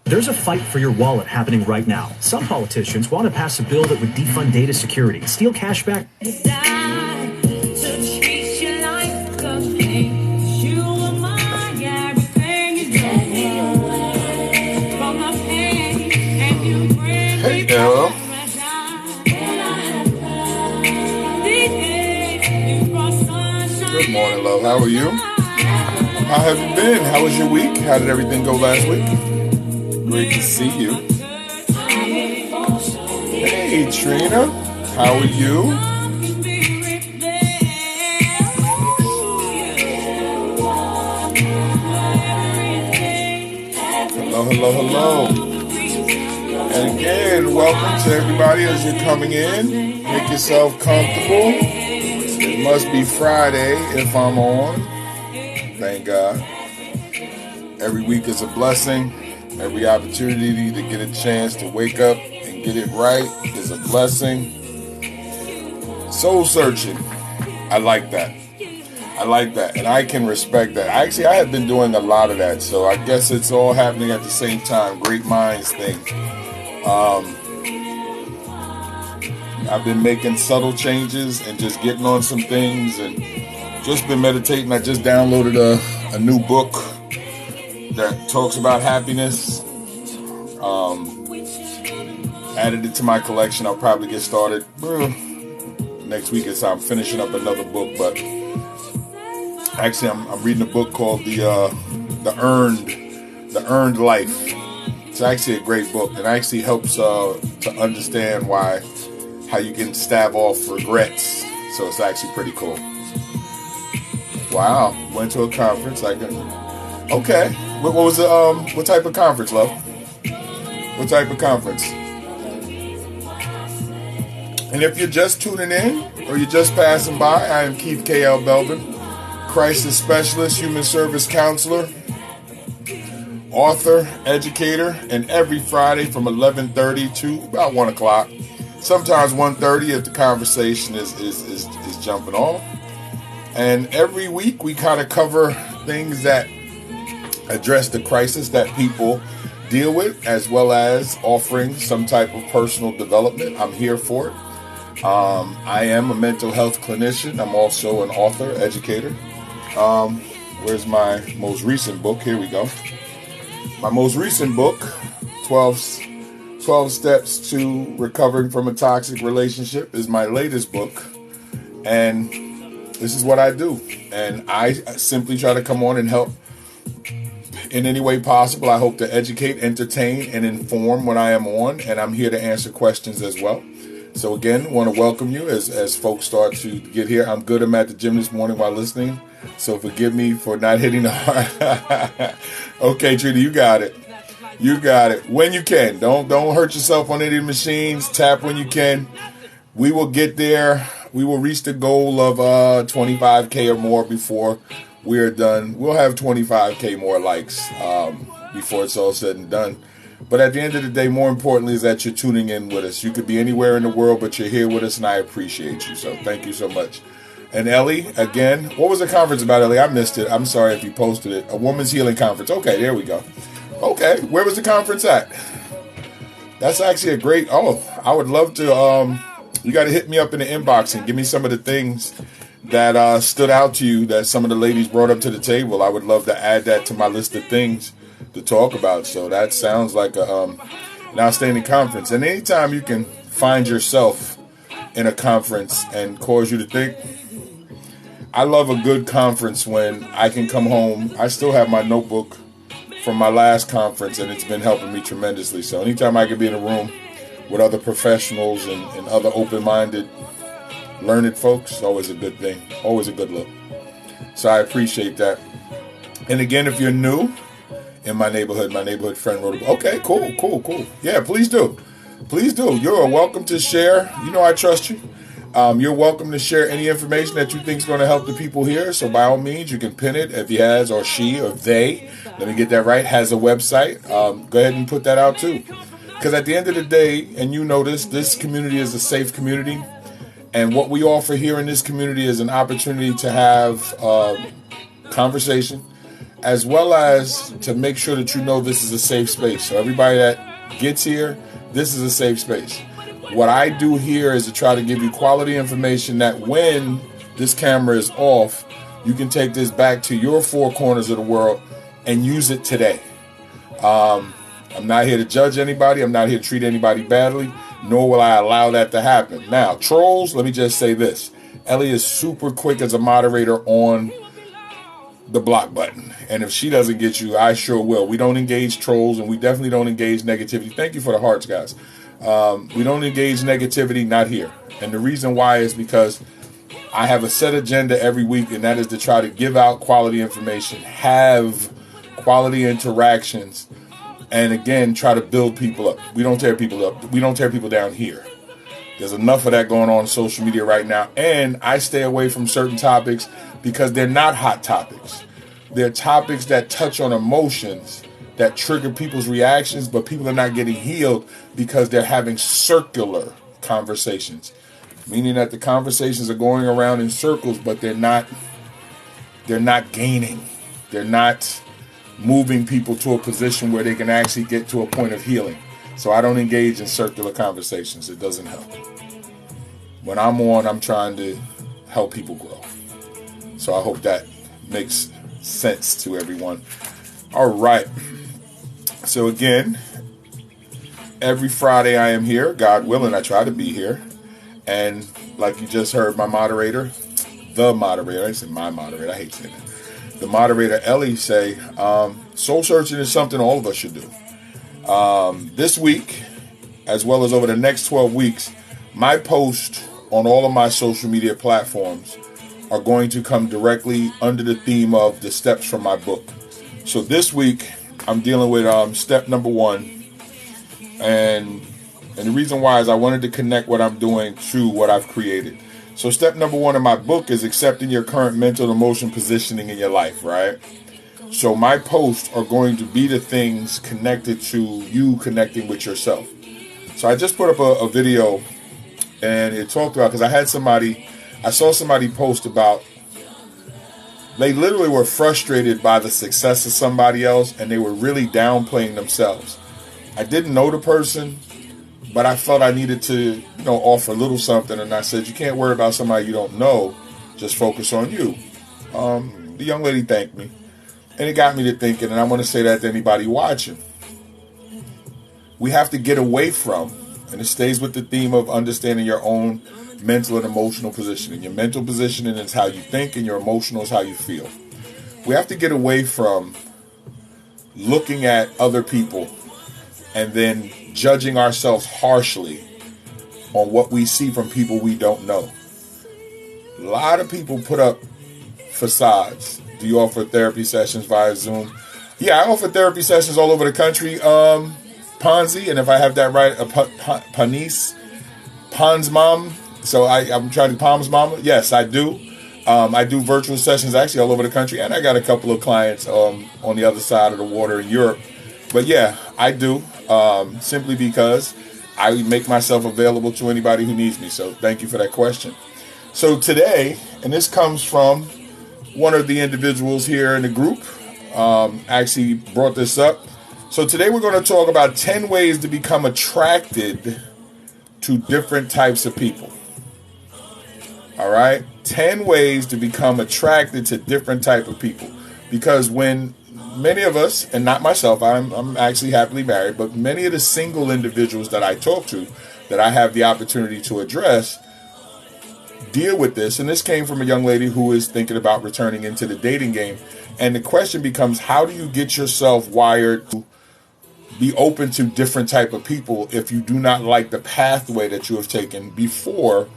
There's a fight for your wallet happening right now. Some politicians want to pass a bill that would defund data security, steal cash back. Hey, Arrow. Good morning, love. How are you? How have you been? How was your week? How did everything go last week? Great to see you. Hey, Trina. How are you? Hello, hello, hello. And again, welcome to everybody as you're coming in. Make yourself comfortable. It must be Friday if I'm on. Thank God. Every week is a blessing. Every opportunity to get a chance to wake up and get it right is a blessing. Soul searching. I like that. I like that. And I can respect that. Actually, I have been doing a lot of that. So I guess it's all happening at the same time. Great minds thing. I've been making subtle changes and just getting on some things and just been meditating. I just downloaded a new book that talks about happiness. Added it to my collection. I'll probably get started next week as I'm finishing up another book. But actually, I'm reading a book called The Earned Life. It's actually a great book. It actually helps to understand how you can stave off regrets. So it's actually pretty cool. Wow, went to a conference. Okay. What was the what type of conference, love? What type of conference? And if you're just tuning in or you're just passing by, I am Keith K.L. Belvin, crisis specialist, human service counselor, author, educator, and every Friday from 11:30 to about 1 o'clock, sometimes 1:30 if the conversation is jumping off. And every week we kind of cover things that address the crisis that people deal with, as well as offering some type of personal development. I'm here for it. I am a mental health clinician. I'm also an author, educator. Where's my most recent book? Here we go. My most recent book, 12 Steps to Recovering from a Toxic Relationship, is my latest book. And this is what I do. And I simply try to come on and help in any way possible. I hope to educate, entertain, and inform when I am on. And I'm here to answer questions as well. So again, want to welcome you as folks start to get here. I'm good. I'm at the gym this morning while listening. So forgive me for not hitting the heart. Okay, Trina, you got it. You got it. When you can. Don't hurt yourself on any of the machines. Tap when you can. We will get there. We will reach the goal of 25K or more before we're done. We'll have 25K more likes before it's all said and done. But at the end of the day, more importantly, is that you're tuning in with us. You could be anywhere in the world, but you're here with us, and I appreciate you. So thank you so much. And Ellie, again, what was the conference about, Ellie? I missed it. I'm sorry if you posted it. A woman's healing conference. Okay, there we go. Okay, where was the conference at? That's actually a great, I would love to, you got to hit me up in the inbox and give me some of the things that stood out to you that some of the ladies brought up to the table. I would love to add that to my list of things to talk about. So that sounds like an outstanding conference. And anytime you can find yourself in a conference and cause you to think, I love a good conference when I can come home. I still have my notebook from my last conference, and it's been helping me tremendously. So anytime I can be in a room with other professionals and other open-minded, learned folks, it's always a good thing. Always a good look. So I appreciate that. And again, if you're new in my neighborhood friend wrote about. Okay, cool. Yeah, please do. Please do. You're welcome to share. You know I trust you. You're welcome to share any information that you think is going to help the people here. So by all means, you can pin it if he has, or she, or they, let me get that right, has a website. Go ahead and put that out too. Because at the end of the day, and you know this community is a safe community. And what we offer here in this community is an opportunity to have conversation, as well as to make sure that you know this is a safe space. So everybody that gets here, this is a safe space. What I do here is to try to give you quality information that when this camera is off, you can take this back to your four corners of the world and use it today. I'm not here to judge anybody. I'm not here to treat anybody badly, nor will I allow that to happen. Now, trolls, let me just say this. Ellie is super quick as a moderator on the block button. And if she doesn't get you, I sure will. We don't engage trolls, and we definitely don't engage negativity. Thank you for the hearts, guys. We don't engage negativity, not here. And the reason why is because I have a set agenda every week, and that is to try to give out quality information, have quality interactions, and again, try to build people up. We don't tear people up. We don't tear people down here. There's enough of that going on social media right now. And I stay away from certain topics because they're not hot topics. They're topics that touch on emotions that trigger people's reactions, but people are not getting healed because they're having circular conversations, meaning that the conversations are going around in circles, but they're not gaining. They're not moving people to a position where they can actually get to a point of healing. So I don't engage in circular conversations. It doesn't help. When I'm on, I'm trying to help people grow. So I hope that makes sense to everyone. All right. So again, every Friday I am here. God willing, I try to be here. And like you just heard my moderator, I said my moderator, I hate saying that. The moderator, Ellie, say, soul searching is something all of us should do. This week, as well as over the next 12 weeks, my post on all of my social media platforms are going to come directly under the theme of the steps from my book. So this week, I'm dealing with step number 1. And the reason why is I wanted to connect what I'm doing to what I've created. So step number 1 in my book is accepting your current mental and emotional positioning in your life, right? So my posts are going to be the things connected to you connecting with yourself. So I just put up a video, and it talked about, because I saw somebody post about, they literally were frustrated by the success of somebody else, and they were really downplaying themselves. I didn't know the person, but I felt I needed to, offer a little something. And I said, you can't worry about somebody you don't know. Just focus on you. The young lady thanked me, and it got me to thinking, and I want to say that to anybody watching. We have to get away from, and it stays with the theme of understanding your own mental and emotional positioning. Your mental positioning is how you think, and your emotional is how you feel. We have to get away from looking at other people and then judging ourselves harshly on what we see from people we don't know. A lot of people put up facades. Do you offer therapy sessions via Zoom? Yeah, I offer therapy sessions all over the country. Ponzi, and if I have that right, Pon's mom. So I'm trying to Palm's mama. Yes, I do. I do virtual sessions actually all over the country, and I got a couple of clients on the other side of the water in Europe. But yeah, I do, simply because I make myself available to anybody who needs me. So thank you for that question. So today, and this comes from one of the individuals here in the group, actually brought this up. So today we're going to talk about 10 ways to become attracted to different types of people. All right, 10 ways to become attracted to different type of people. Because when many of us, and not myself, I'm actually happily married, but many of the single individuals that I talk to, that I have the opportunity to address, deal with this. And this came from a young lady who is thinking about returning into the dating game. And the question becomes, how do you get yourself wired to be open to different type of people if you do not like the pathway that you have taken before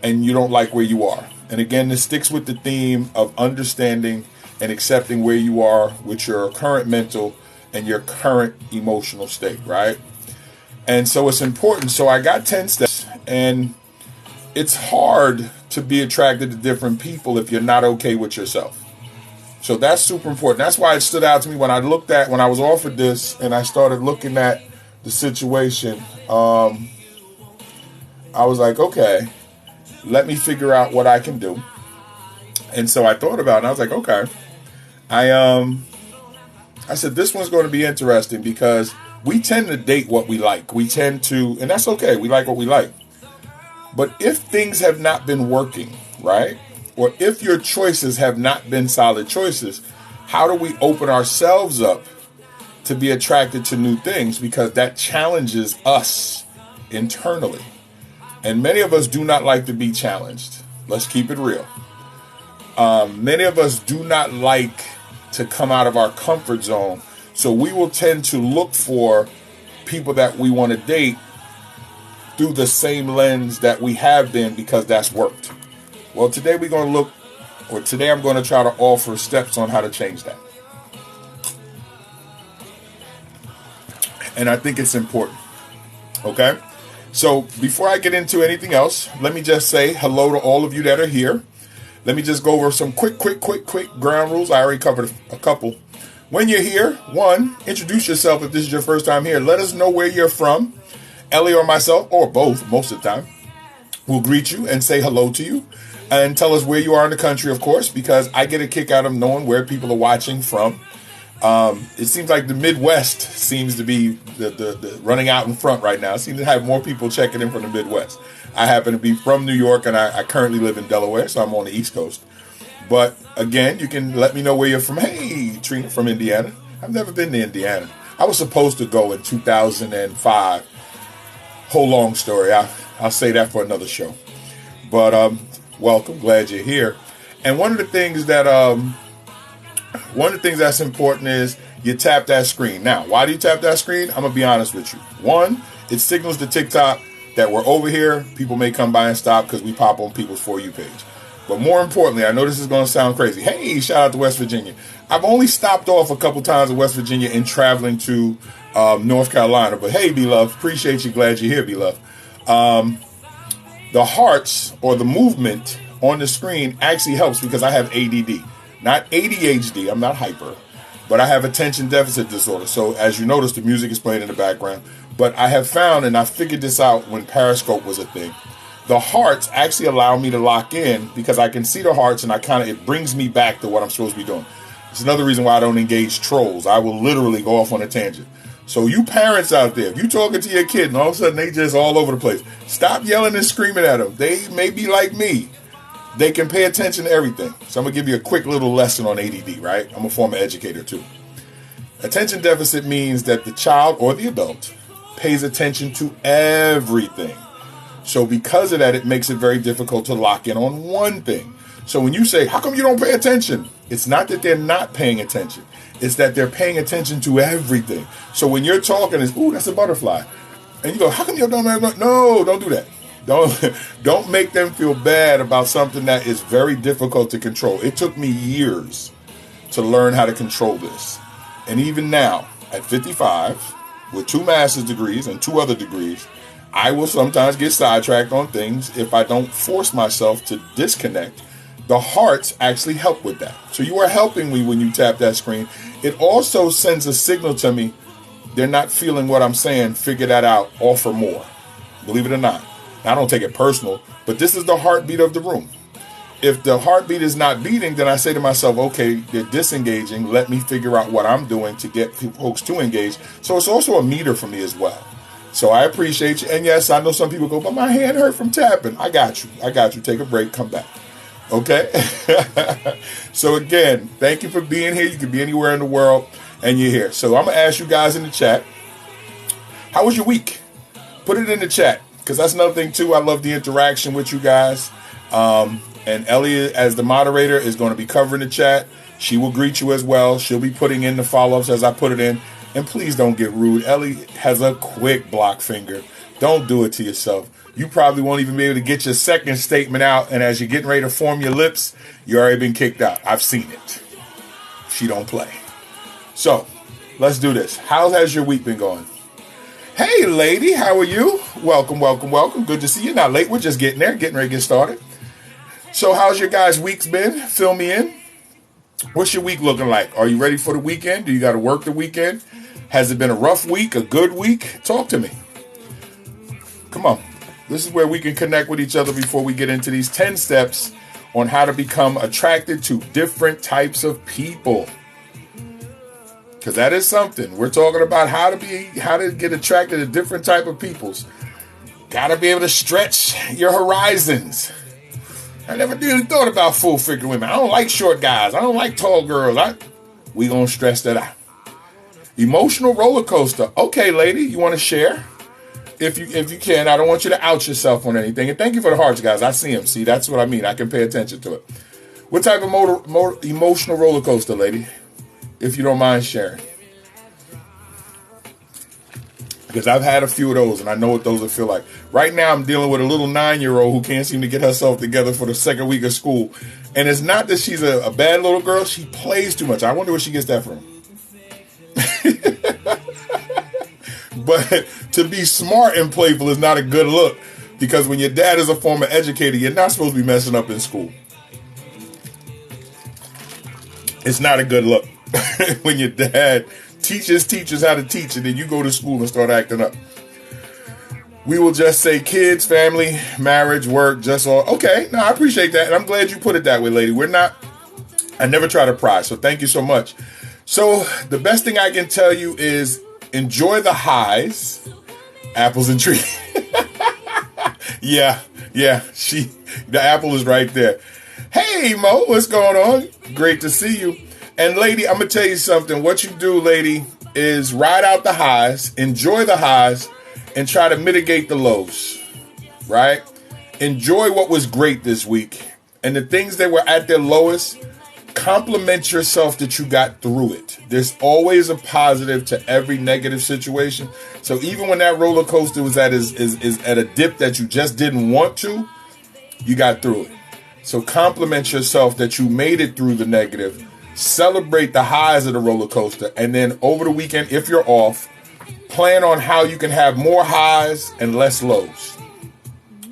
and you don't like where you are? And again, this sticks with the theme of understanding and accepting where you are with your current mental and your current emotional state, right? And so it's important. So I got 10 steps, and it's hard to be attracted to different people if you're not okay with yourself. So that's super important. That's why it stood out to me when I was offered this and I started looking at the situation. I was like, okay, let me figure out what I can do. And so I thought about it, and I was like, okay. I said, this one's going to be interesting because we tend to date what we like. We tend to, and that's okay. We like what we like. But if things have not been working, right? Or if your choices have not been solid choices, how do we open ourselves up to be attracted to new things? Because that challenges us internally. And many of us do not like to be challenged. Let's keep it real. Many of us do not like to come out of our comfort zone. So we will tend to look for people that we want to date through the same lens that we have been because that's worked. Well, today I'm going to try to offer steps on how to change that. And I think it's important. Okay? So before I get into anything else, let me just say hello to all of you that are here. Let me just go over some quick ground rules. I already covered a couple. When you're here, one, introduce yourself if this is your first time here. Let us know where you're from. Ellie or myself, or both, most of the time, will greet you and say hello to you. And tell us where you are in the country, of course, because I get a kick out of knowing where people are watching from. It seems like the Midwest seems to be the running out in front right now. I seem to have more people checking in from the Midwest. I happen to be from New York, and I currently live in Delaware, so I'm on the East Coast. But again, you can let me know where you're from. Hey, Trina from Indiana. I've never been to Indiana. I was supposed to go in 2005. Whole long story. I'll say that for another show. But welcome, glad you're here. And one of the things that's important is you tap that screen. Now, why do you tap that screen? I'm gonna be honest with you. One, it signals to TikTok that we're over here. People may come by and stop because we pop on people's For You page. But more importantly, I know this is going to sound crazy. Hey, shout out to West Virginia. I've only stopped off a couple times in West Virginia in traveling to North Carolina. But hey, beloved, appreciate you. Glad you're here, beloved. The hearts or the movement on the screen actually helps because I have ADD. Not ADHD. I'm not hyper. But I have attention deficit disorder. So as you notice, the music is playing in the background. But I have found, and I figured this out when Periscope was a thing, the hearts actually allow me to lock in because I can see the hearts and it brings me back to what I'm supposed to be doing. It's another reason why I don't engage trolls. I will literally go off on a tangent. So you parents out there, if you're talking to your kid and all of a sudden they just all over the place, stop yelling and screaming at them. They may be like me. They can pay attention to everything. So I'm going to give you a quick little lesson on ADD, right? I'm a former educator too. Attention deficit means that the child or the adult pays attention to everything. So because of that, it makes it very difficult to lock in on one thing. So when you say, how come you don't pay attention? It's not that they're not paying attention. It's that they're paying attention to everything. So when you're talking, it's, ooh, that's a butterfly. And you go, how come you don't know? No, don't do that. Don't make them feel bad about something that is very difficult to control. It took me years to learn how to control this. And even now, at 55, with 2 master's degrees and 2 other degrees, I will sometimes get sidetracked on things if I don't force myself to disconnect. The hearts actually help with that. So you are helping me when you tap that screen. It also sends a signal to me. They're not feeling what I'm saying. Figure that out. Offer more. Believe it or not. I don't take it personal, but this is the heartbeat of the room. If the heartbeat is not beating, then I say to myself, okay, they're disengaging. Let me figure out what I'm doing to get folks to engage. So it's also a meter for me as well. So I appreciate you. And yes, I know some people go, but my hand hurt from tapping. I got you. Take a break. Come back. Okay. So again, thank you for being here. You can be anywhere in the world and you're here. So I'm going to ask you guys in the chat, how was your week? Put it in the chat because that's another thing too. I love the interaction with you guys. And Ellie, as the moderator, is going to be covering the chat. She will greet you as well. She'll be putting in the follow-ups as I put it in. And please don't get rude. Ellie has a quick block finger. Don't do it to yourself. You probably won't even be able to get your second statement out. And as you're getting ready to form your lips, you already been kicked out. I've seen it. She don't play. So let's do this. How has your week been going? Hey, lady, how are you? Welcome, welcome, welcome. Good to see you. Not late. We're just getting there, getting ready to get started. So how's your guys' weeks been? Fill me in. What's your week looking like? Are you ready for the weekend? Do you got to work the weekend? Has it been a rough week, a good week? Talk to me. Come on. This is where we can connect with each other before we get into these 10 steps on how to become attracted to different types of people. Because that is something. We're talking about how to get attracted to different type of peoples. Got to be able to stretch your horizons. I never really thought about full-figured women. I don't like short guys. I don't like tall girls. We gonna stress that out. Emotional roller coaster. Okay, lady, you want to share? If you can. I don't want you to out yourself on anything. And thank you for the hearts, guys. I see them. See, that's what I mean. I can pay attention to it. What type of emotional roller coaster, lady? If you don't mind sharing. Because I've had a few of those, and I know what those will feel like. Right now, I'm dealing with a little 9-year-old who can't seem to get herself together for the second week of school. And it's not that she's a bad little girl. She plays too much. I wonder where she gets that from. But to be smart and playful is not a good look. Because when your dad is a former educator, you're not supposed to be messing up in school. It's not a good look. When your dad teaches how to teach, and then you go to school and start acting up. We will just say kids, family, marriage, work, just all. Okay, no, I appreciate that. And I'm glad you put it that way, lady. I never try to pry, so thank you so much. So the best thing I can tell you is enjoy the highs, apples and trees. Yeah, the apple is right there. Hey, Mo, what's going on? Great to see you. And lady, I'm going to tell you something. What you do, lady, is ride out the highs, enjoy the highs, and try to mitigate the lows, right? Enjoy what was great this week. And the things that were at their lowest, compliment yourself that you got through it. There's always a positive to every negative situation. So even when that roller coaster was at a dip that you just didn't want to, you got through it. So compliment yourself that you made it through the negative. Celebrate the highs of the roller coaster. And then over the weekend, if you're off, plan on how you can have more highs and less lows.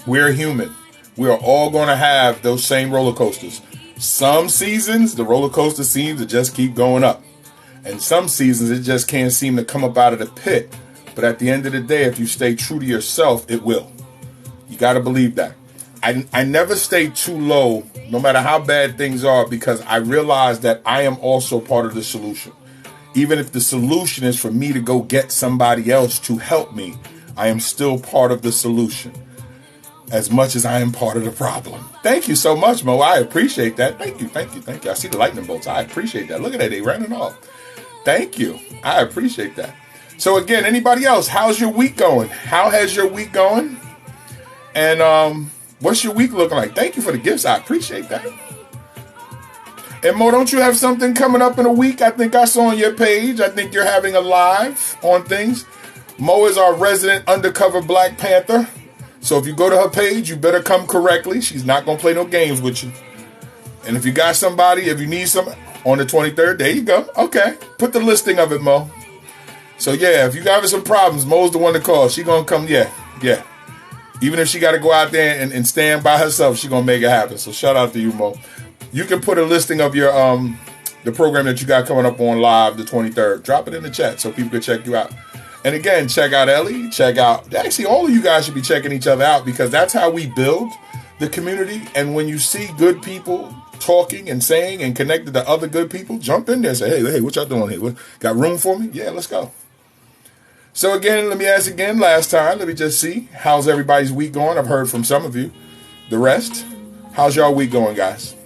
We're human. We are all going to have those same roller coasters. Some seasons, the roller coaster seems to just keep going up. And some seasons, it just can't seem to come up out of the pit. But at the end of the day, if you stay true to yourself, it will. You got to believe that. I never stay too low, no matter how bad things are, because I realize that I am also part of the solution. Even if the solution is for me to go get somebody else to help me, I am still part of the solution as much as I am part of the problem. Thank you so much, Mo. I appreciate that. Thank you. I see the lightning bolts. I appreciate that. Look at that. They running off. Thank you. I appreciate that. So again, anybody else, how's your week going? How has your week going? And what's your week looking like? Thank you for the gifts. I appreciate that. And Mo, don't you have something coming up in a week? I think I saw on your page. I think you're having a live on things. Mo is our resident undercover Black Panther. So if you go to her page, you better come correctly. She's not going to play no games with you. And if you got somebody, if you need some on the 23rd, there you go. Okay. Put the listing of it, Mo. So yeah, if you having some problems, Mo's the one to call. She going to come. Yeah. Even if she got to go out there and stand by herself, she going to make it happen. So shout out to you, Mo. You can put a listing of your the program that you got coming up on live the 23rd. Drop it in the chat so people can check you out. And again, check out Ellie. Actually, all of you guys should be checking each other out, because that's how we build the community. And when you see good people talking and saying and connected to other good people, jump in there and say, hey, what y'all doing here? Got room for me? Yeah, let's go. So again, let me ask again last time. Let me just see. How's everybody's week going? I've heard from some of you. The rest, how's y'all week going, guys?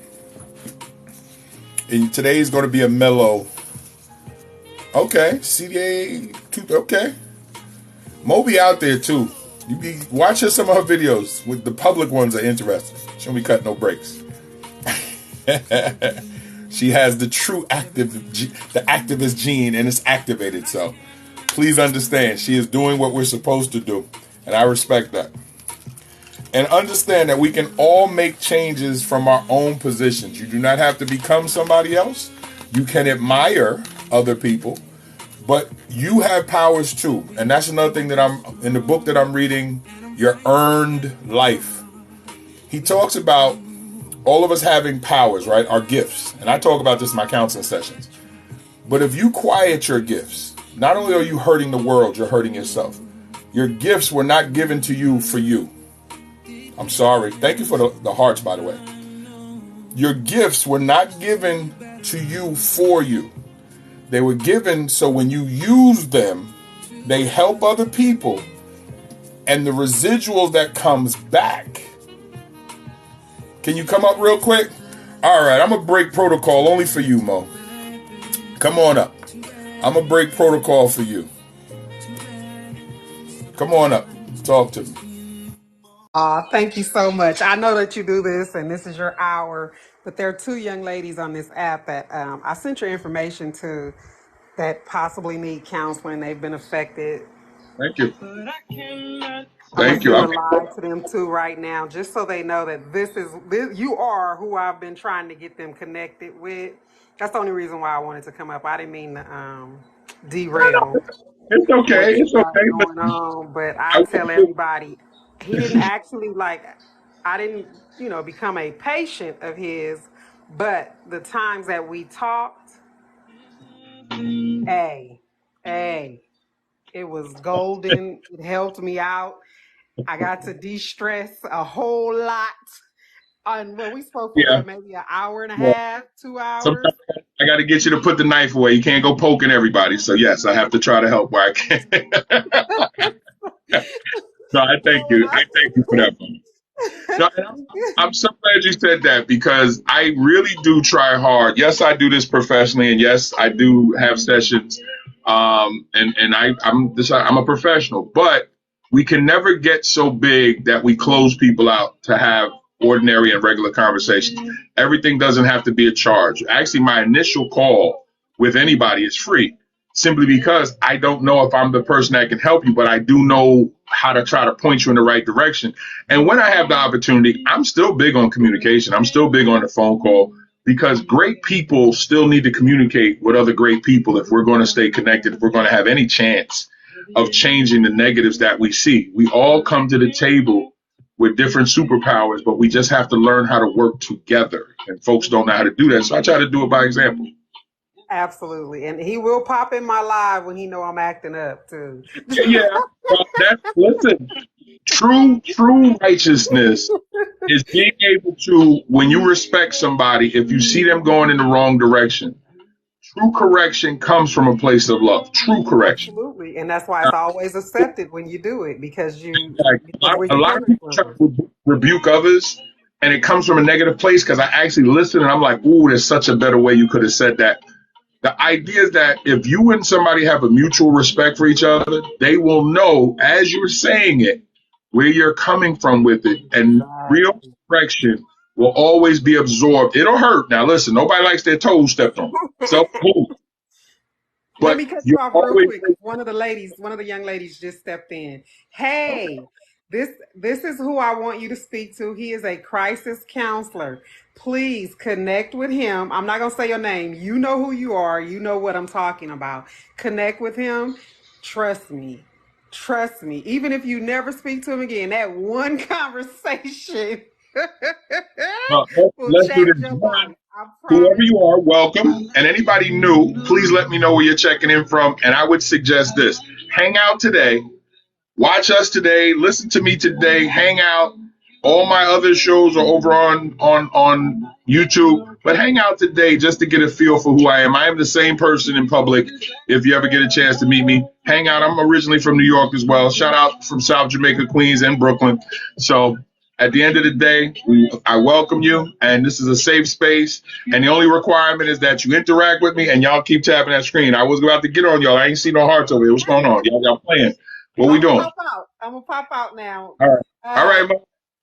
And today is going to be a mellow. Okay, CDA, okay. Mo be out there too. You be watching some of her videos. With the public ones are interesting. She don't be cutting no breaks. She has the true the activist gene, and it's activated. So please understand, she is doing what we're supposed to do, and I respect that. And understand that we can all make changes from our own positions. You do not have to become somebody else. You can admire other people, but you have powers too. And that's another thing that I'm in the book that I'm reading, Your Earned Life. He talks about all of us having powers, right? Our gifts. And I talk about this in my counseling sessions. But if you quiet your gifts, not only are you hurting the world, you're hurting yourself. Your gifts were not given to you for you. I'm sorry. Thank you for the hearts, by the way. Your gifts were not given to you for you. They were given so when you use them, they help other people. And the residual that comes back. Can you come up real quick? All right, I'm going to break protocol only for you, Mo. Come on up. I'm going to break protocol for you. Come on up. Talk to me. Thank you so much. I know that you do this and this is your hour, but there are two young ladies on this app that I sent your information to that possibly need counseling. They've been affected. Thank you. Thank you. I'm live to them too right now, just so they know that you are who I've been trying to get them connected with. That's the only reason why I wanted to come up. I didn't mean to derail. It's okay. It's okay. Going on, but I tell everybody, he didn't actually I didn't, become a patient of his, but the times that we talked, it was golden. It helped me out. I got to de-stress a whole lot. When we spoke for maybe an hour and a half, 2 hours. Sometimes I got to get you to put the knife away. You can't go poking everybody. So yes, I have to try to help where I can. No, I thank you. I thank you for that. No, I'm so glad you said that because I really do try hard. Yes, I do this professionally, and yes, I do have sessions. I'm a professional, but we can never get so big that we close people out to have ordinary and regular conversations. Everything doesn't have to be a charge. Actually, my initial call with anybody is free, simply because I don't know if I'm the person that can help you, but I do know how to try to point you in the right direction. And when I have the opportunity, I'm still big on communication. I'm still big on the phone call because great people still need to communicate with other great people if we're going to stay connected, if we're going to have any chance of changing the negatives that we see. We all come to the table with different superpowers, but we just have to learn how to work together. And folks don't know how to do that. So I try to do it by example. Absolutely. And he will pop in my live when he know I'm acting up too. Yeah. Listen, true righteousness is being able to, when you respect somebody, if you see them going in the wrong direction, true correction comes from a place of love. True correction. Absolutely. And that's why it's always accepted when you do it, because a lot of people try to rebuke others, and it comes from a negative place because I actually listen and I'm like, ooh, there's such a better way you could have said that. The idea is that if you and somebody have a mutual respect for each other, they will know as you're saying it where you're coming from with it, and real correction will always be absorbed. It'll hurt. Now, listen, nobody likes their toes stepped on. So, let me cut you off real quick. One of the young ladies just stepped in. Hey, this is who I want you to speak to. He is a crisis counselor. Please connect with him. I'm not going to say your name. You know who you are. You know what I'm talking about. Connect with him. Trust me. Even if you never speak to him again, that one conversation let's do this. Whoever you are, welcome. And anybody new, please let me know where you're checking in from. And I would suggest this. Hang out today. Watch us today. Listen to me today. Hang out. All my other shows are over on YouTube. But hang out today just to get a feel for who I am. I am the same person in public. If you ever get a chance to meet me, hang out. I'm originally from New York as well. Shout out from South Jamaica, Queens, and Brooklyn. So at the end of the day, I welcome you. And this is a safe space. And the only requirement is that you interact with me and y'all keep tapping that screen. I was about to get on y'all. I ain't see no hearts over here. What's going on? Y'all playing. What we doing? I'm going to pop out now. All right. All right, man.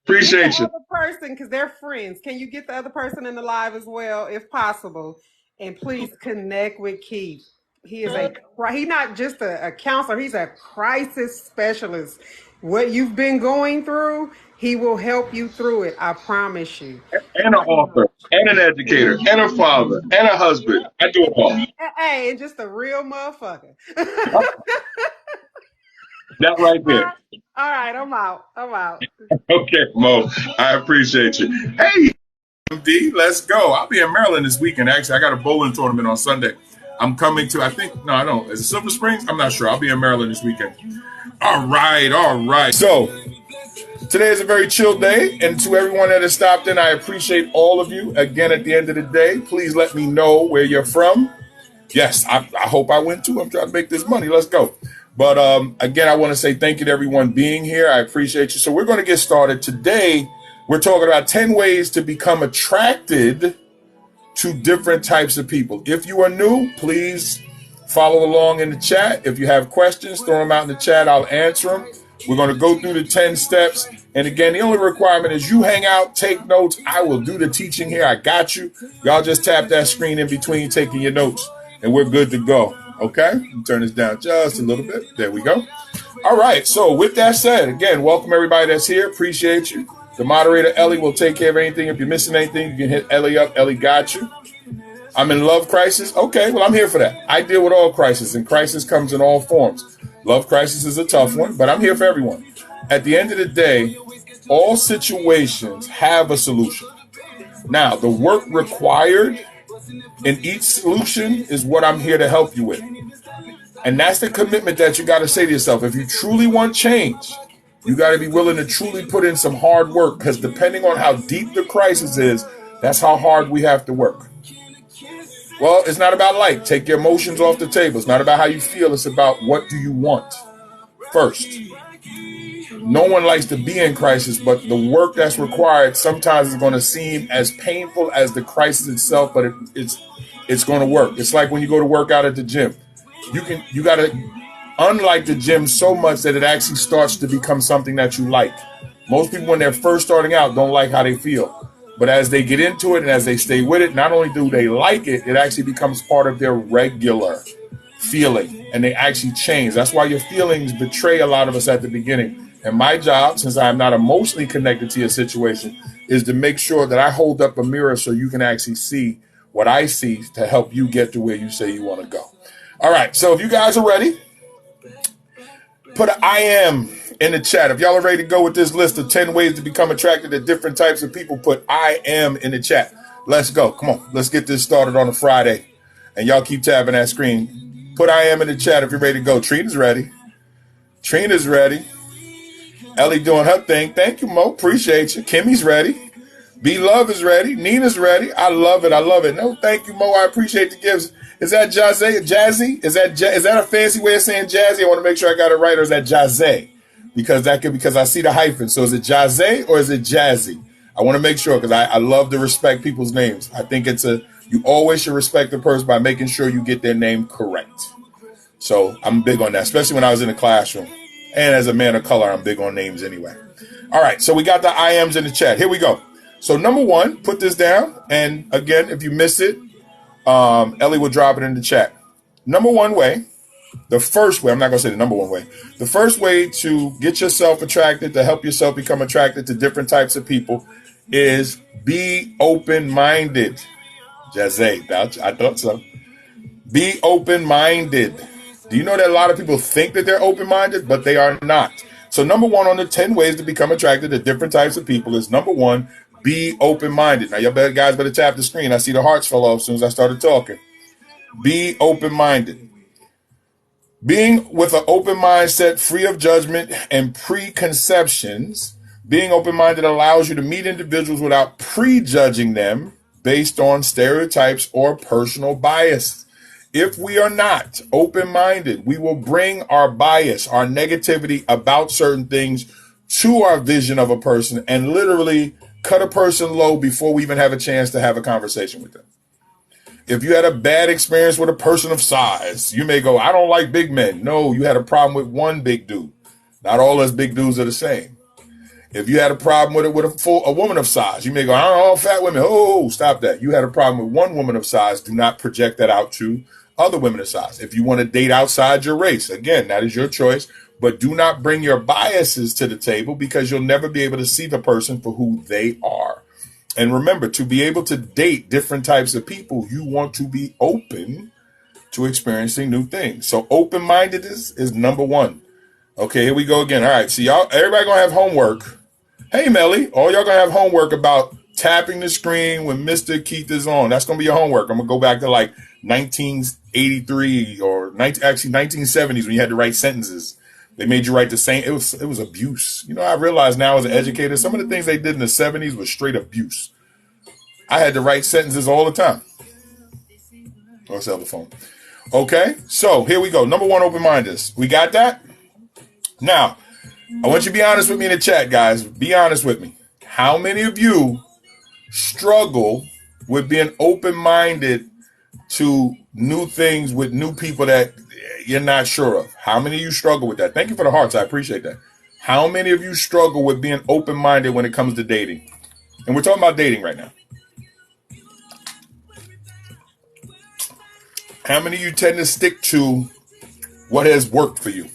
Appreciate you. Other person, because they're friends. Can you get the other person in the live as well, if possible? And please connect with Keith. He is he's not just a counselor. He's a crisis specialist. What you've been going through, he will help you through it. I promise you. And an author, and an educator, and a father, and a husband. I do it all. Hey, and just a real motherfucker. That right there. All right, I'm out. Okay, Mo, I appreciate you. Hey, MD, let's go. I'll be in Maryland this weekend. Actually, I got a bowling tournament on Sunday. I'm coming to, I don't. Is it Silver Springs? I'm not sure. I'll be in Maryland this weekend. All right. So, today is a very chill day, and to everyone that has stopped in, I appreciate all of you. Again, at the end of the day, please let me know where you're from. Yes, I hope I win too. I'm trying to make this money. Let's go. But again, I want to say thank you to everyone being here. I appreciate you. So we're going to get started. Today, we're talking about 10 ways to become attracted to different types of people. If you are new, please follow along in the chat. If you have questions, throw them out in the chat. I'll answer them. We're going to go through the 10 steps. And again, the only requirement is you hang out, take notes. I will do the teaching here. I got you. Y'all just tap that screen in between taking your notes, and we're good to go. Okay? Turn this down just a little bit. There we go. All right. So with that said, again, welcome everybody that's here. Appreciate you. The moderator, Ellie, will take care of anything. If you're missing anything, you can hit Ellie up. Ellie got you. I'm in love crisis. Okay, well, I'm here for that. I deal with all crisis, and crisis comes in all forms. Love crisis is a tough one, but I'm here for everyone. At the end of the day, all situations have a solution. Now, the work required in each solution is what I'm here to help you with. And that's the commitment that you got to say to yourself. If you truly want change, you got to be willing to truly put in some hard work, because depending on how deep the crisis is, that's how hard we have to work. Well, it's not about like. Take your emotions off the table. It's not about how you feel. It's about what do you want first. No one likes to be in crisis, but the work that's required sometimes is going to seem as painful as the crisis itself, but it's going to work. It's like when you go to work out at the gym. You got to unlike the gym so much that it actually starts to become something that you like. Most people, when they're first starting out, don't like how they feel. But as they get into it and as they stay with it, not only do they like it, it actually becomes part of their regular feeling, and they actually change. That's why your feelings betray a lot of us at the beginning. And my job, since I'm not emotionally connected to your situation, is to make sure that I hold up a mirror so you can actually see what I see to help you get to where you say you want to go. All right. So if you guys are ready, put an I am in the chat. If y'all are ready to go with this list of 10 ways to become attracted to different types of people, put I am in the chat. Let's go. Come on. Let's get this started on a Friday. And y'all keep tapping that screen. Put I am in the chat if you're ready to go. Trina's ready. Trina's ready. Ellie doing her thing. Thank you, Mo. Appreciate you. Kimmy's ready. B Love is ready. Nina's ready. I love it. I love it. No, thank you, Mo. I appreciate the gifts. Is that Jazzy? Is that a fancy way of saying Jazzy? I want to make sure I got it right. Or is that Jazzy? Because I see the hyphen. So is it Jazzy or is it Jazzy? I want to make sure, because I love to respect people's names. I think you always should respect the person by making sure you get their name correct. So I'm big on that, especially when I was in the classroom. And as a man of color, I'm big on names anyway. All right, so we got the I ams in the chat. Here we go. So number one, put this down. And again, if you miss it, Ellie will drop it in the chat. Number one way, the first way, I'm not going to say the number one way. The first way to get yourself attracted, to help yourself become attracted to different types of people, is be open-minded. Jazzy, I thought so. Be open-minded. Do you know that a lot of people think that they're open-minded, but they are not? So number one on the 10 ways to become attracted to different types of people is, number one, be open-minded. Now, guys better tap the screen. I see the hearts fell off as soon as I started talking. Be open-minded. Being with an open mindset, free of judgment and preconceptions, being open-minded allows you to meet individuals without prejudging them based on stereotypes or personal bias. If we are not open-minded, we will bring our bias, our negativity about certain things to our vision of a person and literally cut a person low before we even have a chance to have a conversation with them. If you had a bad experience with a person of size, you may go, I don't like big men. No, you had a problem with one big dude. Not all us big dudes are the same. If you had a problem with it with a woman of size, you may go, I don't know, all fat women. Oh, stop that. You had a problem with one woman of size. Do not project that out to other women of size. If you want to date outside your race, again, that is your choice. But do not bring your biases to the table, because you'll never be able to see the person for who they are. And remember, to be able to date different types of people, you want to be open to experiencing new things. So open-mindedness is number one. Okay, here we go again. All right, so y'all, everybody gonna have homework. Hey, Melly, all y'all gonna have homework about tapping the screen when Mr. Keith is on. That's gonna be your homework. I'm gonna go back to like 1983 or 1970s when you had to write sentences. They made you write the same. It was abuse. You know, I realize now as an educator, some of the things they did in the 70s was straight abuse. I had to write sentences all the time. Or sell the phone. Okay, so here we go. Number one, open-mindedness. We got that? Now, I want you to be honest with me in the chat, guys. Be honest with me. How many of you struggle with being open-minded to new things with new people that you're not sure of? How many of you struggle with that? Thank you for the hearts. I appreciate that. How many of you struggle with being open-minded when it comes to dating? And we're talking about dating right now. How many of you tend to stick to what has worked for you?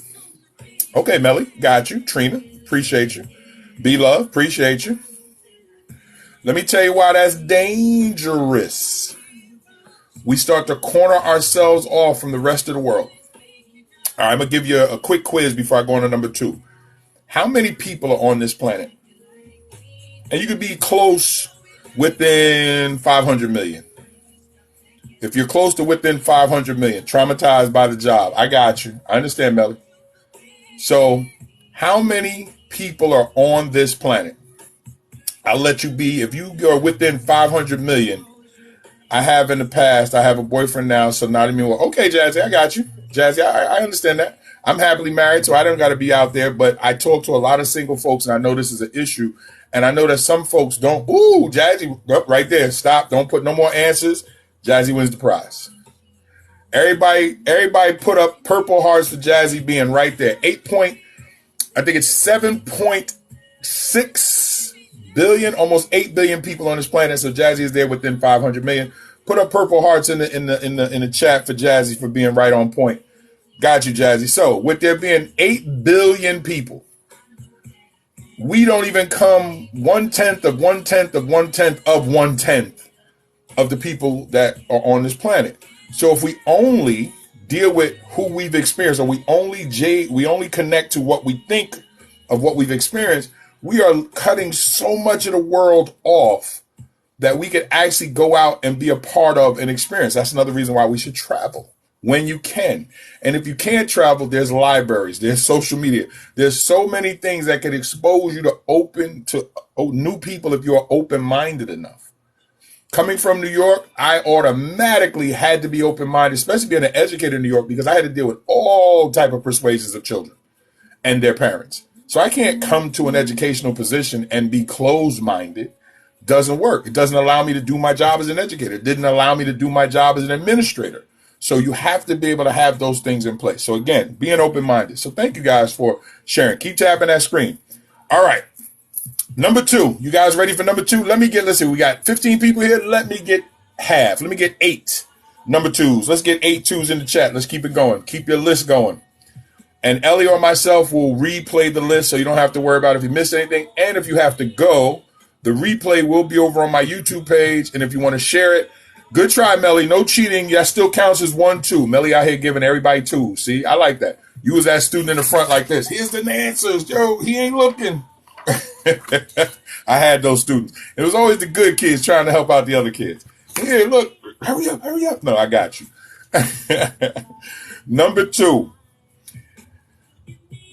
Okay, Melly, got you. Trina, appreciate you. B-Love, appreciate you. Let me tell you why that's dangerous. We start to corner ourselves off from the rest of the world. All right, I'm going to give you a quick quiz before I go on to number two. How many people are on this planet? And you could be close within 500 million. If you're close to within 500 million, traumatized by the job, I got you. I understand, Melly. So how many people are on this planet? I'll let you be. If you are within 500 million, I have in the past, I have a boyfriend now, so not even, okay, Jazzy, I got you. Jazzy, I understand that. I'm happily married, so I don't got to be out there, but I talk to a lot of single folks, and I know this is an issue, and I know that some folks don't. Ooh, Jazzy, right there, stop. Don't put no more answers. Jazzy wins the prize. Everybody put up purple hearts for Jazzy being right there. I think it's 7.6 billion, almost 8 billion people on this planet. So Jazzy is there within 500 million. Put up purple hearts in the chat for Jazzy for being right on point. Got you, Jazzy. So with there being 8 billion people, we don't even come 1/10 of 1/10 of 1/10 of 1/10 of the people that are on this planet. So if we only deal with who we've experienced, or we only connect to what we think of what we've experienced, we are cutting so much of the world off that we could actually go out and be a part of an experience. That's another reason why we should travel when you can. And if you can't travel, there's libraries, there's social media. There's so many things that could expose you to new people if you're open-minded enough. Coming from New York, I automatically had to be open-minded, especially being an educator in New York, because I had to deal with all type of persuasions of children and their parents. So I can't come to an educational position and be closed-minded. Doesn't work. It doesn't allow me to do my job as an educator. It didn't allow me to do my job as an administrator. So you have to be able to have those things in place. So again, being open-minded. So thank you guys for sharing. Keep tapping that screen. All right. Number two. You guys ready for number two? Let's see. We got 15 people here. Let me get half. Let me get 8 number twos. Let's get 8 twos in the chat. Let's keep it going. Keep your list going. And Ellie or myself will replay the list so you don't have to worry about if you missed anything. And if you have to go, the replay will be over on my YouTube page. And if you want to share it, good try, Melly. No cheating. That still counts as 1, 2. Melly out here giving everybody 2. See, I like that. You was that student in the front like this. Here's the answers. Yo, he ain't looking. I had those students. It was always the good kids trying to help out the other kids. Here, look. Hurry up, hurry up. No, I got you. Number 2.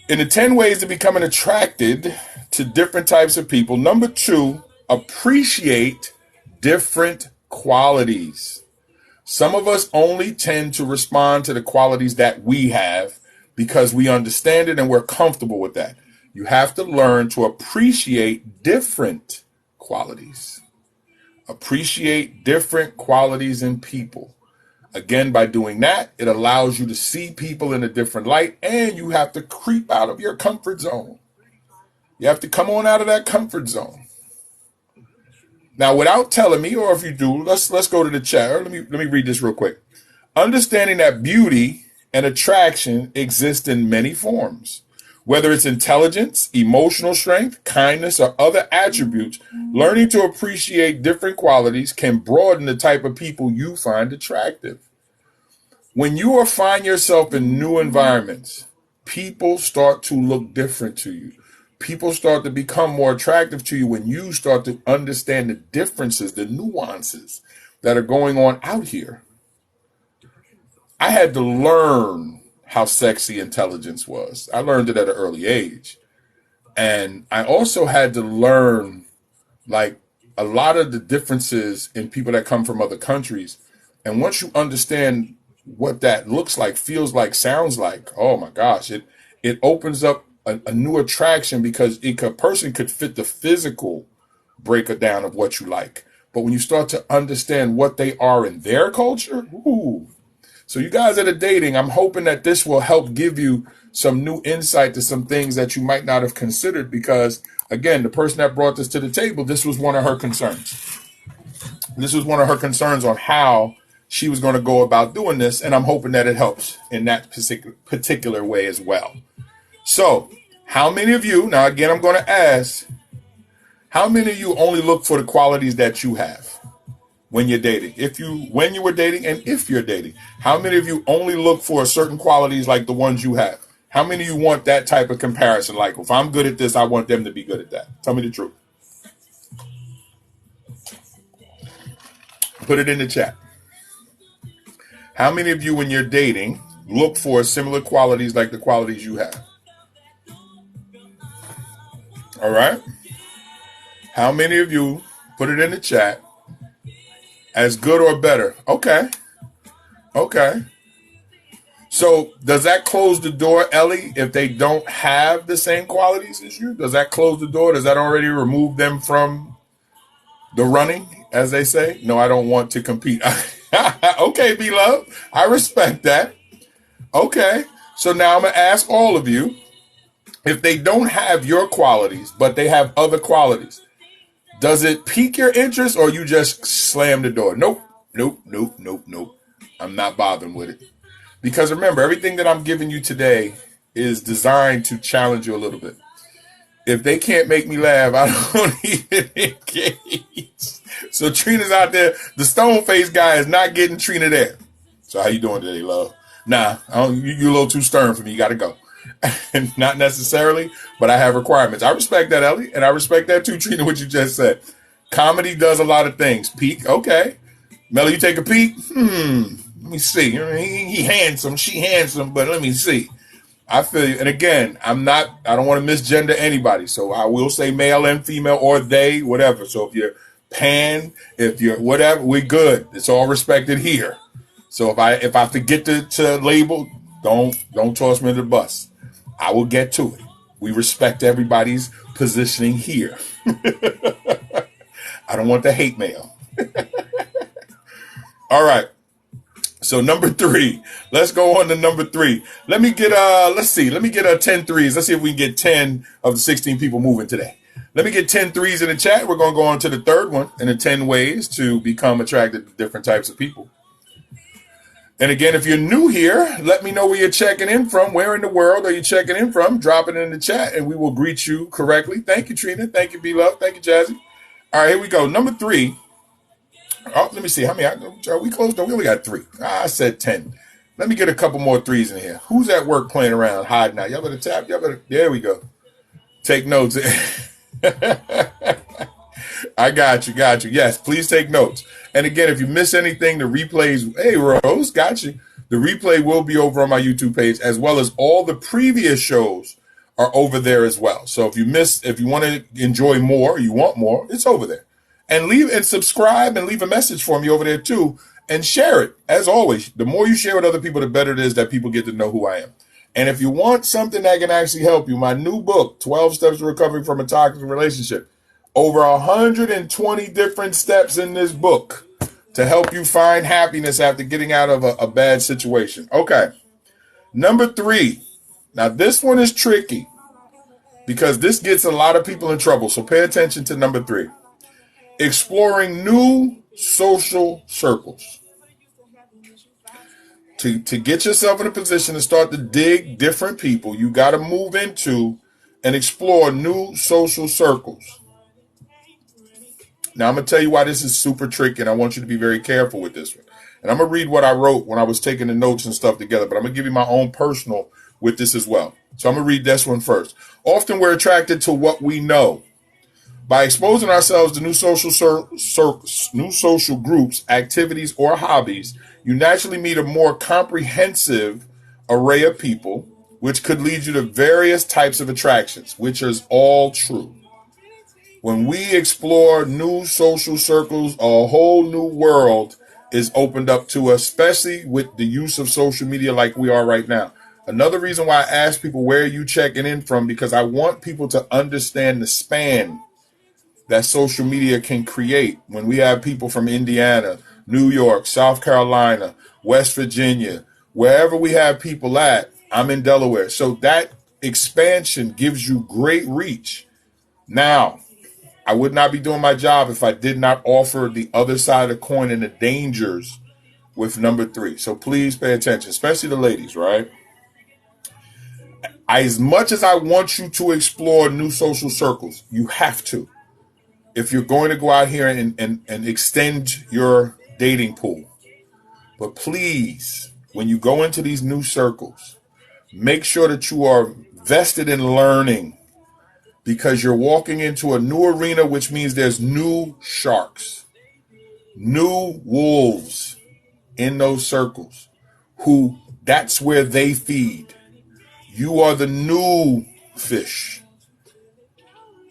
In the 10 ways to becoming attracted to different types of people, number 2, appreciate different qualities. Some of us only tend to respond to the qualities that we have because we understand it and we're comfortable with that. You have to learn to appreciate different qualities. Appreciate different qualities in people. Again, by doing that, it allows you to see people in a different light, and you have to creep out of your comfort zone. You have to come on out of that comfort zone. Now, without telling me, or if you do, let's go to the chat. Let me read this real quick. Understanding that beauty and attraction exist in many forms. Whether it's intelligence, emotional strength, kindness, or other attributes, learning to appreciate different qualities can broaden the type of people you find attractive. When you find yourself in new environments, people start to look different to you. People start to become more attractive to you when you start to understand the differences, the nuances that are going on out here. I had to learn how sexy intelligence was. I learned it at an early age. And I also had to learn like a lot of the differences in people that come from other countries. And once you understand what that looks like, feels like, sounds like, oh my gosh, it opens up a new attraction, because a person could fit the physical breakdown of what you like. But when you start to understand what they are in their culture, ooh. So you guys that are dating, I'm hoping that this will help give you some new insight to some things that you might not have considered, because again, the person that brought this to the table, this was one of her concerns. This was one of her concerns on how she was going to go about doing this. And I'm hoping that it helps in that particular way as well. So how many of you, now again, I'm going to ask, how many of you only look for the qualities that you have when you're dating? When you were dating, and if you're dating, how many of you only look for certain qualities like the ones you have? How many of you want that type of comparison? Like, if I'm good at this, I want them to be good at that. Tell me the truth. Put it in the chat. How many of you, when you're dating, look for similar qualities like the qualities you have? All right. How many of you, put it in the chat, as good or better? Okay. Okay. So does that close the door, Ellie, if they don't have the same qualities as you? Does that close the door? Does that already remove them from the running, as they say? No, I don't want to compete. Okay, beloved. I respect that. Okay. So now I'm going to ask all of you, if they don't have your qualities, but they have other qualities, does it pique your interest, or you just slam the door? Nope. I'm not bothering with it. Because remember, everything that I'm giving you today is designed to challenge you a little bit. If they can't make me laugh, I don't even engage. So Trina's out there. The stone face guy is not getting Trina there. So how you doing today, love? Nah, you're a little too stern for me. You got to go. Not necessarily, but I have requirements. I respect that, Ellie, and I respect that too, Trina, what you just said. Comedy does a lot of things. Peek, okay. Melly, you take a peek? Let me see. He handsome, she handsome, but let me see. I feel you. And again, I don't want to misgender anybody, so I will say male and female, or they, whatever. So if you're pan, if you're whatever, we're good. It's all respected here. So if I forget to label, don't toss me to the bus. I will get to it. We respect everybody's positioning here. I don't want the hate mail. All right. So number 3, let's go on to number 3. Let me get 10 threes. Let's see if we can get 10 of the 16 people moving today. Let me get 10 threes in the chat. We're going to go on to the third one, in the 10 ways to become attracted to different types of people. And again, if you're new here, let me know where you're checking in from. Where in the world are you checking in from? Drop it in the chat and we will greet you correctly. Thank you, Trina. Thank you, B-Love. Thank you, Jazzy. All right, here we go. Number 3. Oh, let me see. How many are we close? No, we only got 3. I said 10. Let me get a couple more 3s in here. Who's at work playing around, hiding out? Y'all better tap. There we go. Take notes. I got you. Yes, please take notes. And again, if you miss anything, the replays, hey, Rose, got you. The replay will be over on my YouTube page, as well as all the previous shows are over there as well. So if you want to enjoy more, you want more, it's over there. And subscribe and leave a message for me over there too, and share it. As always, the more you share with other people, the better it is that people get to know who I am. And if you want something that can actually help you, my new book, 12 Steps to Recovering from a Toxic Relationship, over 120 different steps in this book to help you find happiness after getting out of a bad situation. Okay. Number 3. Now this one is tricky. because this gets a lot of people in trouble. So pay attention to number 3. Exploring new social circles. To get yourself in a position to start to dig different people, you got to move into and explore new social circles. Now, I'm going to tell you why this is super tricky, and I want you to be very careful with this one. And I'm going to read what I wrote when I was taking the notes and stuff together, but I'm going to give you my own personal with this as well. So I'm going to read this one first. Often we're attracted to what we know. By exposing ourselves to new social groups, activities, or hobbies, you naturally meet a more comprehensive array of people, which could lead you to various types of attractions, which is all true. When we explore new social circles, a whole new world is opened up to us, especially with the use of social media like we are right now. Another reason why I ask people, where are you checking in from? Because I want people to understand the span that social media can create. When we have people from Indiana, New York, South Carolina, West Virginia, wherever we have people at, I'm in Delaware. So that expansion gives you great reach. Now, I would not be doing my job if I did not offer the other side of the coin and the dangers with number 3. So please pay attention, especially the ladies, right? As much as I want you to explore new social circles, you have to. If you're going to go out here and extend your dating pool. But please, when you go into these new circles, make sure that you are vested in learning, because you're walking into a new arena, which means there's new sharks, new wolves in those circles, who that's where they feed. You are the new fish.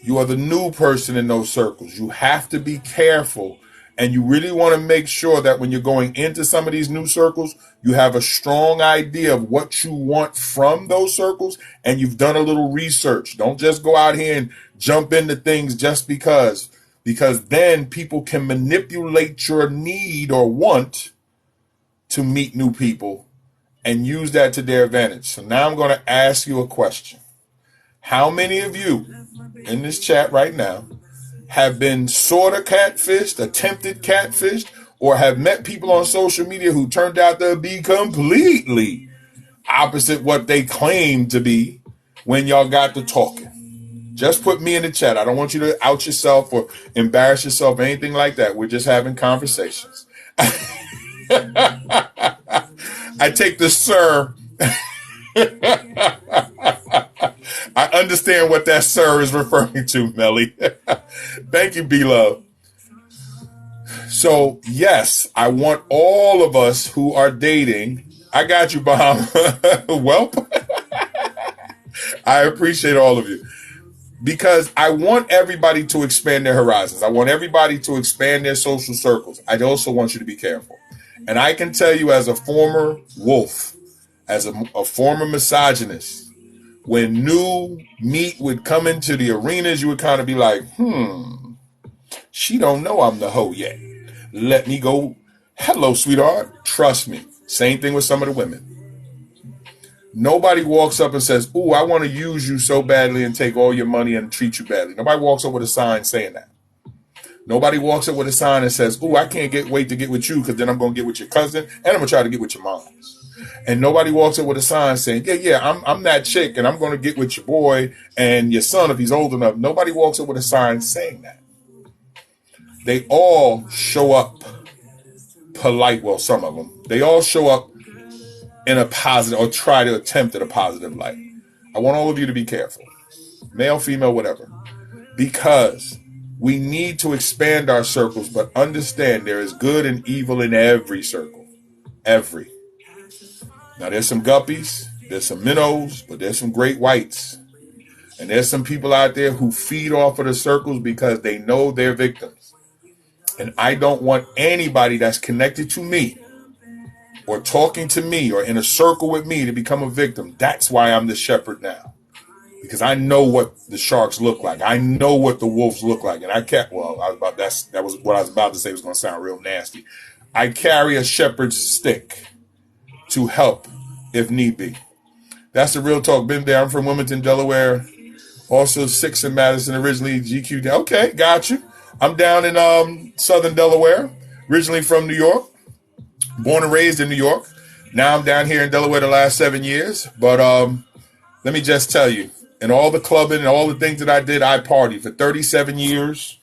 You are the new person in those circles. You have to be careful, and you really want to make sure that when you're going into some of these new circles, you have a strong idea of what you want from those circles, and you've done a little research. Don't just go out here and jump into things just because then people can manipulate your need or want to meet new people and use that to their advantage. So now I'm going to ask you a question. How many of you in this chat right now have been sort of catfished, attempted catfished, or have met people on social media who turned out to be completely opposite what they claimed to be when y'all got to talking? Just put me in the chat. I don't want you to out yourself or embarrass yourself or anything like that. We're just having conversations. I take the sir. I understand what that sir is referring to, Melly. Thank you, B-Love. So, yes, I want all of us who are dating. I got you, Bahama. Welp. I appreciate all of you. Because I want everybody to expand their horizons. I want everybody to expand their social circles. I also want you to be careful. And I can tell you, as a former wolf, as a former misogynist, when new meat would come into the arenas, you would kind of be like, she don't know I'm the hoe yet. Let me go. Hello, sweetheart. Trust me. Same thing with some of the women. Nobody walks up and says, ooh, I want to use you so badly and take all your money and treat you badly. Nobody walks up with a sign saying that. Nobody walks up with a sign and says, ooh, I can't wait to get with you, because then I'm going to get with your cousin and I'm going to try to get with your mom. And nobody walks up with a sign saying, yeah, I'm that chick and I'm going to get with your boy and your son if he's old enough. Nobody walks up with a sign saying that. They all show up polite. Well, some of them. They all show up in a positive, or try to attempt at a positive light. I want all of you to be careful. Male, female, whatever. Because we need to expand our circles, but understand there is good and evil in every circle. Every. Now, there's some guppies, there's some minnows, but there's some great whites. And there's some people out there who feed off of the circles because they know they're victims. And I don't want anybody that's connected to me or talking to me or in a circle with me to become a victim. That's why I'm the shepherd now. Because I know what the sharks look like. I know what the wolves look like. And that was what I was about to say. It was going to sound real nasty. I carry a shepherd's stick to help if need be. That's the real talk. Been there. I'm from Wilmington, Delaware. Also 6 in Madison, originally GQ. Okay, got you. I'm down in Southern Delaware, originally from New York, born and raised in New York. Now I'm down here in Delaware the last 7 years. But let me just tell you, in all the clubbing and all the things that I did, I partied for 37 years.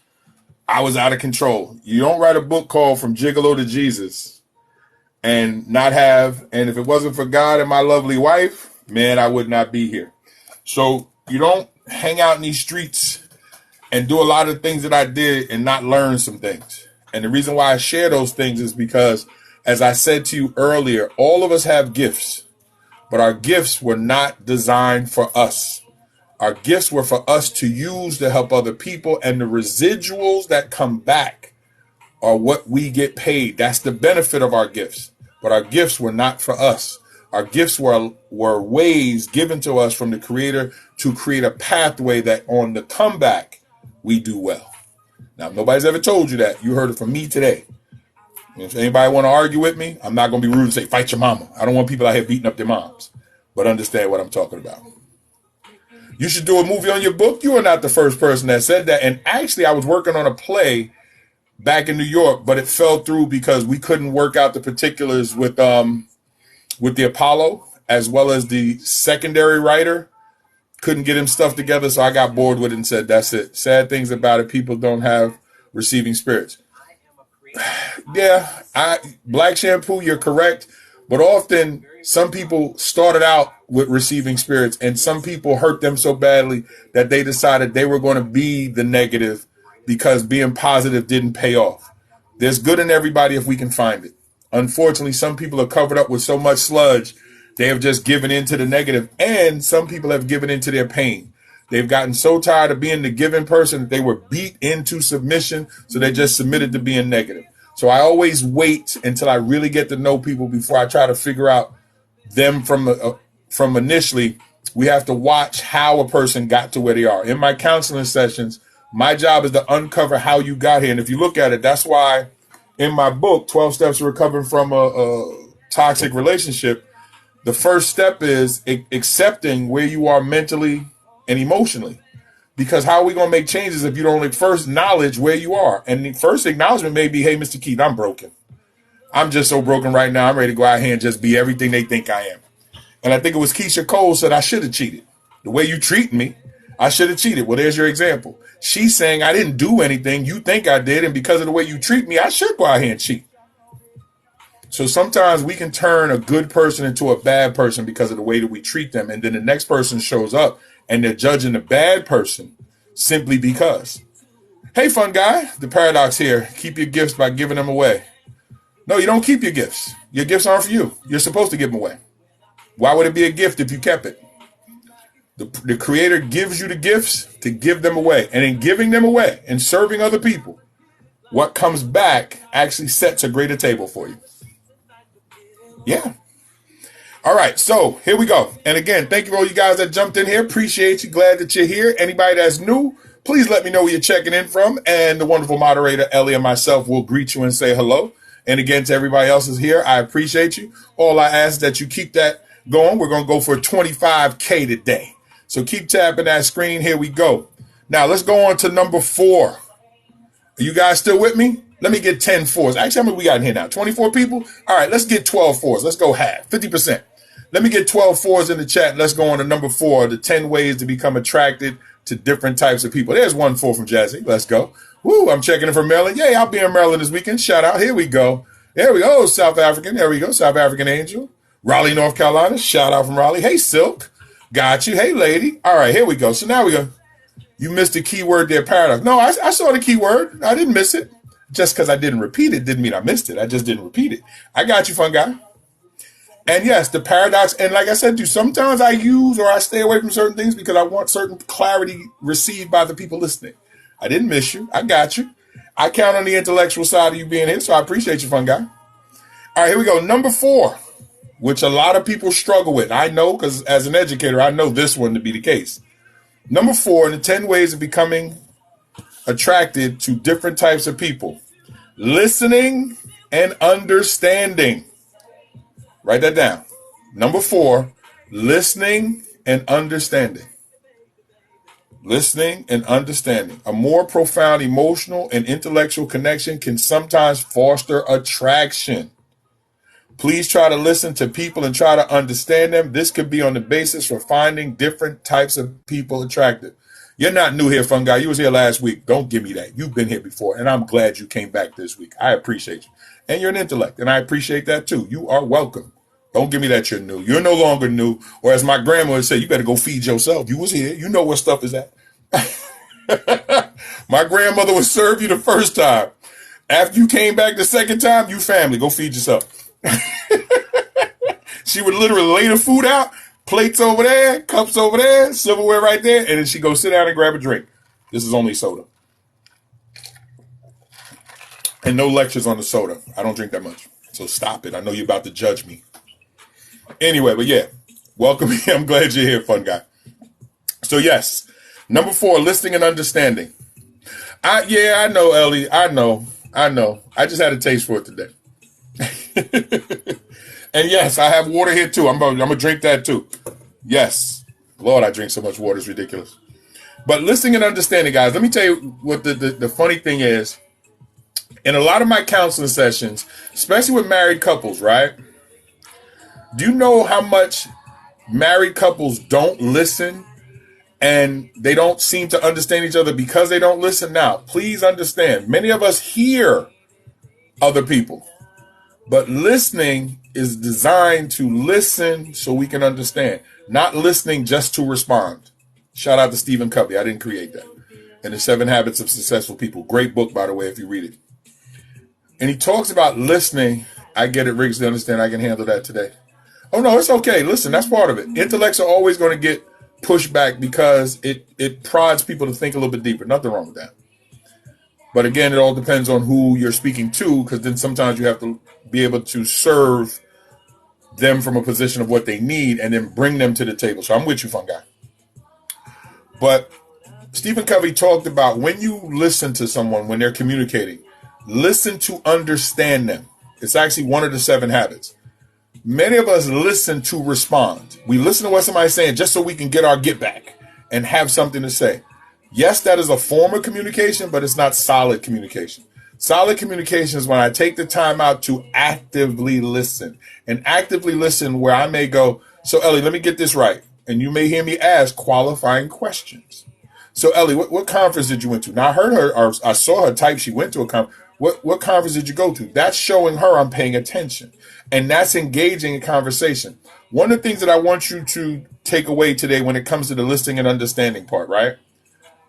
I was out of control. You don't write a book called From Gigolo to Jesus and not have, and if it wasn't for God and my lovely wife, man, I would not be here. So you don't hang out in these streets and do a lot of things that I did and not learn some things. And the reason why I share those things is because, as I said to you earlier, all of us have gifts, but our gifts were not designed for us. Our gifts were for us to use to help other people, and the residuals that come back are what we get paid. That's the benefit of our gifts, but our gifts were not for us. Our gifts were ways given to us from the Creator to create a pathway that on the comeback, we do well. Now, if nobody's ever told you that, you heard it from me today. If anybody want to argue with me, I'm not going to be rude and say, fight your mama. I don't want people out here beating up their moms, but understand what I'm talking about. You should do a movie on your book. You are not the first person that said that. And actually, I was working on a play back in New York, but it fell through because we couldn't work out the particulars with the Apollo, as well as the secondary writer. Couldn't get him stuff together, so I got bored with it and said, that's it. Sad things about it, people don't have receiving spirits. Yeah, Black Shampoo, you're correct. But often, some people started out with receiving spirits, and some people hurt them so badly that they decided they were going to be the negative because being positive didn't pay off. There's good in everybody if we can find it. Unfortunately, some people are covered up with so much sludge, they have just given into the negative, and some people have given into their pain. They've gotten so tired of being the giving person that they were beat into submission, so they just submitted to being negative. So I always wait until I really get to know people before I try to figure out them from initially. We have to watch how a person got to where they are. In my counseling sessions, my job is to uncover how you got here. And if you look at it, that's why in my book, 12 Steps to Recovering from a Toxic Relationship, the first step is accepting where you are mentally and emotionally. Because how are we going to make changes if you don't first acknowledge where you are? And the first acknowledgement may be, hey, Mr. Keith, I'm broken. I'm just so broken right now. I'm ready to go out here and just be everything they think I am. And I think it was Keisha Cole said I should have cheated. The way you treat me, I should have cheated. Well, there's your example. She's saying I didn't do anything. You think I did. And because of the way you treat me, I should go out here and cheat. So sometimes we can turn a good person into a bad person because of the way that we treat them. And then the next person shows up and they're judging the bad person simply because. Hey, fun guy, the paradox here. Keep your gifts by giving them away. No, you don't keep your gifts. Your gifts aren't for you. You're supposed to give them away. Why would it be a gift if you kept it? The Creator gives you the gifts to give them away. And in giving them away and serving other people, what comes back actually sets a greater table for you. Yeah. All right, so here we go. And again, thank you for all you guys that jumped in here. Appreciate you. Glad that you're here. Anybody that's new, please let me know where you're checking in from. And the wonderful moderator, Ellie, and myself will greet you and say hello. And again, to everybody else is here, I appreciate you. All I ask is that you keep that going. We're going to go for 25K today. So keep tapping that screen. Here we go. Now, let's go on to number 4. Are you guys still with me? Let me get 10 fours. Actually, how many we got in here now? 24 people? All right, let's get 12 fours. Let's go half, 50%. Let me get 12 fours in the chat. Let's go on to number 4, the 10 ways to become attracted to different types of people. There's 1 4 from Jazzy. Let's go. Woo, I'm checking in from Maryland. Yay, I'll be in Maryland this weekend. Shout out. Here we go. There we go. South African. There we go. South African Angel. Raleigh, North Carolina. Shout out from Raleigh. Hey, Silk. Got you. Hey, lady. All right, here we go. So now we go. You missed the keyword there, paradox. No, I saw the keyword. I didn't miss it. Just because I didn't repeat it didn't mean I missed it. I just didn't repeat it. I got you, fun guy. And yes, the paradox. And like I said, sometimes I use or I stay away from certain things because I want certain clarity received by the people listening. I didn't miss you. I got you. I count on the intellectual side of you being here, so I appreciate you, fun guy. All right, here we go. Number 4, which a lot of people struggle with. I know because as an educator, I know this one to be the case. Number 4 in the 10 ways of becoming attracted to different types of people. Listening and understanding. Write that down. Number 4, listening and understanding. Listening and understanding. A more profound emotional and intellectual connection can sometimes foster attraction. Please try to listen to people and try to understand them. This could be on the basis for finding different types of people attractive. You're not new here, fun guy. You was here last week. Don't give me that. You've been here before, and I'm glad you came back this week. I appreciate you. And you're an intellect, and I appreciate that too. You are welcome. Don't give me that you're new. You're no longer new. Or as my grandma would say, you better go feed yourself. You was here. You know where stuff is at. My grandmother would serve you the first time. After you came back the second time, you family. Go feed yourself. She would literally lay the food out. Plates over there, cups over there, silverware right there, and then she go sit down and grab a drink. This is only soda. And no lectures on the soda. I don't drink that much. So stop it. I know you're about to judge me. Anyway, but yeah, welcome. I'm glad you're here, fun guy. So yes, number 4, listening and understanding. I know, Ellie. I know. I just had a taste for it today. And yes, I have water here too. I'm gonna drink that too. Yes. Lord, I drink so much water, it's ridiculous. But listening and understanding, guys, let me tell you what the funny thing is. In a lot of my counseling sessions, especially with married couples, right? Do you know how much married couples don't listen and they don't seem to understand each other because they don't listen? Now, please understand, many of us hear other people, but listening is designed to listen so we can understand, not listening just to respond. Shout out to Stephen Covey. I didn't create that. And the 7 Habits of Successful People. Great book, by the way, if you read it. And he talks about listening. I get it, Riggs, to understand. I can handle that today. Oh, no, it's okay. Listen, that's part of it. Intellects are always going to get pushed back because it prods people to think a little bit deeper. Nothing wrong with that. But again, it all depends on who you're speaking to, because then sometimes you have to be able to serve them from a position of what they need and then bring them to the table. So I'm with you, fun guy. But Stephen Covey talked about when you listen to someone, when they're communicating, listen to understand them. It's actually one of the 7 habits. Many of us listen to respond. We listen to what somebody's saying just so we can get our get back and have something to say. Yes, that is a form of communication, but it's not solid communication. Solid communication is when I take the time out to actively listen, and actively listen where I may go, so Ellie, let me get this right. And you may hear me ask qualifying questions. So Ellie, what conference did you went to? Now I heard her, or I saw her type she went to a conference. What conference did you go to? That's showing her I'm paying attention. And that's engaging in conversation. One of the things that I want you to take away today when it comes to the listening and understanding part, right?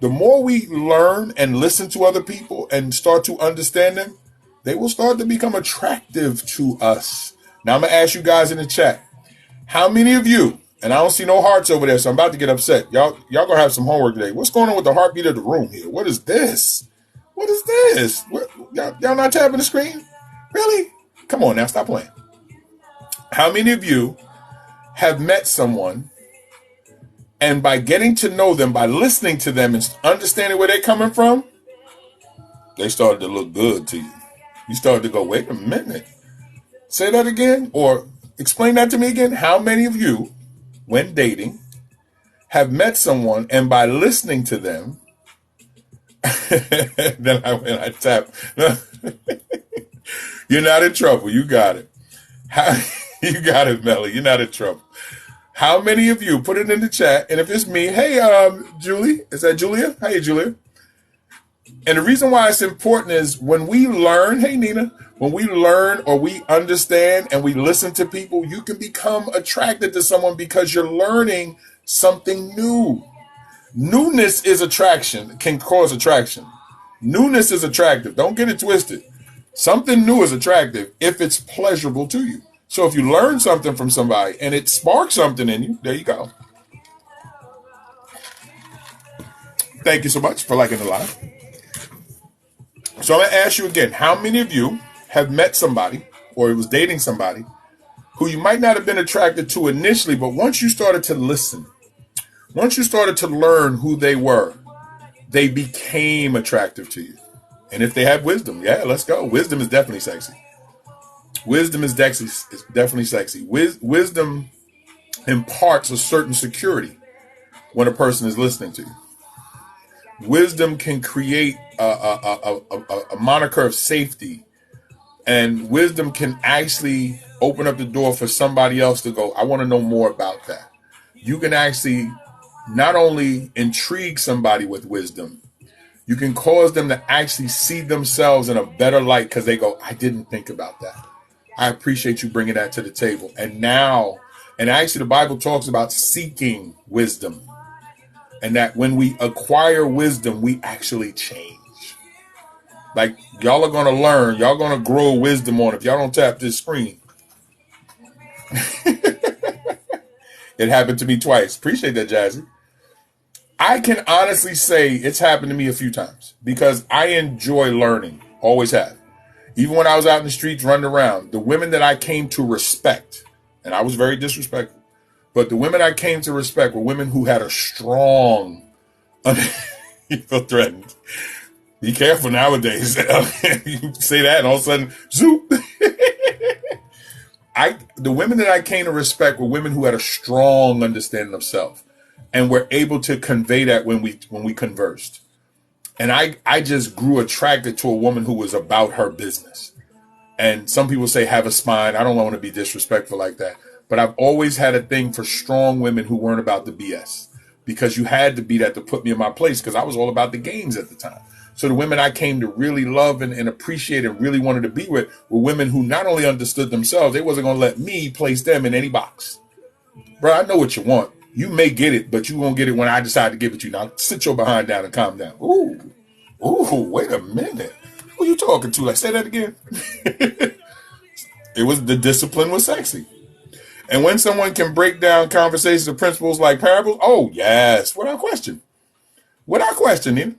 The more we learn and listen to other people and start to understand them, they will start to become attractive to us. Now I'm going to ask you guys in the chat, how many of you, and I don't see no hearts over there, so I'm about to get upset. Y'all going to have some homework today. What's going on with the heartbeat of the room here? What is this? What is this? Y'all not tapping the screen? Really? Come on now, stop playing. How many of you have met someone and by getting to know them, by listening to them and understanding where they're coming from, they started to look good to you? You started to go, wait a minute. Say that again, or explain that to me again. How many of you, when dating, have met someone and by listening to them, then I tap. You're not in trouble. You got it. You got it, Melly. You're not in trouble. How many of you, put it in the chat, and if it's me, hey, Julie, is that Julia? Hey, Julia. And the reason why it's important is when we learn, hey, Nina, when we learn or we understand and we listen to people, you can become attracted to someone because you're learning something new. Newness is attraction, can cause attraction. Newness is attractive. Don't get it twisted. Something new is attractive if it's pleasurable to you. So if you learn something from somebody and it sparks something in you, there you go. Thank you so much for liking the live. So I'm going to ask you again, how many of you have met somebody or was dating somebody who you might not have been attracted to initially, but once you started to listen, once you started to learn who they were, they became attractive to you. And if they have wisdom, yeah, let's go. Wisdom is definitely sexy. Wisdom is definitely sexy. Wisdom imparts a certain security when a person is listening to you. Wisdom can create a moniker of safety, and wisdom can actually open up the door for somebody else to go, I want to know more about that. You can actually not only intrigue somebody with wisdom, you can cause them to actually see themselves in a better light because they go, I didn't think about that. I appreciate you bringing that to the table. And actually the Bible talks about seeking wisdom, and that when we acquire wisdom, we actually change. Like, y'all are going to learn, y'all going to grow wisdom on it. If y'all don't tap this screen. It happened to me twice. Appreciate that, Jazzy. I can honestly say it's happened to me a few times because I enjoy learning. Always have. Even when I was out in the streets running around, the women that I came to respect, and I was very disrespectful, but the women I came to respect were women who had a strong, you feel threatened. Be careful nowadays. You say that and all of a sudden, zoop. The women that I came to respect were women who had a strong understanding of self and were able to convey that when we conversed. And I just grew attracted to a woman who was about her business. And some people say have a spine. I don't want to be disrespectful like that. But I've always had a thing for strong women who weren't about the BS, because you had to be that to put me in my place, because I was all about the games at the time. So the women I came to really love and appreciate and really wanted to be with were women who not only understood themselves, they wasn't going to let me place them in any box. Bro, I know what you want. You may get it, but you won't get it when I decide to give it to you. Now sit your behind down and calm down. Ooh, wait a minute. Who you talking to? Like, say that again. The discipline was sexy. And when someone can break down conversations of principles like parables, oh yes, without question. Without questioning.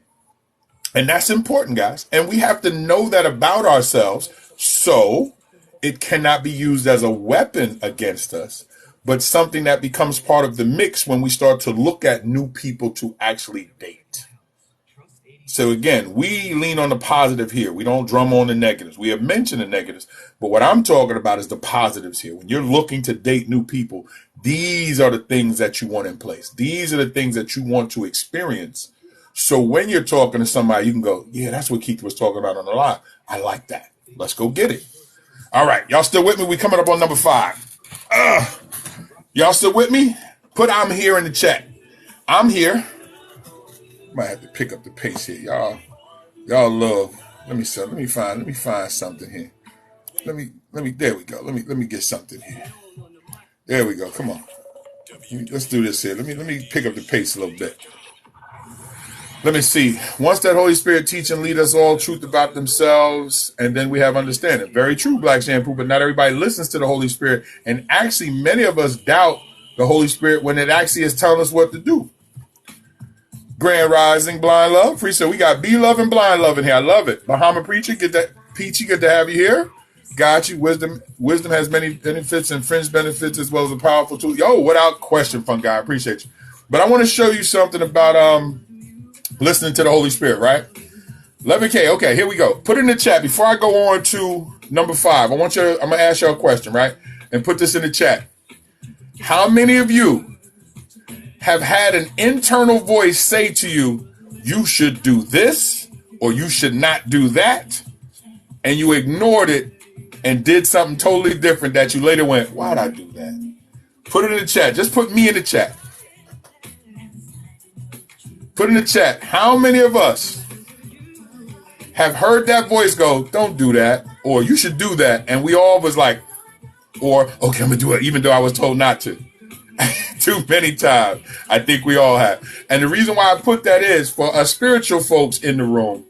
And that's important, guys. And we have to know that about ourselves, so it cannot be used as a weapon against us, but something that becomes part of the mix when we start to look at new people to actually date. So again, we lean on the positive here. We don't drum on the negatives. We have mentioned the negatives, but what I'm talking about is the positives here. When you're looking to date new people, these are the things that you want in place. These are the things that you want to experience. So when you're talking to somebody, you can go, yeah, that's what Keith was talking about on the live. I like that. Let's go get it. All right. Y'all still with me? We coming up on number 5. Y'all still with me? Put I'm here in the chat. I'm here. Might have to pick up the pace here. Y'all love. Let me find something here. There we go. Let me get something here. There we go. Come on. Let's do this here. Let me pick up the pace a little bit. Let me see. Once that Holy Spirit teach and lead us all truth about themselves, and then we have understanding. Very true, Black Shampoo, but not everybody listens to the Holy Spirit. And actually, many of us doubt the Holy Spirit when it actually is telling us what to do. Grand Rising, Blind Love. Preacher, we got B Love and Blind Love in here. I love it. Bahama Preacher, get that. Peachy, good to have you here. Got you. Wisdom has many benefits and fringe benefits as well as a powerful tool. Yo, without question, fun guy. I appreciate you. But I want to show you something about listening to the Holy Spirit, right? 11K. Okay, here we go. Put it in the chat before I go on to number 5. I'm gonna ask you a question, right? And put this in the chat. How many of you have had an internal voice say to you, you should do this or you should not do that, and you ignored it and did something totally different that you later went, why'd I do that? Put it in the chat. Just put me in the chat. Put in the chat, how many of us have heard that voice go, don't do that, or you should do that, and we all was like, or, okay, I'm going to do it, even though I was told not to. Too many times. I think we all have. And the reason why I put that is for us spiritual folks in the room.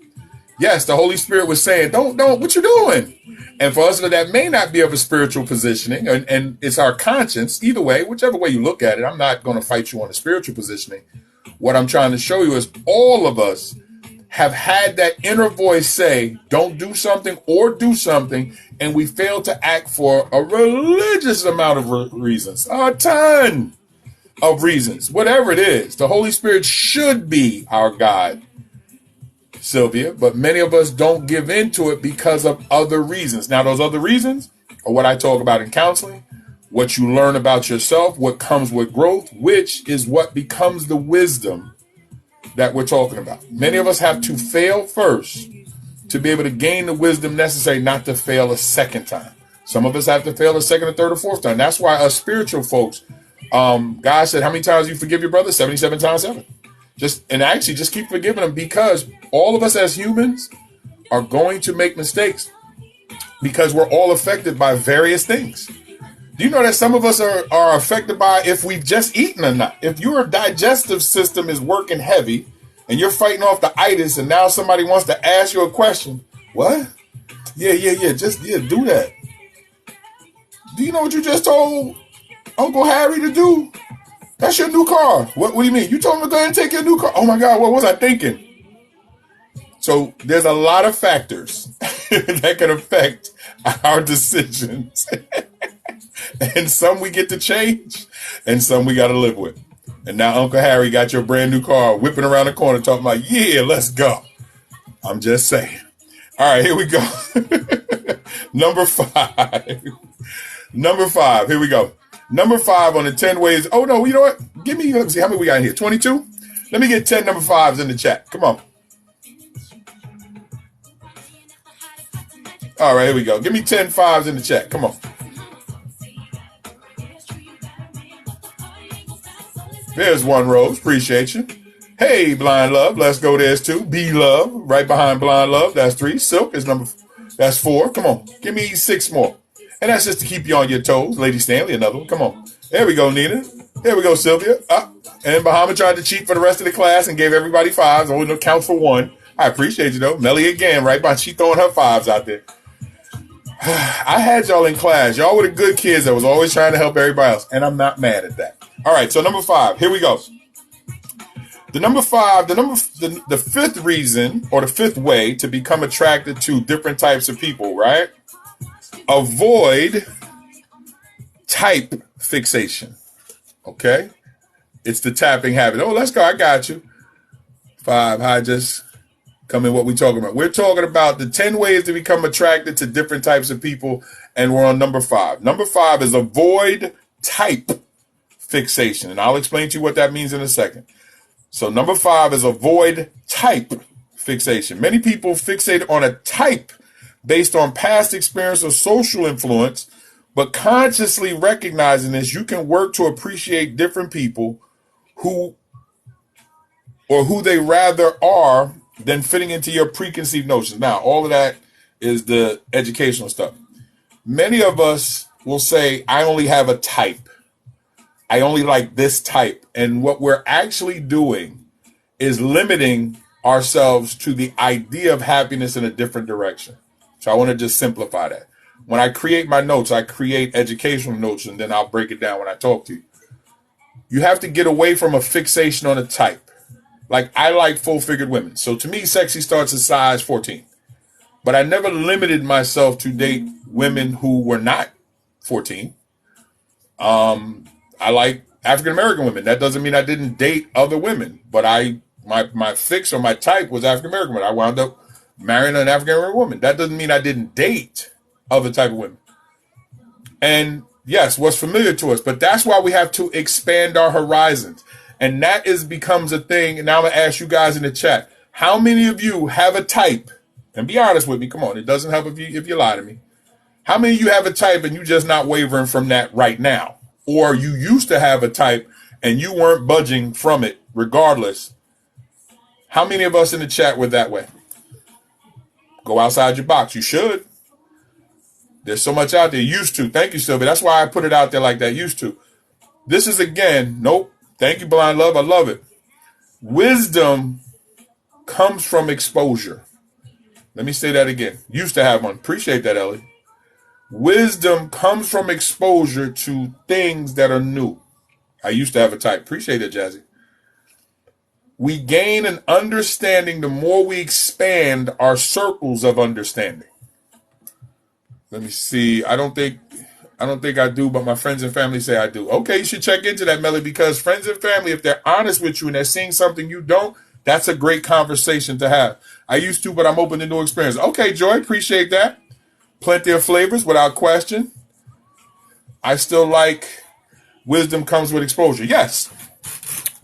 Yes, the Holy Spirit was saying, don't, what you doing? And for us that may not be of a spiritual positioning, and it's our conscience, either way, whichever way you look at it, I'm not going to fight you on the spiritual positioning. What I'm trying to show you is all of us have had that inner voice say, don't do something or do something, and we fail to act for a religious amount of reasons, a ton of reasons, whatever it is. The Holy Spirit should be our guide, Sylvia, but many of us don't give into it because of other reasons. Now, those other reasons are what I talk about in counseling, what you learn about yourself, what comes with growth, which is what becomes the wisdom that we're talking about. Many of us have to fail first to be able to gain the wisdom necessary not to fail a second time. Some of us have to fail a second, or third, or fourth time. That's why us spiritual folks, God said, how many times you forgive your brother? 77 times 7. Just keep forgiving them, because all of us as humans are going to make mistakes, because we're all affected by various things. Do you know that some of us are affected by if we've just eaten or not? If your digestive system is working heavy and you're fighting off the itis, and now somebody wants to ask you a question, what? Yeah, do that. Do you know what you just told Uncle Harry to do? That's your new car. What do you mean? You told him to go ahead and take your new car. Oh my God, what was I thinking? So there's a lot of factors that can affect our decisions. And some we get to change, and some we got to live with. And now Uncle Harry got your brand new car whipping around the corner talking about, yeah, let's go. I'm just saying. All right, here we go. Number 5. Here we go. Number 5 on the 10 ways. Oh, no, you know what? Let me see how many we got in here. 22? Let me get 10 number 5s in the chat. Come on. All right, here we go. Give me 10 5s in the chat. Come on. There's one, Rose. Appreciate you. Hey, Blind Love. Let's go. There's 2. B Love. Right behind Blind Love. That's 3. Silk is that's 4. Come on. Give me 6 more. And that's just to keep you on your toes. Lady Stanley, another one. Come on. There we go, Nina. There we go, Sylvia. And Bahama tried to cheat for the rest of the class and gave everybody 5s. Only counts for 1. I appreciate you, though. Melly again, right by. She throwing her 5s out there. I had y'all in class. Y'all were the good kids that was always trying to help everybody else. And I'm not mad at that. All right, so number 5. Here we go. The 5th reason, or the 5th way to become attracted to different types of people, right? Avoid type fixation. Okay? It's the tapping habit. Oh, let's go. I got you. 5. Hi, just come in. What we talking about? We're talking about the 10 ways to become attracted to different types of people, and we're on number 5. Number 5 is avoid type fixation, and I'll explain to you what that means in a second. So number 5 is avoid type fixation. Many people fixate on a type based on past experience or social influence, but consciously recognizing this, you can work to appreciate different people who they rather are than fitting into your preconceived notions. Now, all of that is the educational stuff. Many of us will say, I only have a type. I only like this type. And what we're actually doing is limiting ourselves to the idea of happiness in a different direction. So I want to just simplify that. When I create my notes, I create educational notes, and then I'll break it down when I talk to you. You have to get away from a fixation on a type. Like, I like full-figured women. So to me, sexy starts at size 14. But I never limited myself to date women who were not 14. I like African-American women. That doesn't mean I didn't date other women, but my fix or my type was African-American women. I wound up marrying an African-American woman. That doesn't mean I didn't date other type of women. And yes, what's familiar to us, but that's why we have to expand our horizons. And that becomes a thing. And now I'm going to ask you guys in the chat, how many of you have a type? And be honest with me. Come on. It doesn't help if you lie to me. How many of you have a type and you're just not wavering from that right now? Or you used to have a type and you weren't budging from it regardless. How many of us in the chat were that way? Go outside your box. You should. There's so much out there. Used to. Thank you, Sylvia. That's why I put it out there like that. Used to. This is again, nope. Thank you, Blind Love. I love it. Wisdom comes from exposure. Let me say that again. Used to have one. Appreciate that, Ellie. Wisdom comes from exposure to things that are new. I used to have a type. Appreciate it, Jazzy. We gain an understanding the more we expand our circles of understanding. Let me see. I don't think I do, but my friends and family say I do. Okay, you should check into that, Melly, because friends and family, if they're honest with you and they're seeing something you don't, that's a great conversation to have. I used to, but I'm open to new experience. Okay, Joy, appreciate that. Plenty of flavors, without question. I still like wisdom comes with exposure. Yes,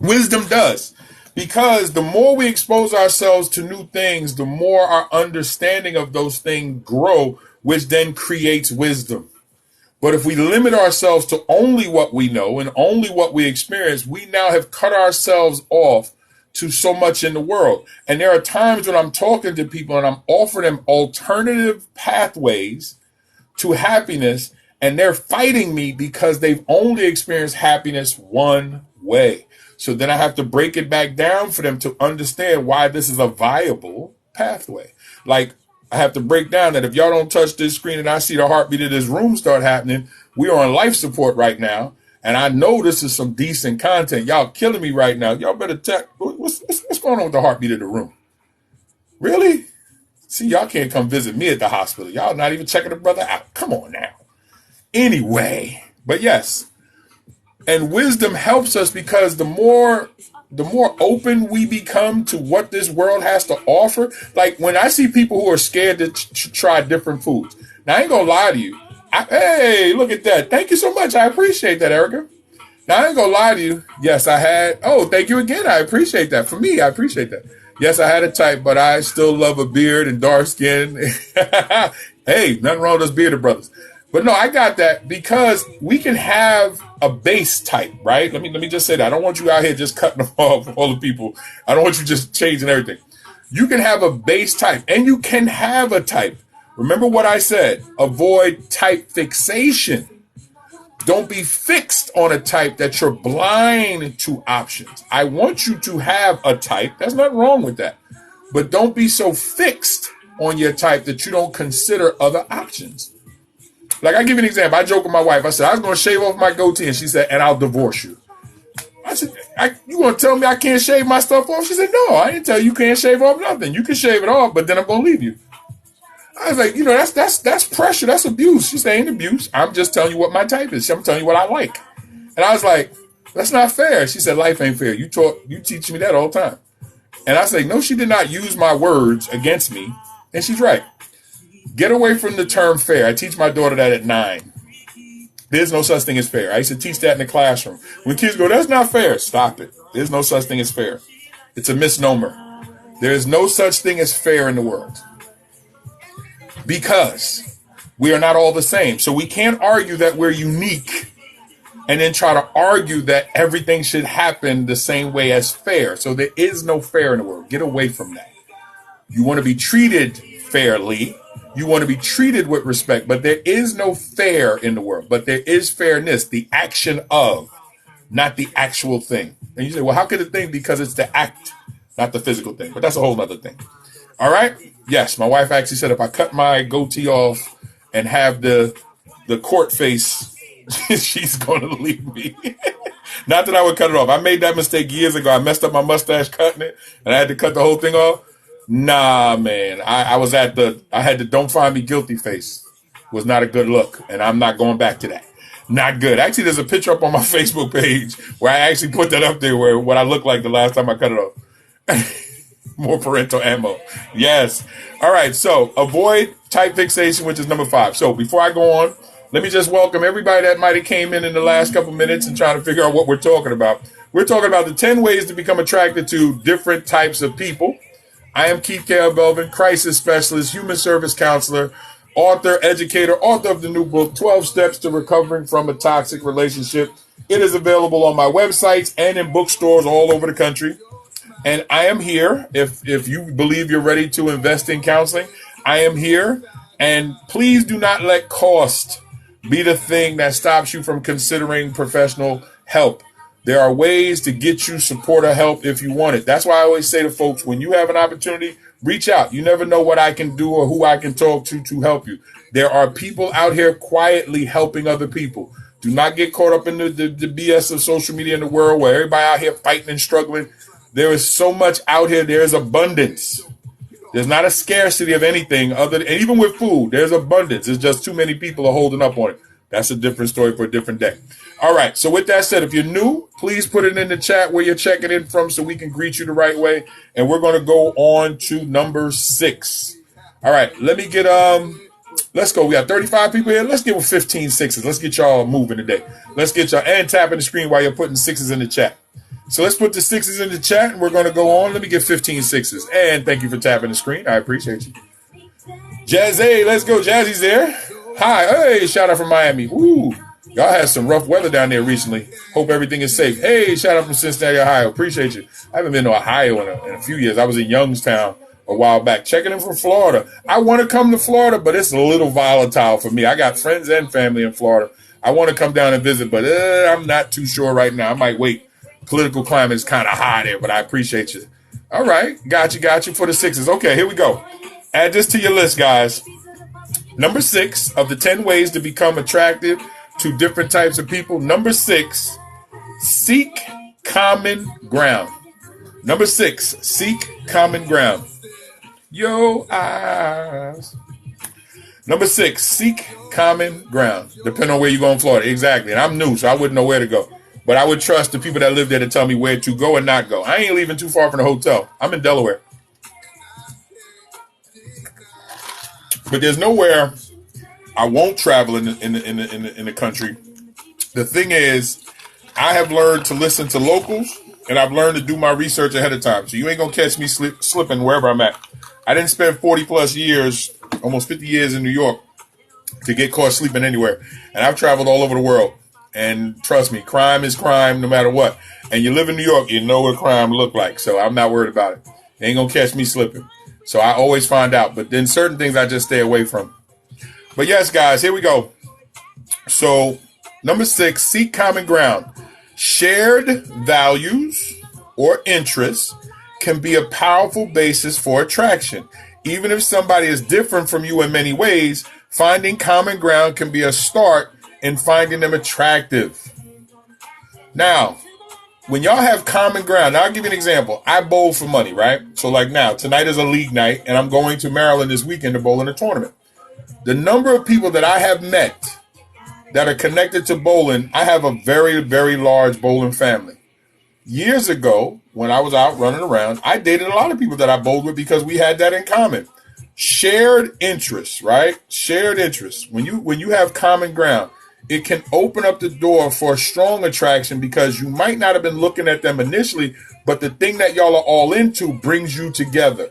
wisdom does. Because the more we expose ourselves to new things, the more our understanding of those things grow, which then creates wisdom. But if we limit ourselves to only what we know and only what we experience, we now have cut ourselves off to so much in the world. And there are times when I'm talking to people and I'm offering them alternative pathways to happiness, and they're fighting me because they've only experienced happiness one way. So then I have to break it back down for them to understand why this is a viable pathway. Like, I have to break down that if y'all don't touch this screen and I see the heartbeat of this room start happening, we are on life support right now. And I know this is some decent content. Y'all killing me right now. Y'all better check. What's going on with the heartbeat of the room? Really? See, y'all can't come visit me at the hospital. Y'all not even checking the brother out. Come on now. Anyway, but yes. And wisdom helps us because the more open we become to what this world has to offer. Like when I see people who are scared to try different foods. Now, I ain't gonna lie to you. Hey, look at that. Thank you so much. I appreciate that, Erica. Now, I ain't gonna lie to you. Yes, I had. Oh, thank you again. I appreciate that. For me, I appreciate that. Yes, I had a type, but I still love a beard and dark skin. Hey, nothing wrong with us bearded brothers. But no, I got that because we can have a base type, right? Let me just say that. I don't want you out here just cutting off all the people. I don't want you just changing everything. You can have a base type and you can have a type. Remember what I said. Avoid type fixation. Don't be fixed on a type that you're blind to options. I want you to have a type. There's nothing wrong with that. But don't be so fixed on your type that you don't consider other options. Like, I give you an example. I joke with my wife. I said, I was going to shave off my goatee. And she said, and I'll divorce you. I said, you want to tell me I can't shave my stuff off? She said, no, I didn't tell you can't shave off nothing. You can shave it off, but then I'm going to leave you. I was like, that's pressure. That's abuse. She said, ain't abuse. I'm just telling you what my type is. I'm telling you what I like. And I was like, that's not fair. She said, life ain't fair. You teach me that all the time. And I said, no, she did not use my words against me. And she's right. Get away from the term fair. I teach my daughter that at 9. There's no such thing as fair. I used to teach that in the classroom. When kids go, that's not fair. Stop it. There's no such thing as fair. It's a misnomer. There is no such thing as fair in the world. Because we are not all the same. So we can't argue that we're unique and then try to argue that everything should happen the same way as fair. So there is no fair in the world. Get away from that. You want to be treated fairly. You want to be treated with respect, but there is no fair in the world. But there is fairness, the action of, not the actual thing. And you say, well, how could it thing? Because it's the act, not the physical thing. But that's a whole other thing. All right. Yes, my wife actually said if I cut my goatee off and have the court face, she's going to leave me. Not that I would cut it off. I made that mistake years ago. I messed up my mustache cutting it, and I had to cut the whole thing off. Nah, man. I had the don't find me guilty face. Was not a good look, and I'm not going back to that. Not good. Actually, there's a picture up on my Facebook page where I actually put that up there where what I looked like the last time I cut it off. More parental ammo. Yes. All right. So avoid type fixation, which is number 5. So before I go on, let me just welcome everybody that might have came in the last couple minutes and trying to figure out what we're talking about. We're talking about the 10 ways to become attracted to different types of people. I am Keith K. Belvin, crisis specialist, human service counselor, author, educator, author of the new book, 12 Steps to Recovering from a Toxic Relationship. It is available on my websites and in bookstores all over the country. And I am here. If you believe you're ready to invest in counseling, I am here. And please do not let cost be the thing that stops you from considering professional help. There are ways to get you support or help if you want it. That's why I always say to folks, when you have an opportunity, reach out. You never know what I can do or who I can talk to help you. There are people out here quietly helping other people. Do not get caught up in the BS of social media in the world where everybody out here fighting and struggling. There is so much out here. There is abundance. There's not a scarcity of anything other than, and even with food, there's abundance. It's just too many people are holding up on it. That's a different story for a different day. All right. So with that said, if you're new, please put it in the chat where you're checking in from so we can greet you the right way. And we're going to go on to number 6. All right. Let me get, let's go. We got 35 people here. Let's give them 15 sixes. Let's get y'all moving today. Let's get y'all and tapping the screen while you're putting 6s in the chat. So let's put the sixes in the chat and we're going to go on. Let me get 15 sixes. And thank you for tapping the screen. I appreciate you. Jazzy, let's go. Jazzy's there. Hi. Hey, shout out from Miami. Woo. Y'all had some rough weather down there recently. Hope everything is safe. Hey, shout out from Cincinnati, Ohio. Appreciate you. I haven't been to Ohio in a few years. I was in Youngstown a while back. Checking in from Florida. I want to come to Florida, but it's a little volatile for me. I got friends and family in Florida. I want to come down and visit, but I'm not too sure right now. I might wait. Political climate is kind of high there, but I appreciate you. All right. Got you for the sixes. Okay, here we go. Add this to your list, guys. Number 6 of the 10 ways to become attractive to different types of people. Number 6, seek common ground. Number 6, seek common ground. Yo eyes. Number 6, seek common ground. Depending on where you go in Florida. Exactly. And I'm new, so I wouldn't know where to go. But I would trust the people that live there to tell me where to go and not go. I ain't leaving too far from the hotel. I'm in Delaware. But there's nowhere I won't travel in the country. The thing is, I have learned to listen to locals, and I've learned to do my research ahead of time. So you ain't gonna catch me slipping wherever I'm at. I didn't spend 40 plus years, almost 50 years in New York to get caught sleeping anywhere. And I've traveled all over the world. And trust me, crime is crime no matter what. And you live in New York, you know what crime look like. So I'm not worried about it. They ain't gonna catch me slipping. So I always find out. But then certain things I just stay away from. But yes, guys, here we go. So number 6, seek common ground. Shared values or interests can be a powerful basis for attraction. Even if somebody is different from you in many ways, finding common ground can be a start in finding them attractive. Now, when y'all have common ground, now I'll give you an example. I bowl for money, right? So like now, tonight is a league night, and I'm going to Maryland this weekend to bowl in a tournament. The number of people that I have met that are connected to bowling, I have a very, very large bowling family. Years ago, when I was out running around, I dated a lot of people that I bowled with because we had that in common. Shared interests, right? Shared interests. When you have common ground, it can open up the door for a strong attraction because you might not have been looking at them initially, but the thing that y'all are all into brings you together.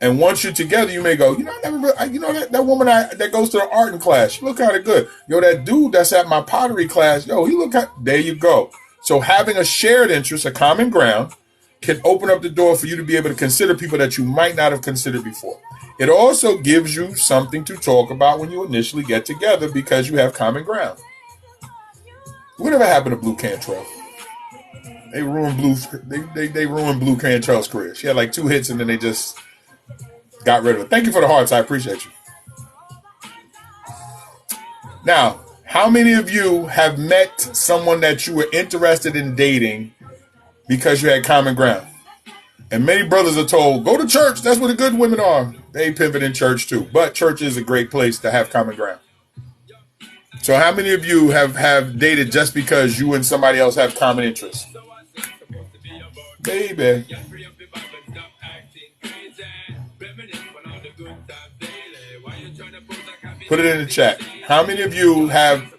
And once you're together, you may go, that woman that goes to the art class, she look kind of good. Yo, that dude that's at my pottery class, yo, he look there you go. So having a shared interest, a common ground, can open up the door for you to be able to consider people that you might not have considered before. It also gives you something to talk about when you initially get together because you have common ground. Whatever happened to Blue Cantrell? They ruined Blue Cantrell's career. She had like 2 hits and then they just got rid of it. Thank you for the hearts. I appreciate you. Now, how many of you have met someone that you were interested in dating because you had common ground? And many brothers are told, go to church. That's where the good women are. They pivot in church too. But church is a great place to have common ground. So how many of you have dated just because you and somebody else have common interests? Baby. Put it in the chat. How many of you have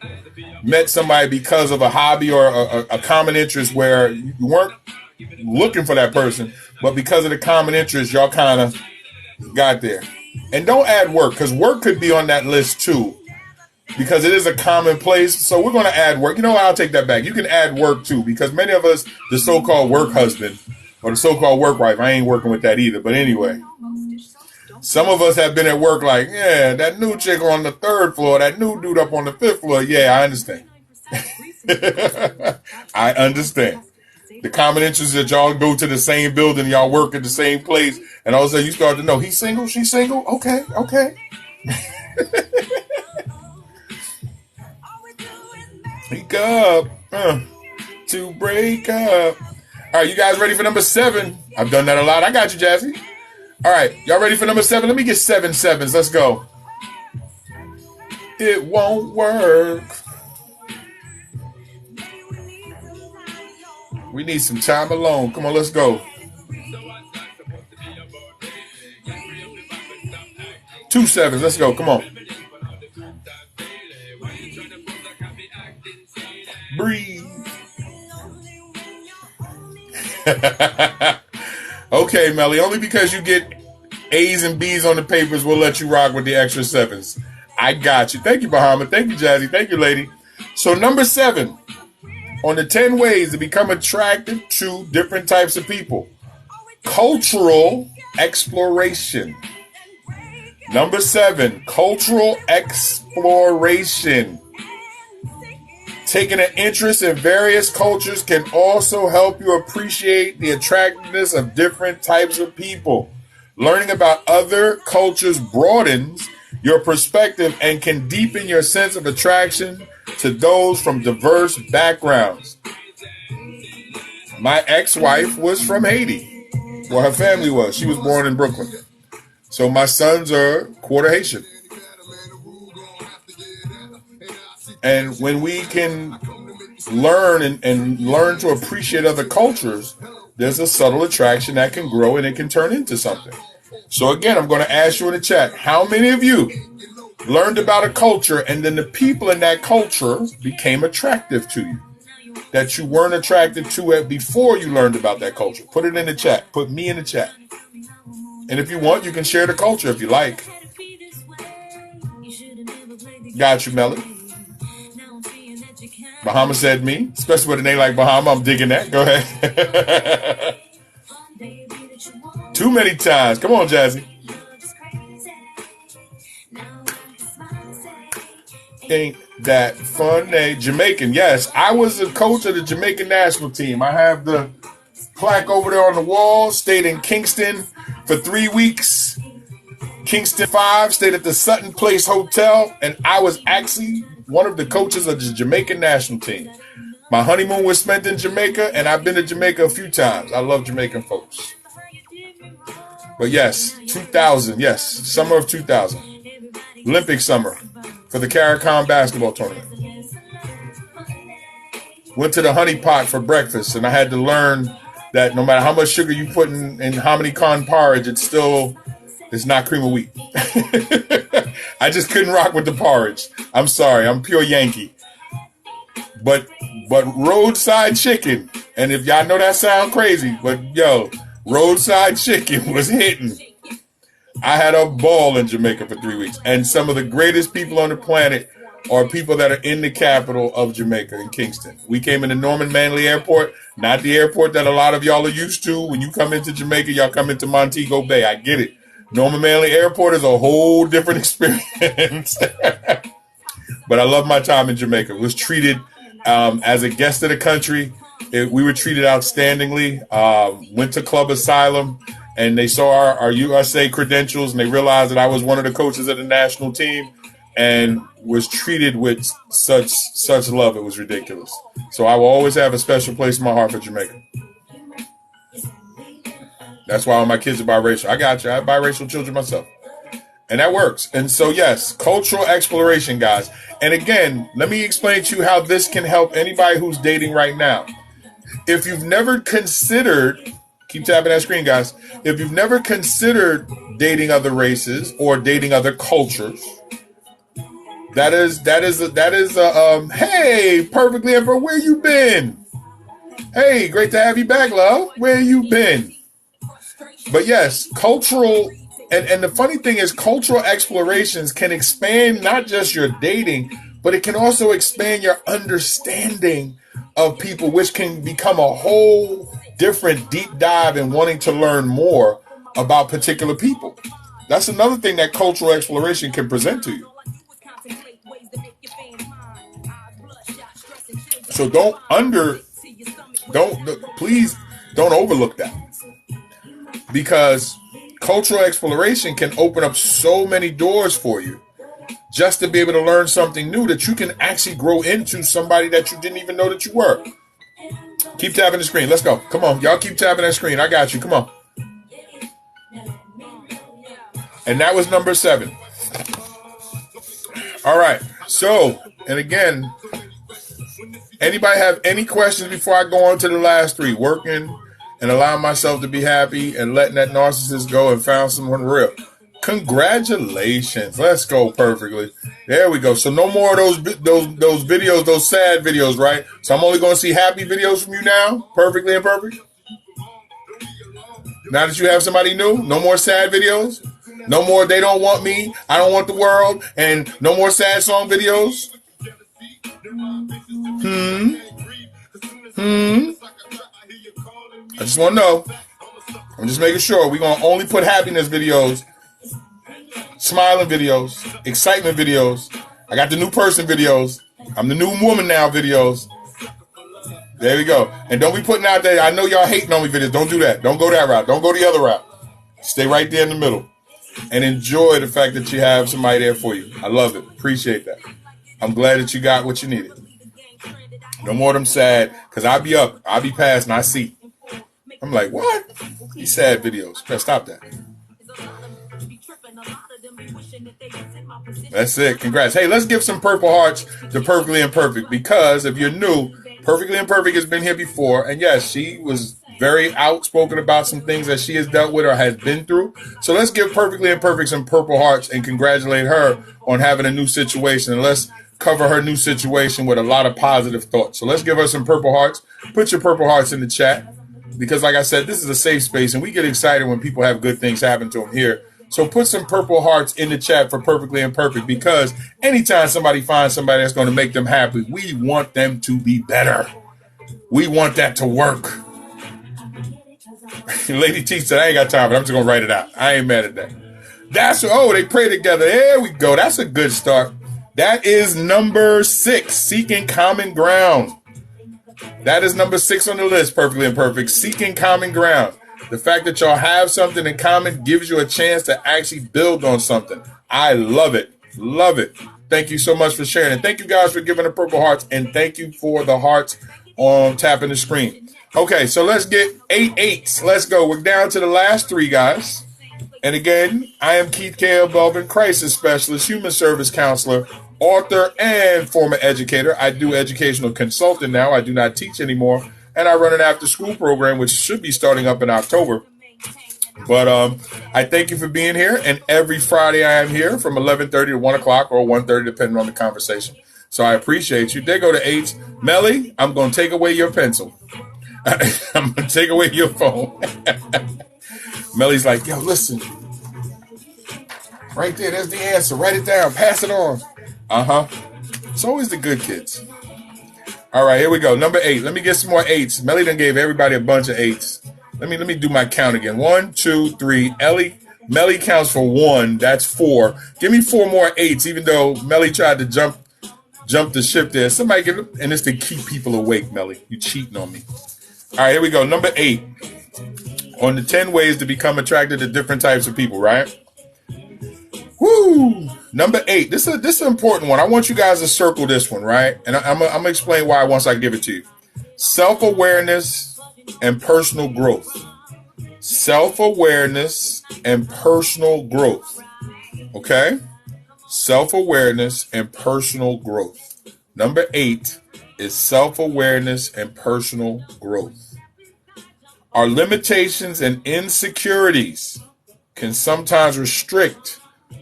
met somebody because of a hobby or a common interest where you weren't looking for that person, but because of the common interest, y'all kind of got there? And don't add work, because work could be on that list too, because it is a common place. So we're going to add work. You know what? I'll take that back. You can add work too, because many of us, the so-called work husband or the so-called work wife, I ain't working with that either. But anyway, some of us have been at work like, yeah, that new chick on the 3rd floor, that new dude up on the 5th floor. Yeah, I understand. I understand. The common interest that y'all go to the same building, y'all work at the same place, and all of a sudden you start to know, he's single, she's single. Okay. Break up. To break up. All right, you guys ready for number 7? I've done that a lot. I got you, Jazzy. All right, y'all ready for number 7? Let me get 7 sevens. Let's go. It won't work. We need some time alone. Come on, let's go. 2 sevens. Let's go. Come on. Breathe. Okay, Melly, only because you get A's and B's on the papers, we'll let you rock with the extra 7s. I got you. Thank you, Bahama. Thank you, Jazzy. Thank you, lady. So number 7 on the 10 ways to become attracted to different types of people. Cultural exploration. Number 7, cultural exploration. Taking an interest in various cultures can also help you appreciate the attractiveness of different types of people. Learning about other cultures broadens your perspective and can deepen your sense of attraction to those from diverse backgrounds. My ex-wife was from Haiti. Well, her family was. She was born in Brooklyn. So my sons are quarter Haitian. And when we can learn and learn to appreciate other cultures, there's a subtle attraction that can grow and it can turn into something. So again, I'm going to ask you in the chat, how many of you learned about a culture and then the people in that culture became attractive to you that you weren't attracted to it before you learned about that culture? Put it in the chat. Put me in the chat. And if you want, you can share the culture if you like. Got you, Melly. Bahama said me, especially with a name like Bahama. I'm digging that. Go ahead. Too many times. Come on, Jazzy. Ain't that funny? Jamaican. Yes, I was a coach of the Jamaican national team. I have the plaque over there on the wall. Stayed in Kingston for 3 weeks. Kingston 5. Stayed at the Sutton Place Hotel. And I was actually one of the coaches of the Jamaican national team. My honeymoon was spent in Jamaica, and I've been to Jamaica a few times. I love Jamaican folks. But yes, 2000, yes, summer of 2000. Olympic summer for the CARICOM basketball tournament. Went to the Honey Pot for breakfast, and I had to learn that no matter how much sugar you put in hominy con porridge, it's not cream of wheat. I just couldn't rock with the porridge. I'm sorry, I'm pure Yankee. But roadside chicken, and if y'all know that sound crazy, but yo, roadside chicken was hitting. I had a ball in Jamaica for 3 weeks, and some of the greatest people on the planet are people that are in the capital of Jamaica, in Kingston. We came into Norman Manley Airport, not the airport that a lot of y'all are used to. When you come into Jamaica, y'all come into Montego Bay. I get it. Norman Manley Airport is a whole different experience. But I love my time in Jamaica. Was treated as a guest of the country. We were treated outstandingly. Went to Club Asylum, and they saw our USA credentials, and they realized that I was one of the coaches of the national team, and was treated with such love. It was ridiculous. So I will always have a special place in my heart for Jamaica. That's why all my kids are biracial. I got you. I have biracial children myself. And that works. And so, yes, cultural exploration, guys. And again, let me explain to you how this can help anybody who's dating right now. If you've never considered, keep tapping that screen, guys. If you've never considered dating other races or dating other cultures, that is hey, Perfectly Emperor, where you been? Hey, great to have you back, love. Where you been? But yes, cultural, and the funny thing is cultural explorations can expand not just your dating, but it can also expand your understanding of people, which can become a whole different deep dive in wanting to learn more about particular people. That's another thing that cultural exploration can present to you. So please don't overlook that. Because cultural exploration can open up so many doors for you just to be able to learn something new that you can actually grow into somebody that you didn't even know that you were. Keep tapping the screen. Let's go. Come on. Y'all keep tapping that screen. I got you. Come on. And that was number 7. All right. So, and again, anybody have any questions before I go on to the last 3? Working and allowing myself to be happy and letting that narcissist go and found someone real. Congratulations. Let's go, Perfectly. There we go. So no more of those videos, those sad videos, right? So I'm only going to see happy videos from you now, Perfectly Imperfect? Now that you have somebody new, no more sad videos. No more they don't want me, I don't want the world, and no more sad song videos. I just want to know. I'm just making sure we're going to only put happiness videos, smiling videos, excitement videos. I got the new person videos. I'm the new woman now videos. There we go. And don't be putting out there, I know y'all hating on me videos. Don't do that. Don't go that route. Don't go the other route. Stay right there in the middle. And enjoy the fact that you have somebody there for you. I love it. Appreciate that. I'm glad that you got what you needed. No more of them sad, because I'll be up. I'll be past and I see. I'm like, what? These sad videos. Gotta stop that. That's it. Congrats. Hey, let's give some Purple Hearts to Perfectly Imperfect, because if you're new, Perfectly Imperfect has been here before. And yes, she was very outspoken about some things that she has dealt with or has been through. So let's give Perfectly Imperfect some Purple Hearts and congratulate her on having a new situation. And let's cover her new situation with a lot of positive thoughts. So let's give her some Purple Hearts. Put your Purple Hearts in the chat, because like I said, this is a safe space and we get excited when people have good things happen to them here. So put some Purple Hearts in the chat for Perfectly Imperfect, because anytime somebody finds somebody that's going to make them happy, we want them to be better. We want that to work. Lady T said, I ain't got time, but I'm just going to write it out. I ain't mad at that. They pray together. There we go. That's a good start. That is number 6, Seeking Common Ground. That is number 6 on the list, Perfectly Imperfect, Seeking Common Ground. The fact that y'all have something in common gives you a chance to actually build on something. I love it. Love it. Thank you so much for sharing. And thank you guys for giving the Purple Hearts. And thank you for the hearts on tapping the screen. Okay, so let's get 8 8s. Let's go. We're down to the last 3 guys. And again, I am Keith K.L. Belvin, crisis specialist, human service counselor, author, and former educator. I do educational consulting now. I do not teach anymore. And I run an after-school program, which should be starting up in October. But I thank you for being here. And every Friday I am here from 11:30 to 1 o'clock or 1:30, depending on the conversation. So I appreciate you. There go to 8. Melly, I'm going to take away your pencil. I'm going to take away your phone. Melly's like, yo, listen. Right there, there's the answer. Write it down. Pass it on. Uh-huh. It's always the good kids. All right, here we go. Number 8. Let me get some more 8s. Melly done gave everybody a bunch of 8s. Let me do my count again. 1, 2, 3. Melly counts for 1. That's 4. Give me 4 more 8s, even though Melly tried to jump the ship there. Somebody get it. And it's to keep people awake, Melly. You cheating on me. All right, here we go. Number 8. On the 10 ways to become attracted to different types of people, right? Woo! Number 8. This is an important one. I want you guys to circle this one, right? And I'm going to explain why once I give it to you. Self-awareness and personal growth. Self-awareness and personal growth. Okay? Self-awareness and personal growth. Number 8 is self-awareness and personal growth. Our limitations and insecurities can sometimes restrict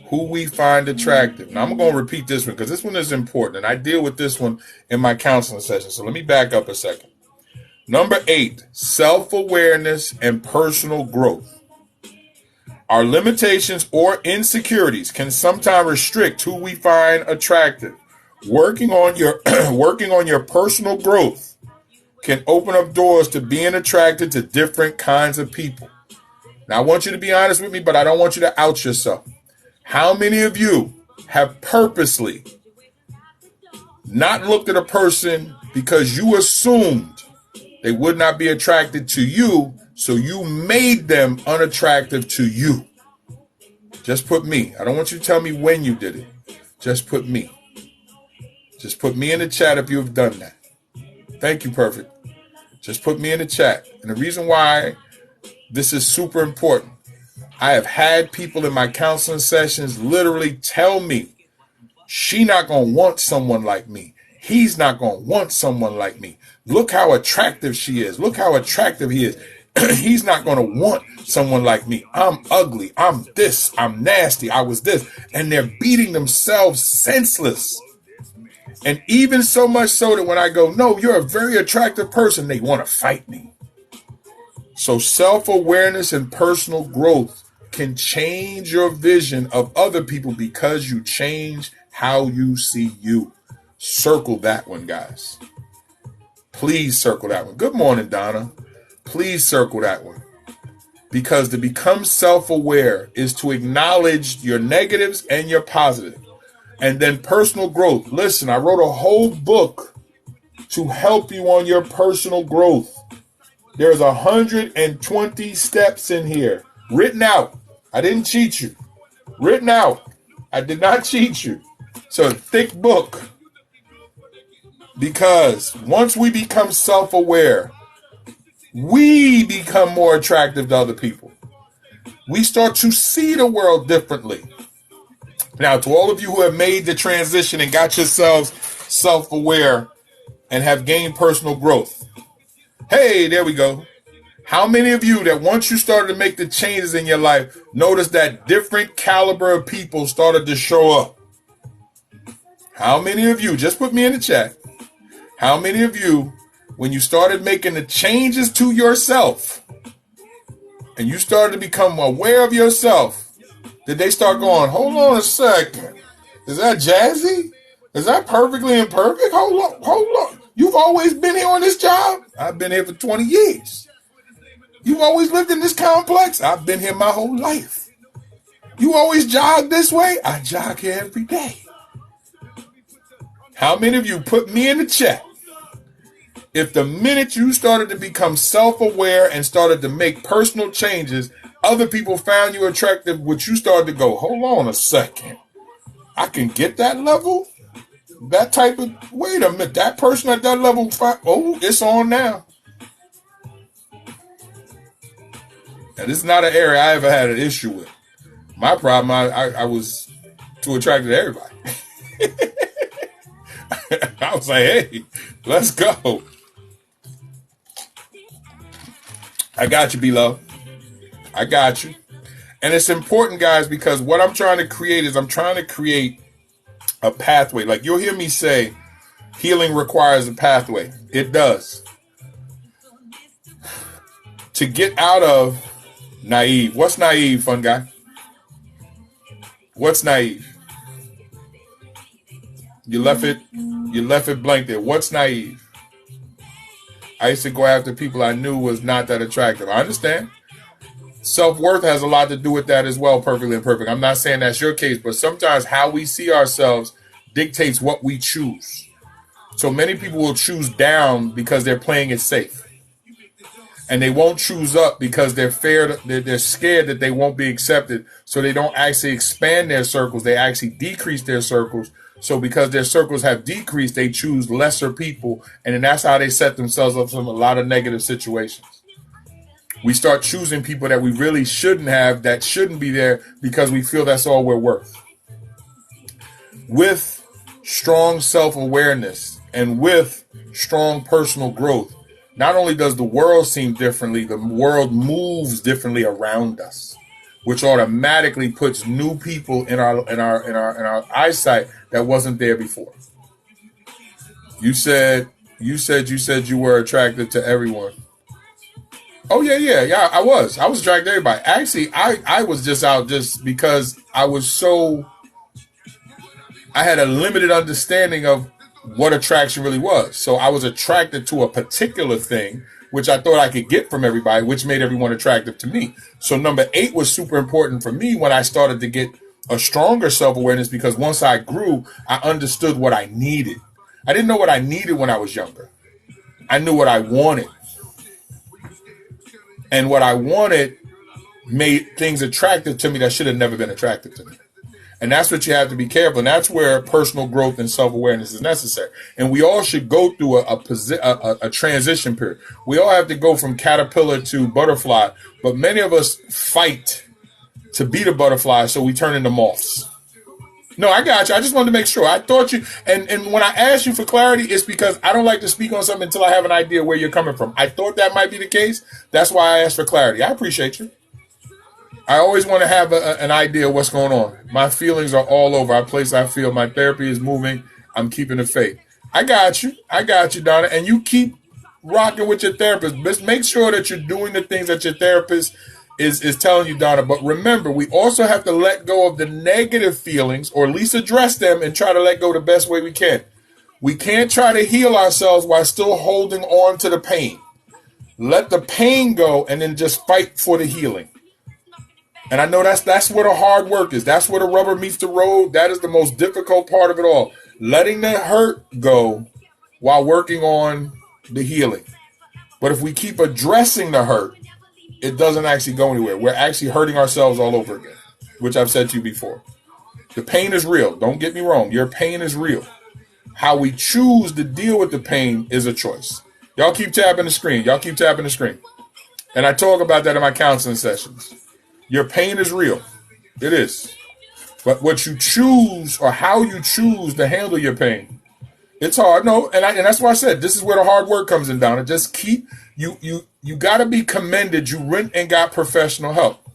who we find attractive. Now, I'm going to repeat this one because this one is important, and I deal with this one in my counseling session. So let me back up a second. Number 8, self-awareness and personal growth. Our limitations or insecurities can sometimes restrict who we find attractive. Working on your personal growth can open up doors to being attracted to different kinds of people. Now, I want you to be honest with me, but I don't want you to out yourself. How many of you have purposely not looked at a person because you assumed they would not be attracted to you, so you made them unattractive to you? Just put me. I don't want you to tell me when you did it. Just put me. Just put me in the chat if you have done that. Thank you, Perfect. Just put me in the chat. And the reason why this is super important, I have had people in my counseling sessions literally tell me, she not going to want someone like me. He's not going to want someone like me. Look how attractive she is. Look how attractive he is. He's not going to want someone like me. I'm ugly. I'm this. I'm nasty. I was this. And they're beating themselves senseless. And even so much so that when I go, no, you're a very attractive person, they want to fight me. So self-awareness and personal growth can change your vision of other people because you change how you see you. Circle that one, guys. Please circle that one. Good morning, Donna. Please circle that one. Because to become self-aware is to acknowledge your negatives and your positives. And then personal growth. Listen, I wrote a whole book to help you on your personal growth. There's 120 steps in here. Written out. I didn't cheat you. Written out. I did not cheat you. It's a thick book. Because once we become self-aware, we become more attractive to other people. We start to see the world differently. Now, to all of you who have made the transition and got yourselves self-aware and have gained personal growth. Hey, there we go. How many of you that once you started to make the changes in your life, noticed that different caliber of people started to show up? How many of you, just put me in the chat, how many of you, when you started making the changes to yourself and you started to become aware of yourself, did they start going, hold on a second, is that Jazzy? Is that perfectly imperfect? Hold on. You've always been here on this job? I've been here for 20 years. You've always lived in this complex? I've been here my whole life. You always jog this way? I jog here every day. How many of you, put me in the chat, if the minute you started to become self-aware and started to make personal changes, other people found you attractive, which you started to go, hold on a second. I can get that level? That type of, wait a minute, that person at that level, it's on now. Now, this is not an area I ever had an issue with. My problem, I was too attracted to everybody. I was like, hey, let's go. I got you, B-Love. I got you. And it's important, guys, because what I'm trying to create is I'm trying to create a pathway. Like you'll hear me say, healing requires a pathway. It does. To get out of naive. What's naive, fun guy? What's naive? You left it blank there. What's naive? I used to go after people I knew was not that attractive. I understand. Self-worth has a lot to do with that as well, perfectly imperfect. I'm not saying that's your case, but sometimes how we see ourselves dictates what we choose. So many people will choose down because they're playing it safe. And they won't choose up because they're scared that they won't be accepted. So they don't actually expand their circles. They actually decrease their circles. So because their circles have decreased, they choose lesser people. And then that's how they set themselves up from a lot of negative situations. We start choosing people that we really shouldn't have, that shouldn't be there because we feel that's all we're worth. With strong self-awareness and with strong personal growth, not only does the world seem differently, the world moves differently around us, which automatically puts new people in our eyesight that wasn't there before. You said you were attracted to everyone. Oh yeah. I was attracted to everybody. Actually, I was just out just because I had a limited understanding of what attraction really was. So I was attracted to a particular thing, which I thought I could get from everybody, which made everyone attractive to me. So number 8 was super important for me when I started to get a stronger self-awareness, because once I grew, I understood what I needed. I didn't know what I needed when I was younger. I knew what I wanted. And what I wanted made things attractive to me that should have never been attractive to me. And that's what you have to be careful. And that's where personal growth and self-awareness is necessary. And we all should go through a transition period. We all have to go from caterpillar to butterfly. But many of us fight to be the butterfly, so we turn into moths. No, I got you. I just wanted to make sure. I thought you, and when I asked you for clarity, it's because I don't like to speak on something until I have an idea where you're coming from. I thought that might be the case. That's why I asked for clarity. I appreciate you. I always want to have an idea of what's going on. My feelings are all over. I feel my therapy is moving. I'm keeping the faith. I got you, Donna. And you keep rocking with your therapist. Just make sure that you're doing the things that your therapist is telling you, Donna. But remember, we also have to let go of the negative feelings, or at least address them and try to let go the best way we can. We can't try to heal ourselves while still holding on to the pain. Let the pain go and then just fight for the healing. And I know that's where the hard work is. That's where the rubber meets the road. That is the most difficult part of it all. Letting the hurt go while working on the healing. But if we keep addressing the hurt, it doesn't actually go anywhere. We're actually hurting ourselves all over again, which I've said to you before. The pain is real. Don't get me wrong. Your pain is real. How we choose to deal with the pain is a choice. Y'all keep tapping the screen. Y'all keep tapping the screen. And I talk about that in my counseling sessions. Your pain is real. It is. But what you choose, or how you choose to handle your pain, it's hard. No, and that's why I said this is where the hard work comes in, Donna. Just keep, you got to be commended. You went and got professional help.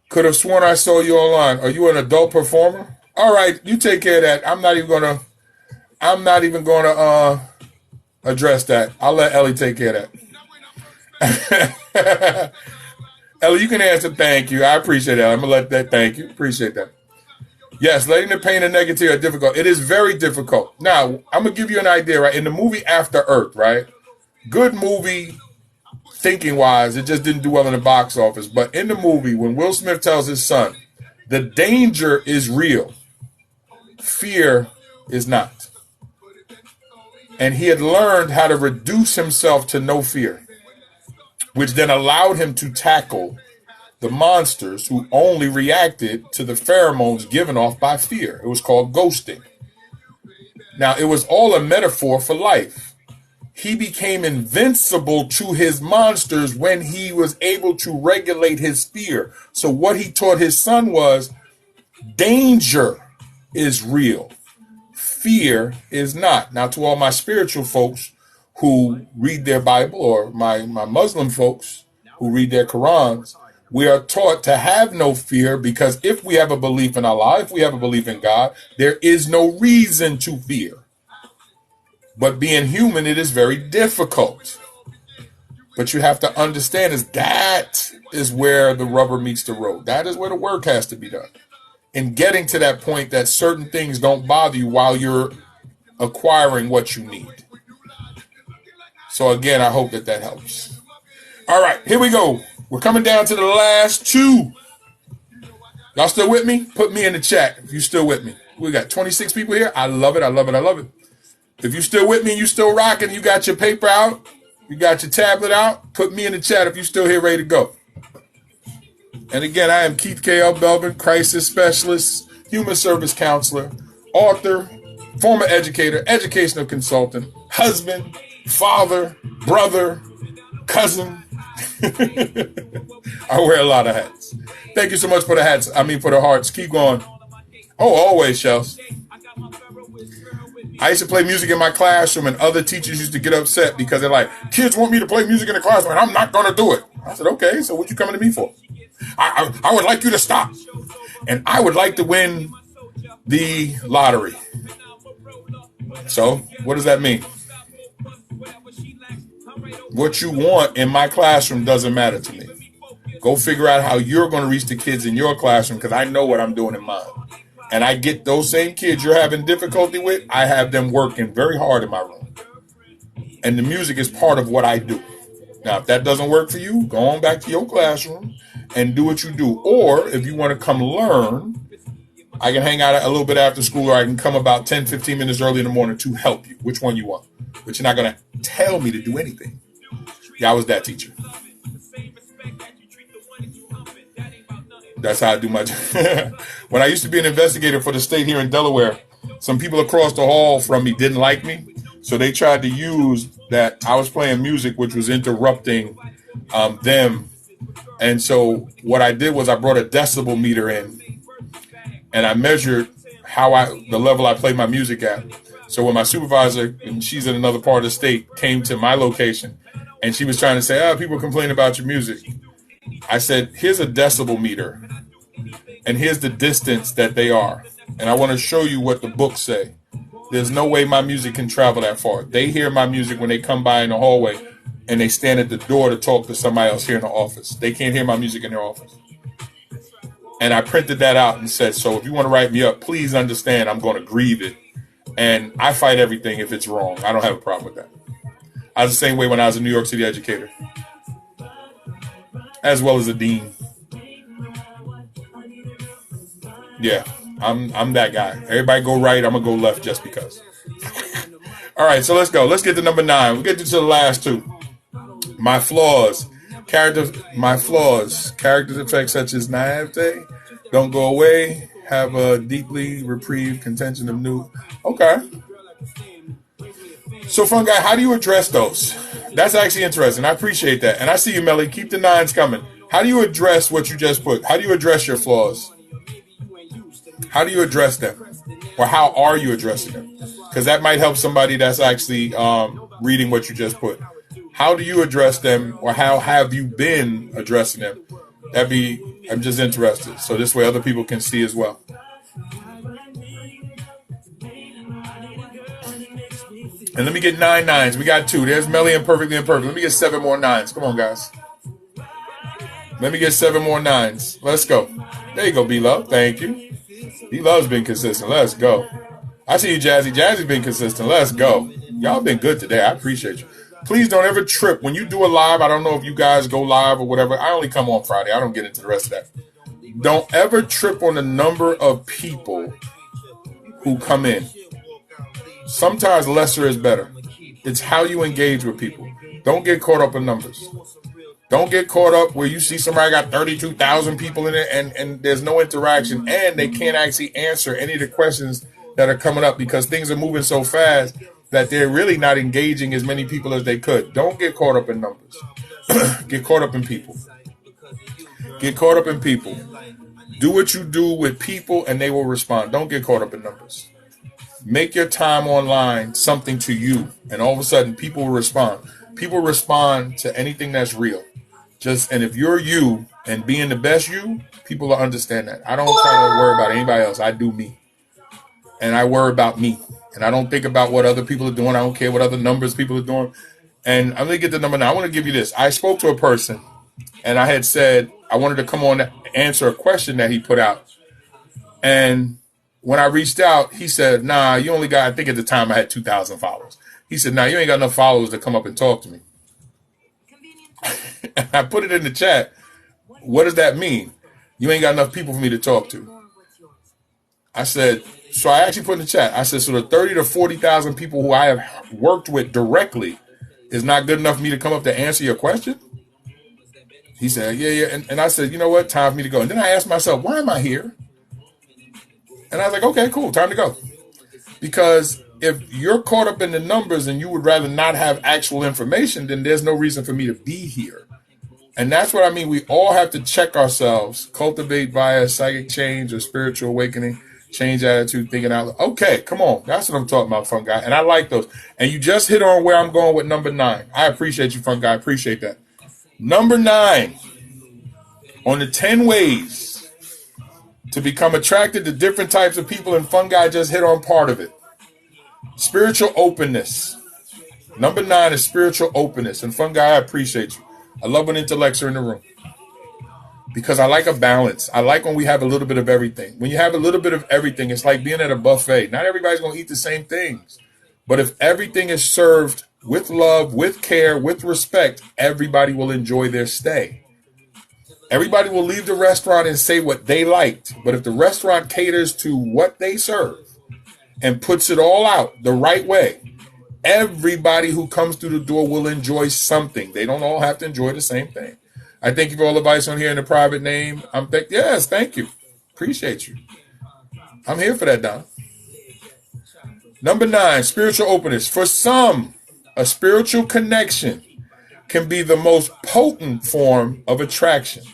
Could have sworn I saw you online. Are you an adult performer? All right, you take care of that. I'm not even gonna address that. I'll let Ellie take care of that. Ellie, you can answer thank you. I appreciate that. I'm going to let that thank you. Appreciate that. Yes, letting the pain and negativity are difficult. It is very difficult. Now, I'm going to give you an idea, right? In the movie After Earth, right? Good movie, thinking-wise. It just didn't do well in the box office. But in the movie, when Will Smith tells his son, the danger is real, fear is not. And he had learned how to reduce himself to no fear, which then allowed him to tackle the monsters who only reacted to the pheromones given off by fear. It was called ghosting. Now, it was all a metaphor for life. He became invincible to his monsters when he was able to regulate his fear. So what he taught his son was, danger is real, fear is not. Now, to all my spiritual folks who read their Bible, or my Muslim folks who read their Qurans, we are taught to have no fear, because if we have a belief in Allah, if we have a belief in God, there is no reason to fear. But being human, it is very difficult. But you have to understand that is where the rubber meets the road. That is where the work has to be done. In getting to that point that certain things don't bother you while you're acquiring what you need. So again, I hope that helps. All right, here we go. We're coming down to the last two. Y'all still with me? Put me in the chat if you're still with me. We got 26 people here. I love it. I love it. I love it. If you're still with me and you still rocking, you got your paper out, you got your tablet out, put me in the chat if you're still here ready to go. And again, I am Keith K.L. Belvin, crisis specialist, human service counselor, author, former educator, educational consultant, husband, father, brother, cousin. I wear a lot of hats. Thank you so much for the hats. For the hearts. Keep going. Oh, always, Shells. I used to play music in my classroom, and other teachers used to get upset because they're like, kids want me to play music in the classroom, and I'm not going to do it. I said, okay, so what you coming to me for? I would like you to stop. And I would like to win the lottery. So what does that mean? What you want in my classroom doesn't matter to me. Go figure out how you're going to reach the kids in your classroom, because I know what I'm doing in mine. And I get those same kids you're having difficulty with, I have them working very hard in my room. And the music is part of what I do. Now, if that doesn't work for you, go on back to your classroom and do what you do. Or if you want to come learn, I can hang out a little bit after school, or I can come about 10, 15 minutes early in the morning to help you. Which one you want? But you're not going to tell me to do anything. Yeah, I was that teacher. That's how I do my job. When I used to be an investigator for the state here in Delaware, some people across the hall from me didn't like me. So they tried to use that I was playing music, which was interrupting them. And so what I did was I brought a decibel meter in, and I measured the level I played my music at. So when my supervisor, and she's in another part of the state, came to my location, and she was trying to say, people complain about your music. I said, here's a decibel meter, and here's the distance that they are. And I want to show you what the books say. there's no way my music can travel that far. They hear my music when they come by in the hallway and they stand at the door to talk to somebody else here in the office. They can't hear my music in their office. And I printed that out and said, so if you want to write me up, please understand I'm going to grieve it. And I fight everything if it's wrong. I don't have a problem with that. I was the same way when I was a New York City educator, as well as a dean. Yeah, I'm that guy. Everybody go right, I'm going to go left just because. All right, so let's go. Let's get to number 9. We'll get to the last 2. My flaws. Character defects such as naivete, don't go away, have a deeply reprieved contention of new. Okay. So, Fun Guy, how do you address those? That's actually interesting. I appreciate that. And I see you, Melly. Keep the 9s coming. How do you address what you just put? How do you address your flaws? How do you address them? Or how are you addressing them? Because that might help somebody that's actually reading what you just put. How do you address them, or how have you been addressing them? I'm just interested. So this way other people can see as well. And let me get 9 9s. We got 2. There's Melly and Perfectly Imperfect. Let me get 7 more 9s. Come on, guys. Let me get 7 more 9s. Let's go. There you go, B-Love. Thank you. B-Love's been consistent. Let's go. I see you, Jazzy. Jazzy's been consistent. Let's go. Y'all been good today. I appreciate you. Please don't ever trip. When you do a live, I don't know if you guys go live or whatever. I only come on Friday. I don't get into the rest of that. Don't ever trip on the number of people who come in. Sometimes lesser is better. It's how you engage with people. Don't get caught up in numbers. Don't get caught up where you see somebody got 32,000 people in it and there's no interaction and they can't actually answer any of the questions that are coming up because things are moving so fast that they're really not engaging as many people as they could. Don't get caught up in numbers. Get caught up in people. Get caught up in people. Do what you do with people and they will respond. Don't get caught up in numbers. Make your time online something to you, and all of a sudden people will respond. People respond to anything that's real. And if you're you and being the best you, people will understand that. I don't try to worry about anybody else. I do me. And I worry about me. And I don't think about what other people are doing. I don't care what other numbers people are doing. And I'm going to get the number 9. I want to give you this. I spoke to a person, and I had said I wanted to come on and answer a question that he put out. And when I reached out, he said, nah, you only got, I think at the time I had 2,000 followers. He said, nah, you ain't got enough followers to come up and talk to me. And I put it in the chat. What does that mean? You ain't got enough people for me to talk to. I said, so I actually put in the chat. I said, so the 30 to 40,000 people who I have worked with directly is not good enough for me to come up to answer your question? He said, yeah. And I said, you know what? Time for me to go. And then I asked myself, why am I here? And I was like, okay, cool. Time to go. Because if you're caught up in the numbers and you would rather not have actual information, then there's no reason for me to be here. And that's what I mean. We all have to check ourselves, cultivate via psychic change or spiritual awakening, change attitude, thinking out. Okay, come on. That's what I'm talking about, Fun Guy. And I like those. And you just hit on where I'm going with number 9. I appreciate you, Fun Guy. I appreciate that. Number 9 on the 10 ways to become attracted to different types of people, and Fun Guy just hit on part of it. Spiritual openness. Number 9 is spiritual openness. And Fun Guy, I appreciate you. I love when intellects are in the room because I like a balance. I like when we have a little bit of everything. When you have a little bit of everything, it's like being at a buffet. Not everybody's going to eat the same things. But if everything is served with love, with care, with respect, everybody will enjoy their stay. Everybody will leave the restaurant and say what they liked. But if the restaurant caters to what they serve and puts it all out the right way, everybody who comes through the door will enjoy something. They don't all have to enjoy the same thing. I thank you for all the advice on here in the private name. Yes, thank you. Appreciate you. I'm here for that, Don. Number 9, spiritual openness. For some, a spiritual connection can be the most potent form of attraction.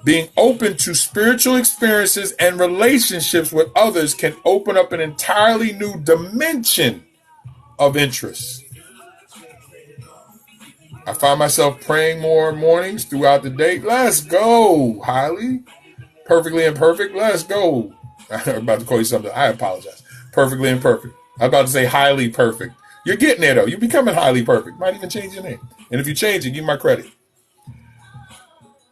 Being open to spiritual experiences and relationships with others can open up an entirely new dimension of interest. I find myself praying more mornings throughout the day. Let's go, Highly. Perfectly Imperfect. Let's go. I'm about to call you something. I apologize. Perfectly Imperfect. I'm about to say highly perfect. You're getting there, though. You're becoming highly perfect. Might even change your name. And if you change it, give me my credit.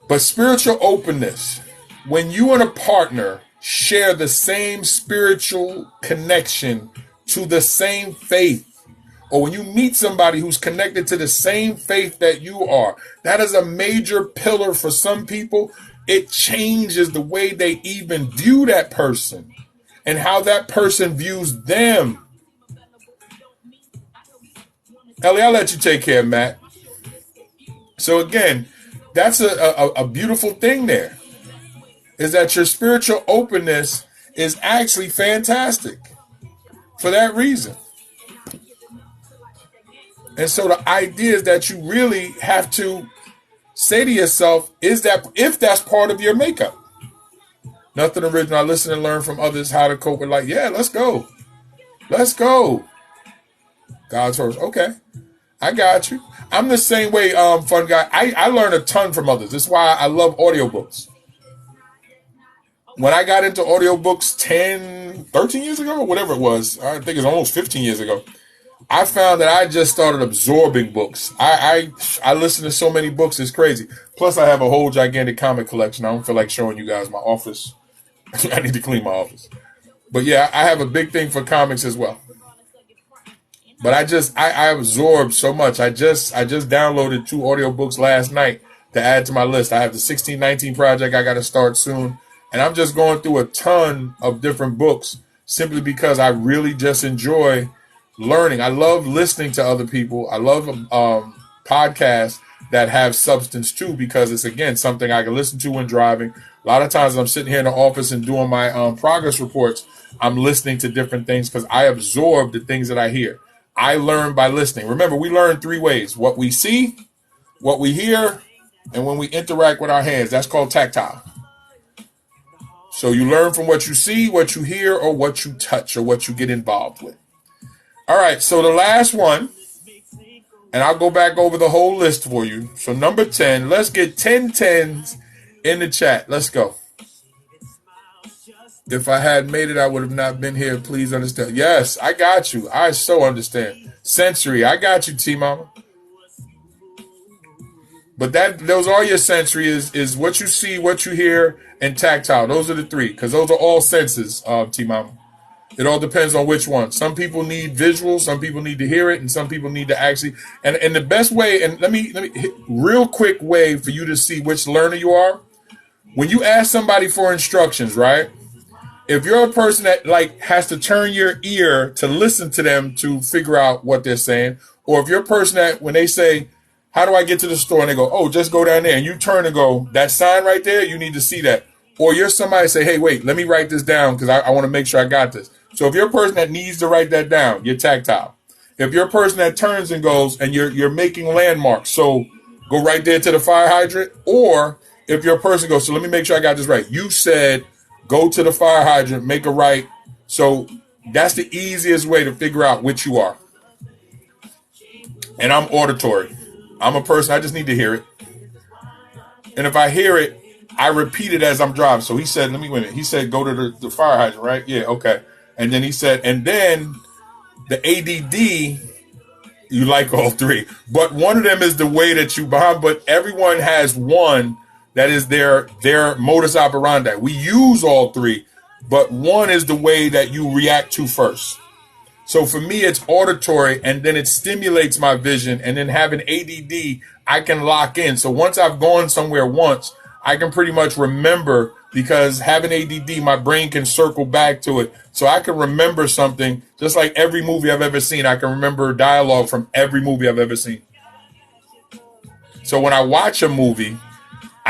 But spiritual openness, when you and a partner share the same spiritual connection to the same faith, or when you meet somebody who's connected to the same faith that you are, that is a major pillar for some people. It changes the way they even view that person and how that person views them. Ellie, I'll let you take care, Matt. So again, that's a beautiful thing there, is that your spiritual openness is actually fantastic for that reason. And so the idea is that you really have to say to yourself, is that if that's part of your makeup? Nothing original. I listen and learn from others how to cope with, like, yeah, let's go. Let's go. God's first. Okay. I got you. I'm the same way, fun guy. I learn a ton from others. That's why I love audiobooks. When I got into audiobooks 13 years ago, or whatever it was, I think it's almost 15 years ago, I found that I just started absorbing books. I listen to so many books, it's crazy. Plus, I have a whole gigantic comic collection. I don't feel like showing you guys my office. I need to clean my office. But yeah, I have a big thing for comics as well. But I absorbed so much. I just downloaded 2 audiobooks last night to add to my list. I have the 1619 project I got to start soon. And I'm just going through a ton of different books simply because I really just enjoy learning. I love listening to other people. I love podcasts that have substance too, because it's, again, something I can listen to when driving. A lot of times I'm sitting here in the office and doing my progress reports. I'm listening to different things because I absorb the things that I hear. I learn by listening. Remember, we learn 3 ways: what we see, what we hear, and when we interact with our hands. That's called tactile. So you learn from what you see, what you hear, or what you touch, or what you get involved with. All right, so the last one, and I'll go back over the whole list for you. So number 10, let's get 10 10s in the chat. Let's go. If I had made it, I would have not been here. Please understand. Yes, I got you. I so understand. Sensory, I got you, T-Mama. But those are your sensory is what you see, what you hear, and tactile. Those are the 3, because those are all senses, T-Mama. It all depends on which one. Some people need visual, some people need to hear it, and some people need to actually. And the best way, and let me hit real quick way for you to see which learner you are. When you ask somebody for instructions, right? If you're a person that has to turn your ear to listen to them to figure out what they're saying, or if you're a person that when they say, how do I get to the store? And they go, oh, just go down there. And you turn and go, that sign right there, you need to see that. Or you're somebody say, hey, wait, let me write this down because I want to make sure I got this. So if you're a person that needs to write that down, you're tactile. If you're a person that turns and goes and you're making landmarks, so go right there to the fire hydrant. Or if you're a person goes, so let me make sure I got this right. You said, go to the fire hydrant, make a right. So that's the easiest way to figure out which you are. And I'm auditory. I'm a person, I just need to hear it. And if I hear it, I repeat it as I'm driving. So he said, let me win it. He said, go to the fire hydrant, right? Yeah, okay. And then he said, and then the ADD, you like all 3. But one of them is the way that you behind, but everyone has one that is their modus operandi. We use all 3, but one is the way that you react to first. So for me, it's auditory, and then it stimulates my vision, and then having ADD, I can lock in. So once I've gone somewhere once, I can pretty much remember, because having ADD, my brain can circle back to it. So I can remember something, just like every movie I've ever seen. I can remember dialogue from every movie I've ever seen. So when I watch a movie,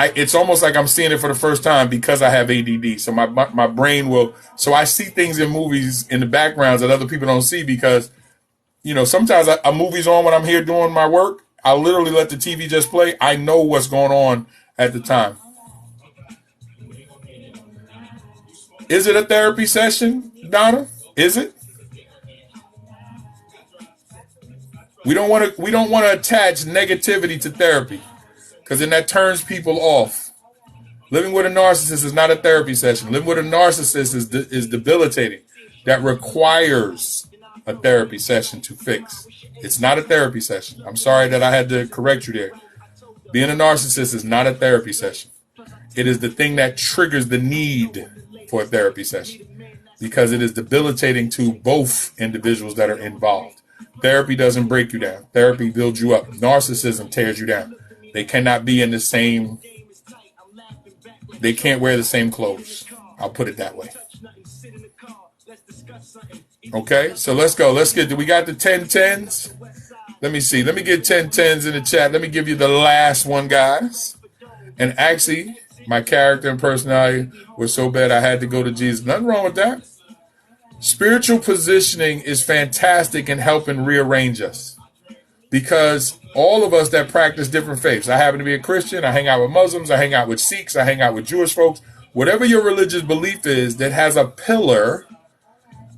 it's almost like I'm seeing it for the first time because I have ADD. So my brain will, so I see things in movies in the backgrounds that other people don't see because, sometimes a movie's on when I'm here doing my work. I literally let the TV just play. I know what's going on at the time. Is it a therapy session, Donna? Is it? We don't want to attach negativity to therapy, because then that turns people off. Living with a narcissist is not a therapy session. Living with a narcissist is debilitating. That requires a therapy session to fix. It's not a therapy session. I'm sorry that I had to correct you there. Being a narcissist is not a therapy session. It is the thing that triggers the need for a therapy session because it is debilitating to both individuals that are involved. Therapy doesn't break you down. Therapy builds you up. Narcissism tears you down. They cannot be in the same, they can't wear the same clothes. I'll put it that way. Okay, so let's go. We got the 10-10s? Let me see. Let me get 10-10s in the chat. Let me give you the last one, guys. And actually, my character and personality was so bad I had to go to Jesus. Nothing wrong with that. Spiritual positioning is fantastic in helping rearrange us. Because all of us that practice different faiths, I happen to be a Christian, I hang out with Muslims, I hang out with Sikhs, I hang out with Jewish folks. Whatever your religious belief is that has a pillar,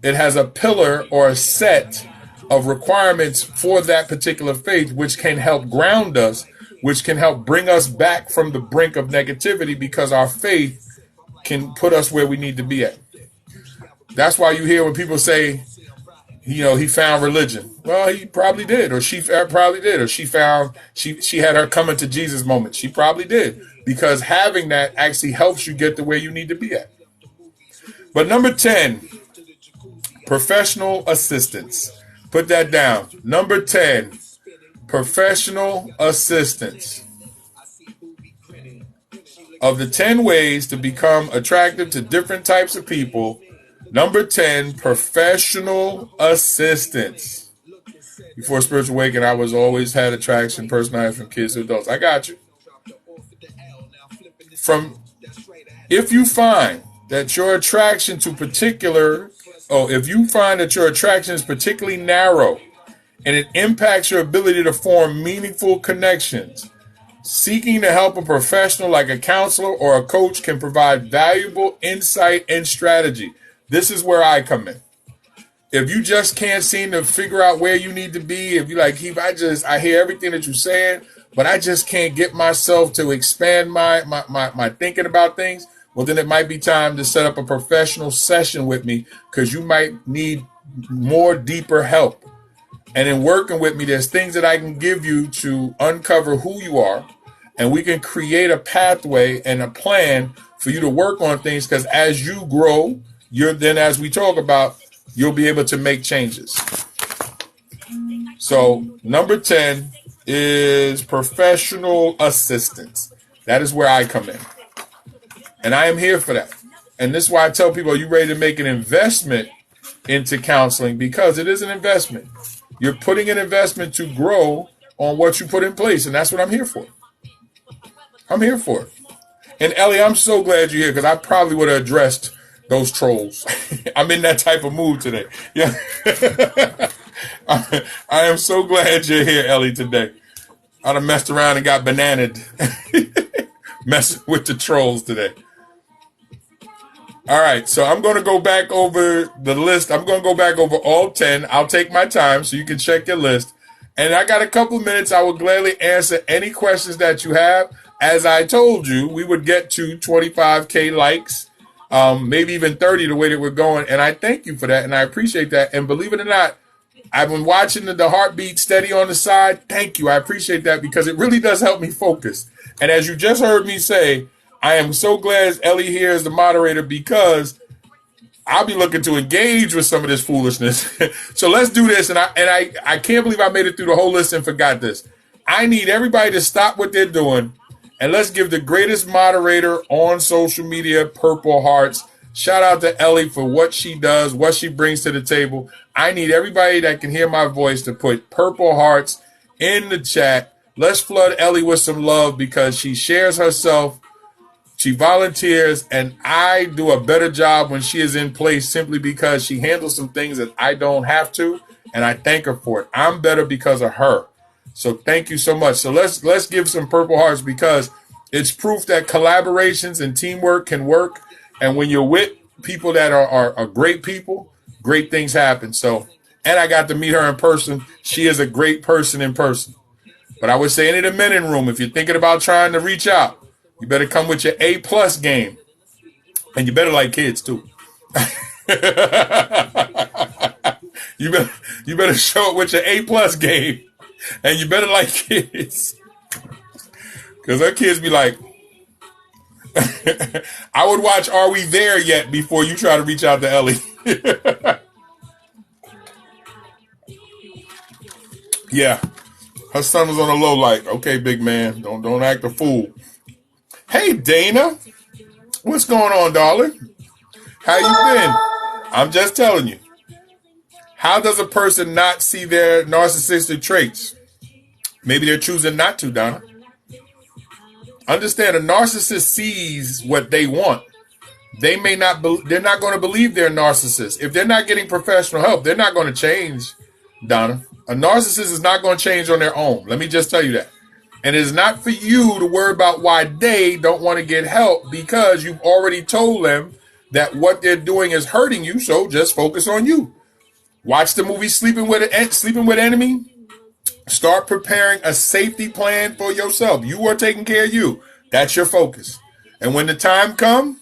it has a pillar or a set of requirements for that particular faith, which can help ground us, which can help bring us back from the brink of negativity because our faith can put us where we need to be at. That's why you hear when people say, you know, he found religion. Well, he probably did, or she probably did, or she had her coming to Jesus moment. She probably did, because having that actually helps you get to where you need to be at. But number 10, professional assistance. Put that down. Number 10, professional assistance. Of the 10 ways to become attractive to different types of people, number 10, professional assistance. Before Spiritual Awakening, I was always had attraction, personality from kids to adults. I got you. If you find that your attraction is particularly narrow and it impacts your ability to form meaningful connections, seeking to help a professional like a counselor or a coach can provide valuable insight and strategy. This is where I come in. If you just can't seem to figure out where you need to be, if you're like, Keith, I hear everything that you're saying, but I just can't get myself to expand my thinking about things, well, then it might be time to set up a professional session with me because you might need more deeper help. And in working with me, there's things that I can give you to uncover who you are, and we can create a pathway and a plan for you to work on things because as you grow, as we talk about, you'll be able to make changes. So number 10 is professional assistance. That is where I come in. And I am here for that. And this is why I tell people, are you ready to make an investment into counseling? Because it is an investment. You're putting an investment to grow on what you put in place. And that's what I'm here for. I'm here for it. And Ellie, I'm so glad you're here because I probably would have addressed those trolls. I'm in that type of mood today. Yeah. I am so glad you're here, Ellie, today. I'd have messed around and got bananaed messing with the trolls today. All right, so I'm going to go back over the list. I'm going to go back over all 10. I'll take my time so you can check your list. And I got a couple of minutes. I will gladly answer any questions that you have. As I told you, we would get to 25K likes, maybe even 30 the way that we're going. And I thank you for that, and I appreciate that. And believe it or not, I've been watching the heartbeat steady on the side. Thank you. I appreciate that because it really does help me focus. And as you just heard me say, I am so glad Ellie here is the moderator because I'll be looking to engage with some of this foolishness. So let's do this. And I can't believe I made it through the whole list and forgot this. I need everybody to stop what they're doing and let's give the greatest moderator on social media Purple Hearts. Shout out to Ellie for what she does, what she brings to the table. I need everybody that can hear my voice to put Purple Hearts in the chat. Let's flood Ellie with some love because she shares herself. She volunteers, and I do a better job when she is in place simply because she handles some things that I don't have to, and I thank her for it. I'm better because of her. So thank you so much. So let's give some Purple Hearts because it's proof that collaborations and teamwork can work. And when you're with people that are great people, great things happen. So, and I got to meet her in person. She is a great person in person. But I would say any of the men in the room, if you're thinking about trying to reach out, you better come with your A+ game. And you better like kids too. You better show it with your A+ game, and you better like kids, because her kids be like, I would watch Are We There Yet before you try to reach out to Ellie. Yeah, her son was on the low, like, okay, big man, don't act a fool. Hey, Dana, what's going on, darling? How you been? I'm just telling you. How does a person not see their narcissistic traits? Maybe they're choosing not to, Donna. Understand, a narcissist sees what they want. They may not. They're not going to believe they're a narcissist. If they're not getting professional help, they're not going to change, Donna. A narcissist is not going to change on their own. Let me just tell you that. And it is not for you to worry about why they don't want to get help, because you've already told them that what they're doing is hurting you. So just focus on you. Watch the movie Sleeping with Enemy. Start preparing a safety plan for yourself. You are taking care of you. That's your focus. And when the time comes,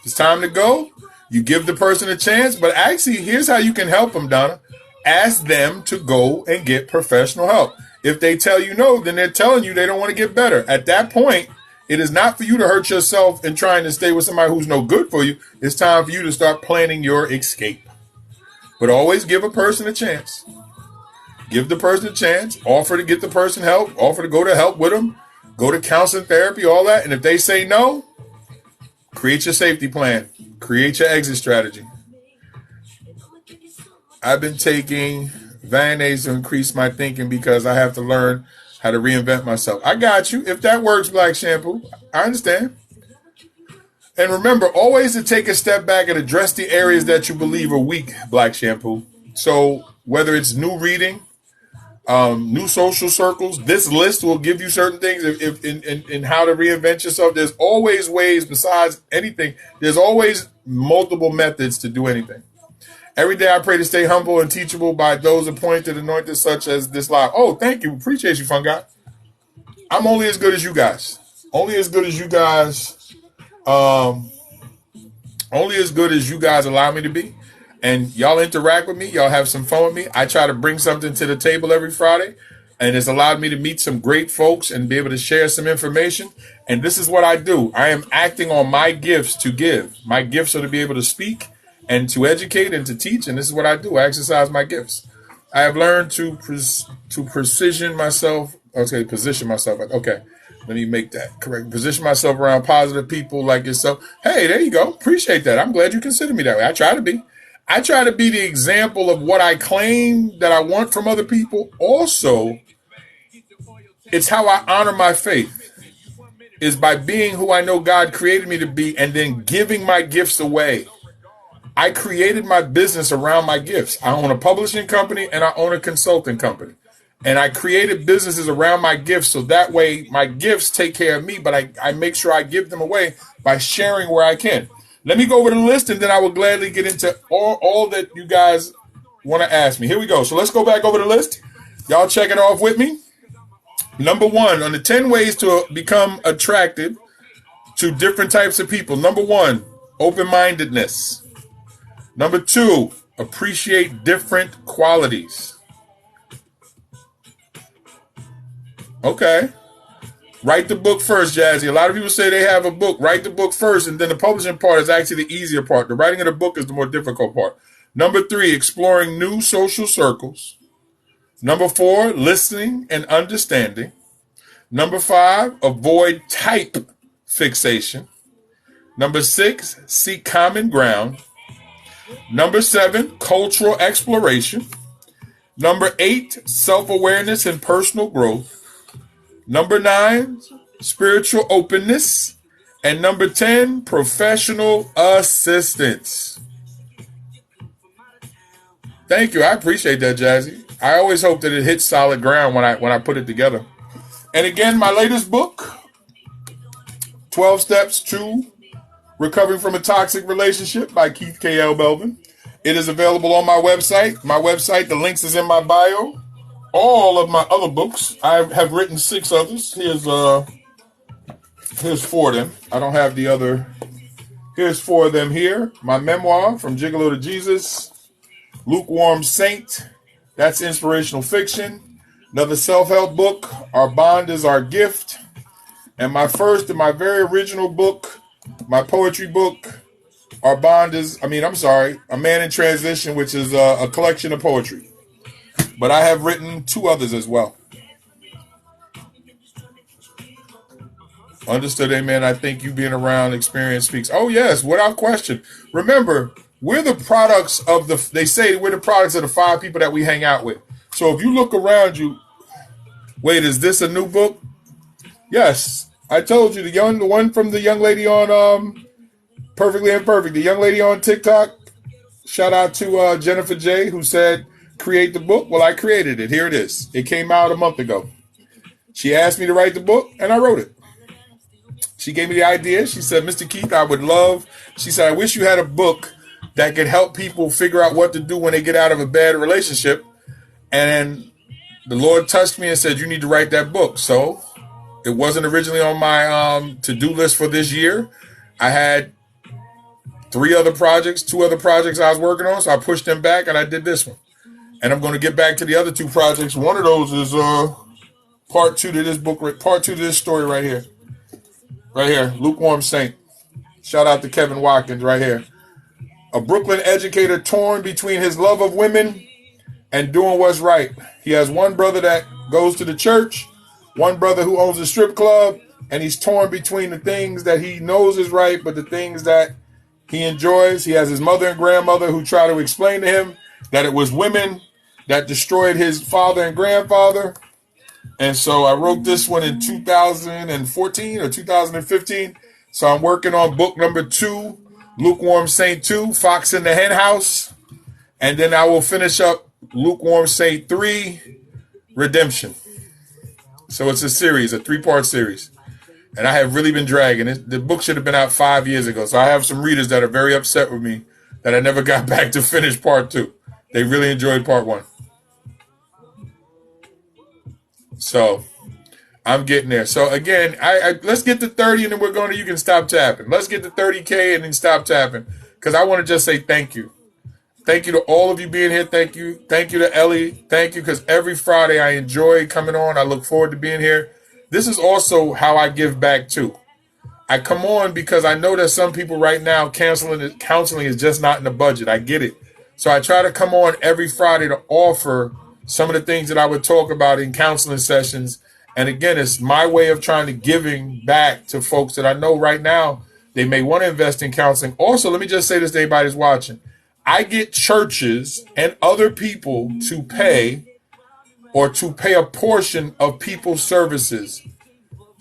it's time to go. You give the person a chance. But actually, here's how you can help them, Donna. Ask them to go and get professional help. If they tell you no, then they're telling you they don't want to get better. At that point, it is not for you to hurt yourself and trying to stay with somebody who's no good for you. It's time for you to start planning your escape. But always give a person a chance. Give the person a chance. Offer to get the person help. Offer to go to help with them. Go to counseling, therapy, all that. And if they say no, create your safety plan. Create your exit strategy. I've been taking Vanades to increase my thinking because I have to learn how to reinvent myself. I got you. If that works, Black Shampoo, I understand. And remember, always to take a step back and address the areas that you believe are weak, Black Shampoo. So whether it's new reading, new social circles, this list will give you certain things in how to reinvent yourself. There's always ways besides anything. There's always multiple methods to do anything. Every day I pray to stay humble and teachable by those appointed, anointed, such as this live. Oh, thank you. Appreciate you, Fungi. I'm only as good as you guys. Only as good as you guys. Only as good as you guys allow me to be. And y'all interact with me. Y'all have some fun with me. I try to bring something to the table every Friday. And it's allowed me to meet some great folks and be able to share some information. And this is what I do. I am acting on my gifts to give. My gifts are to be able to speak and to educate and to teach. And this is what I do. I exercise my gifts. I have learned to position myself. Okay, let me make that correct. Position myself around positive people like yourself. Hey, there you go. Appreciate that. I'm glad you consider me that way. I try to be. I try to be the example of what I claim that I want from other people. Also, it's how I honor my faith, is by being who I know God created me to be and then giving my gifts away. I created my business around my gifts. I own a publishing company and I own a consulting company. And I created businesses around my gifts so that way my gifts take care of me, but I make sure I give them away by sharing where I can. Let me go over the list and then I will gladly get into all that you guys want to ask me. Here we go. So let's go back over the list. Y'all check it off with me. Number 1, on the 10 ways to become attractive to different types of people. Number 1, open-mindedness. Number 2, appreciate different qualities. Okay. Write the book first, Jazzy. A lot of people say they have a book. Write the book first, and then the publishing part is actually the easier part. The writing of the book is the more difficult part. Number 3, exploring new social circles. Number 4, listening and understanding. Number 5, avoid type fixation. Number 6, seek common ground. Number 7, cultural exploration. Number 8, self-awareness and personal growth. Number 9, spiritual openness. And number 10, professional assistance. Thank you. I appreciate that, Jazzy. I always hope that it hits solid ground when I put it together. And again, my latest book, 12 Steps to Recovering from a Toxic Relationship by Keith K.L. Belvin. It is available on my website. My website, the links is in my bio. All of my other books, I have written 6 others. Here's 4 of them. I don't have the other. Here's 4 of them here. My memoir, From Gigolo to Jesus, Lukewarm Saint, that's inspirational fiction. Another self-help book, Our Bond is Our Gift. And my first and my very original book, my poetry book, A Man in Transition, which is a collection of poetry. But I have written 2 others as well. Understood, amen. I think you being around experience speaks. Oh, yes, without question. Remember, we're the products of they say we're the products of the 5 people that we hang out with. So if you look around you, wait, is this a new book? Yes. I told you, the one from the young lady on Perfectly Imperfect, the young lady on TikTok. Shout out to Jennifer J, who said, create the book. Well, I created it. Here it is. It came out a month ago. She asked me to write the book, and I wrote it. She gave me the idea. She said, Mr. Keith, she said, I wish you had a book that could help people figure out what to do when they get out of a bad relationship. And the Lord touched me and said, you need to write that book. So it wasn't originally on my to-do list for this year. I had 2 other projects I was working on. So I pushed them back and I did this one. And I'm going to get back to the other 2 projects. One of those is part 2 to this book, part 2 to this story right here. Right here, Lukewarm Saint. Shout out to Kevin Watkins right here. A Brooklyn educator torn between his love of women and doing what's right. He has one brother that goes to the church, one brother who owns a strip club, and he's torn between the things that he knows is right, but the things that he enjoys. He has his mother and grandmother who try to explain to him that it was women that destroyed his father and grandfather. And so I wrote this one in 2014 or 2015. So I'm working on book number 2, Lukewarm Saint 2, Fox in the Hen House. And then I will finish up Lukewarm Saint 3, Redemption. So it's a series, a 3-part series. And I have really been dragging it. The book should have been out 5 years ago. So I have some readers that are very upset with me that I never got back to finish part 2. They really enjoyed part 1. So I'm getting there. So again, let's get to 30 and then you can stop tapping. Let's get to 30K and then stop tapping. Because I want to just say thank you. Thank you to all of you being here. Thank you. Thank you to Ellie. Thank you, because every Friday I enjoy coming on. I look forward to being here. This is also how I give back too. I come on because I know that some people right now counseling is just not in the budget. I get it. So I try to come on every Friday to offer some of the things that I would talk about in counseling sessions. And again, it's my way of trying to giving back to folks that I know right now, they may want to invest in counseling. Also, let me just say this to anybody who's watching. I get churches and other people to pay a portion of people's services.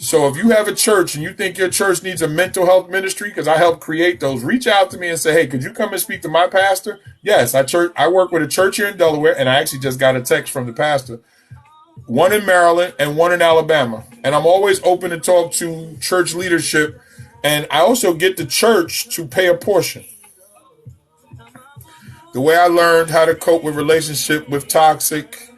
So if you have a church and you think your church needs a mental health ministry, because I help create those, reach out to me and say, hey, could you come and speak to my pastor? Yes, I work with a church here in Delaware, and I actually just got a text from the pastor. One in Maryland and one in Alabama. And I'm always open to talk to church leadership. And I also get the church to pay a portion. The way I learned how to cope with relationship with toxic,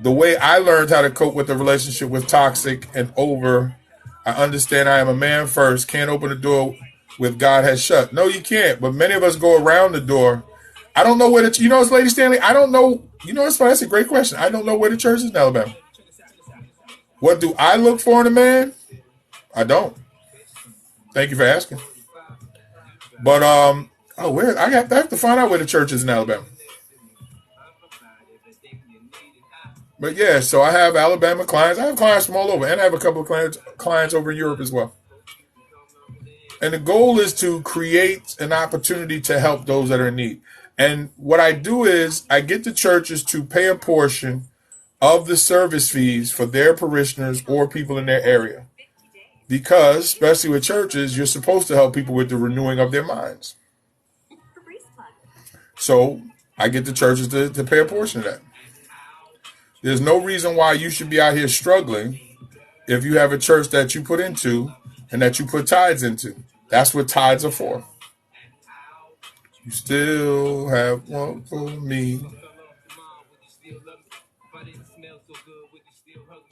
the way I learned how to cope with the relationship with toxic and over, I understand I am a man first, can't open the door with God has shut. No, you can't. But many of us go around the door. I don't know where it's Lady Stanley. I don't know. That's a great question. I don't know where the church is in Alabama. What do I look for in a man? I don't. Thank you for asking. But, I have to find out where the church is in Alabama. But yeah, so I have Alabama clients. I have clients from all over, and I have a couple of clients over in Europe as well. And the goal is to create an opportunity to help those that are in need. And what I do is I get the churches to pay a portion of the service fees for their parishioners or people in their area. Because, especially with churches, you're supposed to help people with the renewing of their minds. So I get the churches to pay a portion of that. There's no reason why you should be out here struggling if you have a church that you put into and that you put tithes into. That's what tithes are for. You still have one for me.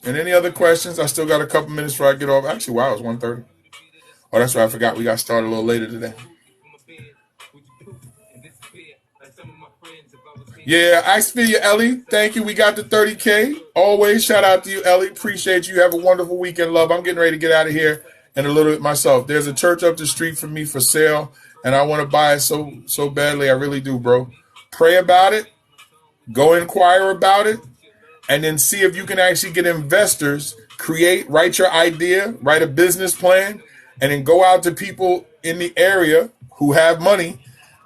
And any other questions? I still got a couple minutes before I get off. Actually, wow, it's 1:30. Oh, that's right. I forgot we got started a little later today. Yeah, I feel you, Ellie. Thank you. We got the 30K. Always shout out to you, Ellie. Appreciate you. Have a wonderful weekend, love. I'm getting ready to get out of here in a little bit myself. There's a church up the street from me for sale, and I want to buy it so badly. I really do, bro. Pray about it. Go inquire about it, and then see if you can actually get investors. Write your idea, write a business plan, and then go out to people in the area who have money.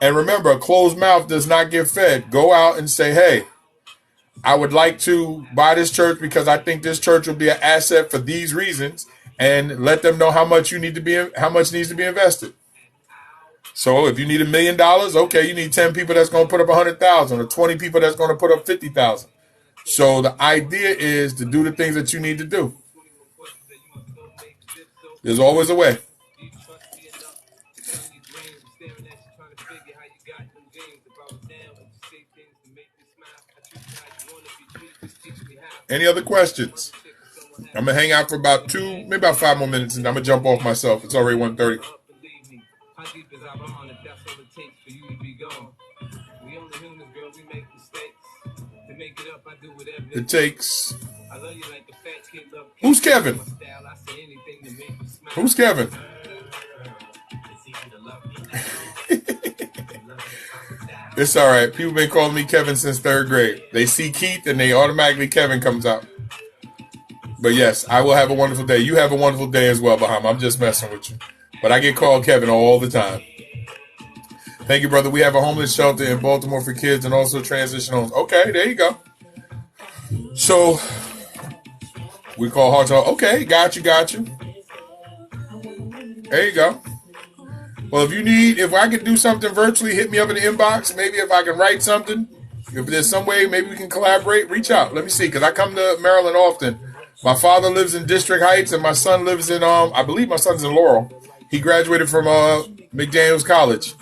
And remember, a closed mouth does not get fed. Go out and say, hey, I would like to buy this church because I think this church will be an asset for these reasons, and let them know how much needs to be invested. So if you need $1 million, okay, you need 10 people that's going to put up 100,000, or 20 people that's going to put up 50,000. So the idea is to do the things that you need to do. There's always a way. Any other questions? I'm going to hang out for about 5 more minutes, and I'm going to jump off myself. It's already 1:30. It takes... Who's Kevin? Who's Kevin? It's all right. People been calling me Kevin since 3rd grade. They see Keith and they automatically Kevin comes out. But yes, I will have a wonderful day. You have a wonderful day as well, Bahama. I'm just messing with you. But I get called Kevin all the time. Thank you, brother. We have a homeless shelter in Baltimore for kids and also transition homes. Okay, there you go. So we call Heart Talk. Okay, got you. There you go. Well, if I can do something virtually, hit me up in the inbox. Maybe if I can write something, if there's some way, maybe we can collaborate, reach out. Let me see, because I come to Maryland often. My father lives in District Heights, and my son lives in, I believe my son's in Laurel. He graduated from McDaniels College.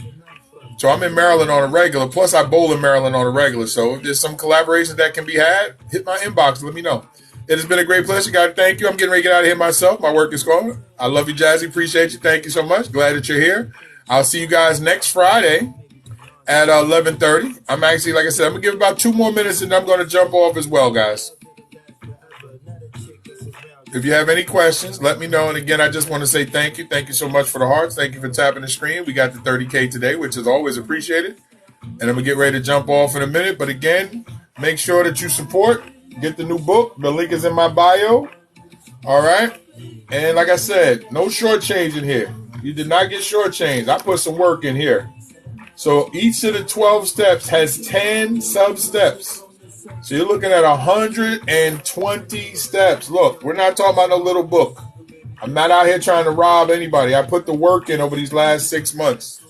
So I'm in Maryland on a regular. Plus, I bowl in Maryland on a regular. So if there's some collaboration that can be had, hit my inbox. Let me know. It has been a great pleasure, guys. Thank you. I'm getting ready to get out of here myself. My work is calling. I love you, Jazzy. Appreciate you. Thank you so much. Glad that you're here. I'll see you guys next Friday at 11:30. I'm actually, like I said, I'm going to give about 2 more minutes, and I'm going to jump off as well, guys. If you have any questions, let me know. And again, I just want to say thank you. Thank you so much for the hearts. Thank you for tapping the screen. We got the 30K today, which is always appreciated. And I'm going to get ready to jump off in a minute. But again, make sure that you support. Get the new book. The link is in my bio. All right. And like I said, no shortchanging here. You did not get shortchanged. I put some work in here. So each of the 12 steps has 10 sub-steps. So you're looking at 120 steps. Look, we're not talking about a little book. I'm not out here trying to rob anybody. I put the work in over these last 6 months.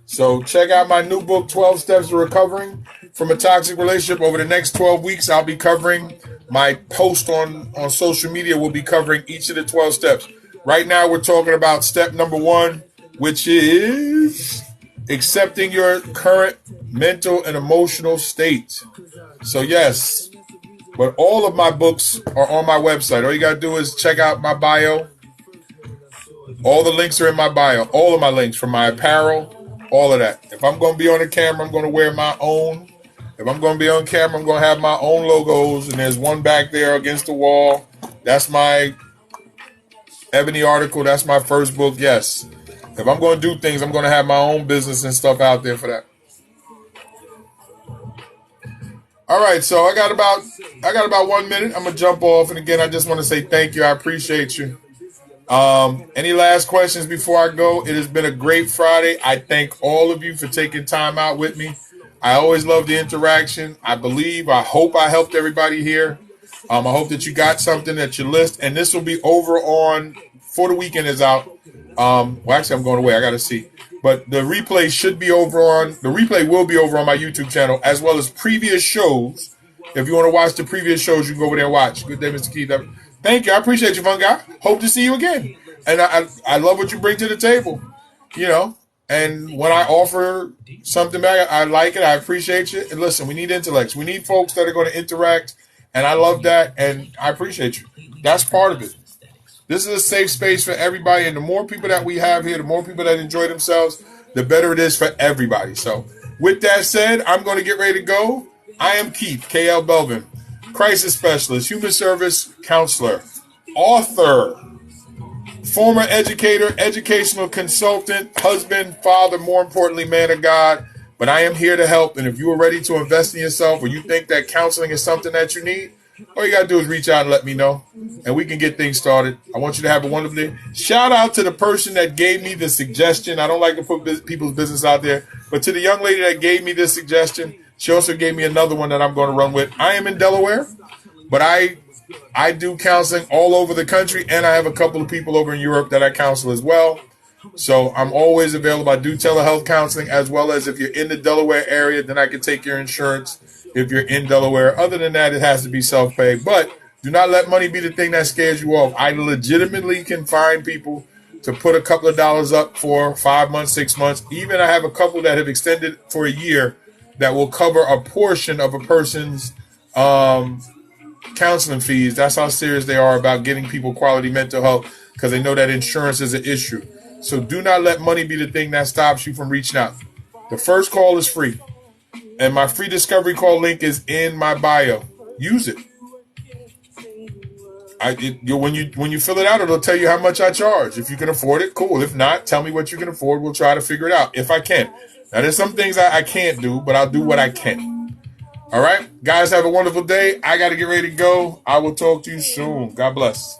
So check out my new book, 12 Steps to Recovering from a Toxic Relationship. Over the next 12 weeks, I'll be covering my post on social media. Will be covering each of the 12 steps. Right now, we're talking about step number 1, which is accepting your current mental and emotional state. So yes, but all of my books are on my website. All you got to do is check out my bio. All the links are in my bio. All of my links, from my apparel, all of that. If I'm going to be on the camera, I'm going to wear my own. If I'm going to be on camera, I'm going to have my own logos. And there's one back there against the wall. That's my Ebony article. That's my first book. Yes. If I'm going to do things, I'm going to have my own business and stuff out there for that. All right, so I got about 1 minute. I'm gonna jump off, and again, I just want to say thank you. I appreciate you. Any last questions before I go? It has been a great Friday. I thank all of you for taking time out with me. I always love the interaction. I hope I helped everybody here. I hope that you got something at your list, and this will be over on before the weekend is out. Well, actually, I'm going away. I got to see. But the replay will be over on my YouTube channel, as well as previous shows. If you want to watch the previous shows, you can go over there and watch. Good day, Mr. Keith. Thank you. I appreciate you, fun guy. Hope to see you again. And I love what you bring to the table, And when I offer something back, I like it. I appreciate you. And listen, we need intellects. We need folks that are going to interact. And I love that. And I appreciate you. That's part of it. This is a safe space for everybody. And the more people that we have here, the more people that enjoy themselves, the better it is for everybody. So with that said, I'm going to get ready to go. I am Keith, K.L. Belvin, crisis specialist, human service counselor, author, former educator, educational consultant, husband, father, more importantly, man of God. But I am here to help. And if you are ready to invest in yourself or you think that counseling is something that you need, all you got to do is reach out and let me know. And we can get things started. I want you to have a wonderful day. Shout out to the person that gave me the suggestion. I don't like to put people's business out there. But to the young lady that gave me this suggestion, she also gave me another one that I'm going to run with. I am in Delaware, but I do counseling all over the country, and I have a couple of people over in Europe that I counsel as well. So I'm always available. I do telehealth counseling, as well as if you're in the Delaware area, then I can take your insurance if you're in Delaware. Other than that, it has to be self-pay. But do not let money be the thing that scares you off. I legitimately can find people to put a couple of dollars up for 5 months, 6 months. Even I have a couple that have extended for a year that will cover a portion of a person's counseling fees. That's how serious they are about getting people quality mental health, because they know that insurance is an issue. So do not let money be the thing that stops you from reaching out. The first call is free. And my free discovery call link is in my bio. Use it. When you fill it out, it'll tell you how much I charge. If you can afford it, cool. If not, tell me what you can afford. We'll try to figure it out if I can. Now, there's some things I can't do, but I'll do what I can. All right? Guys, have a wonderful day. I got to get ready to go. I will talk to you soon. God bless.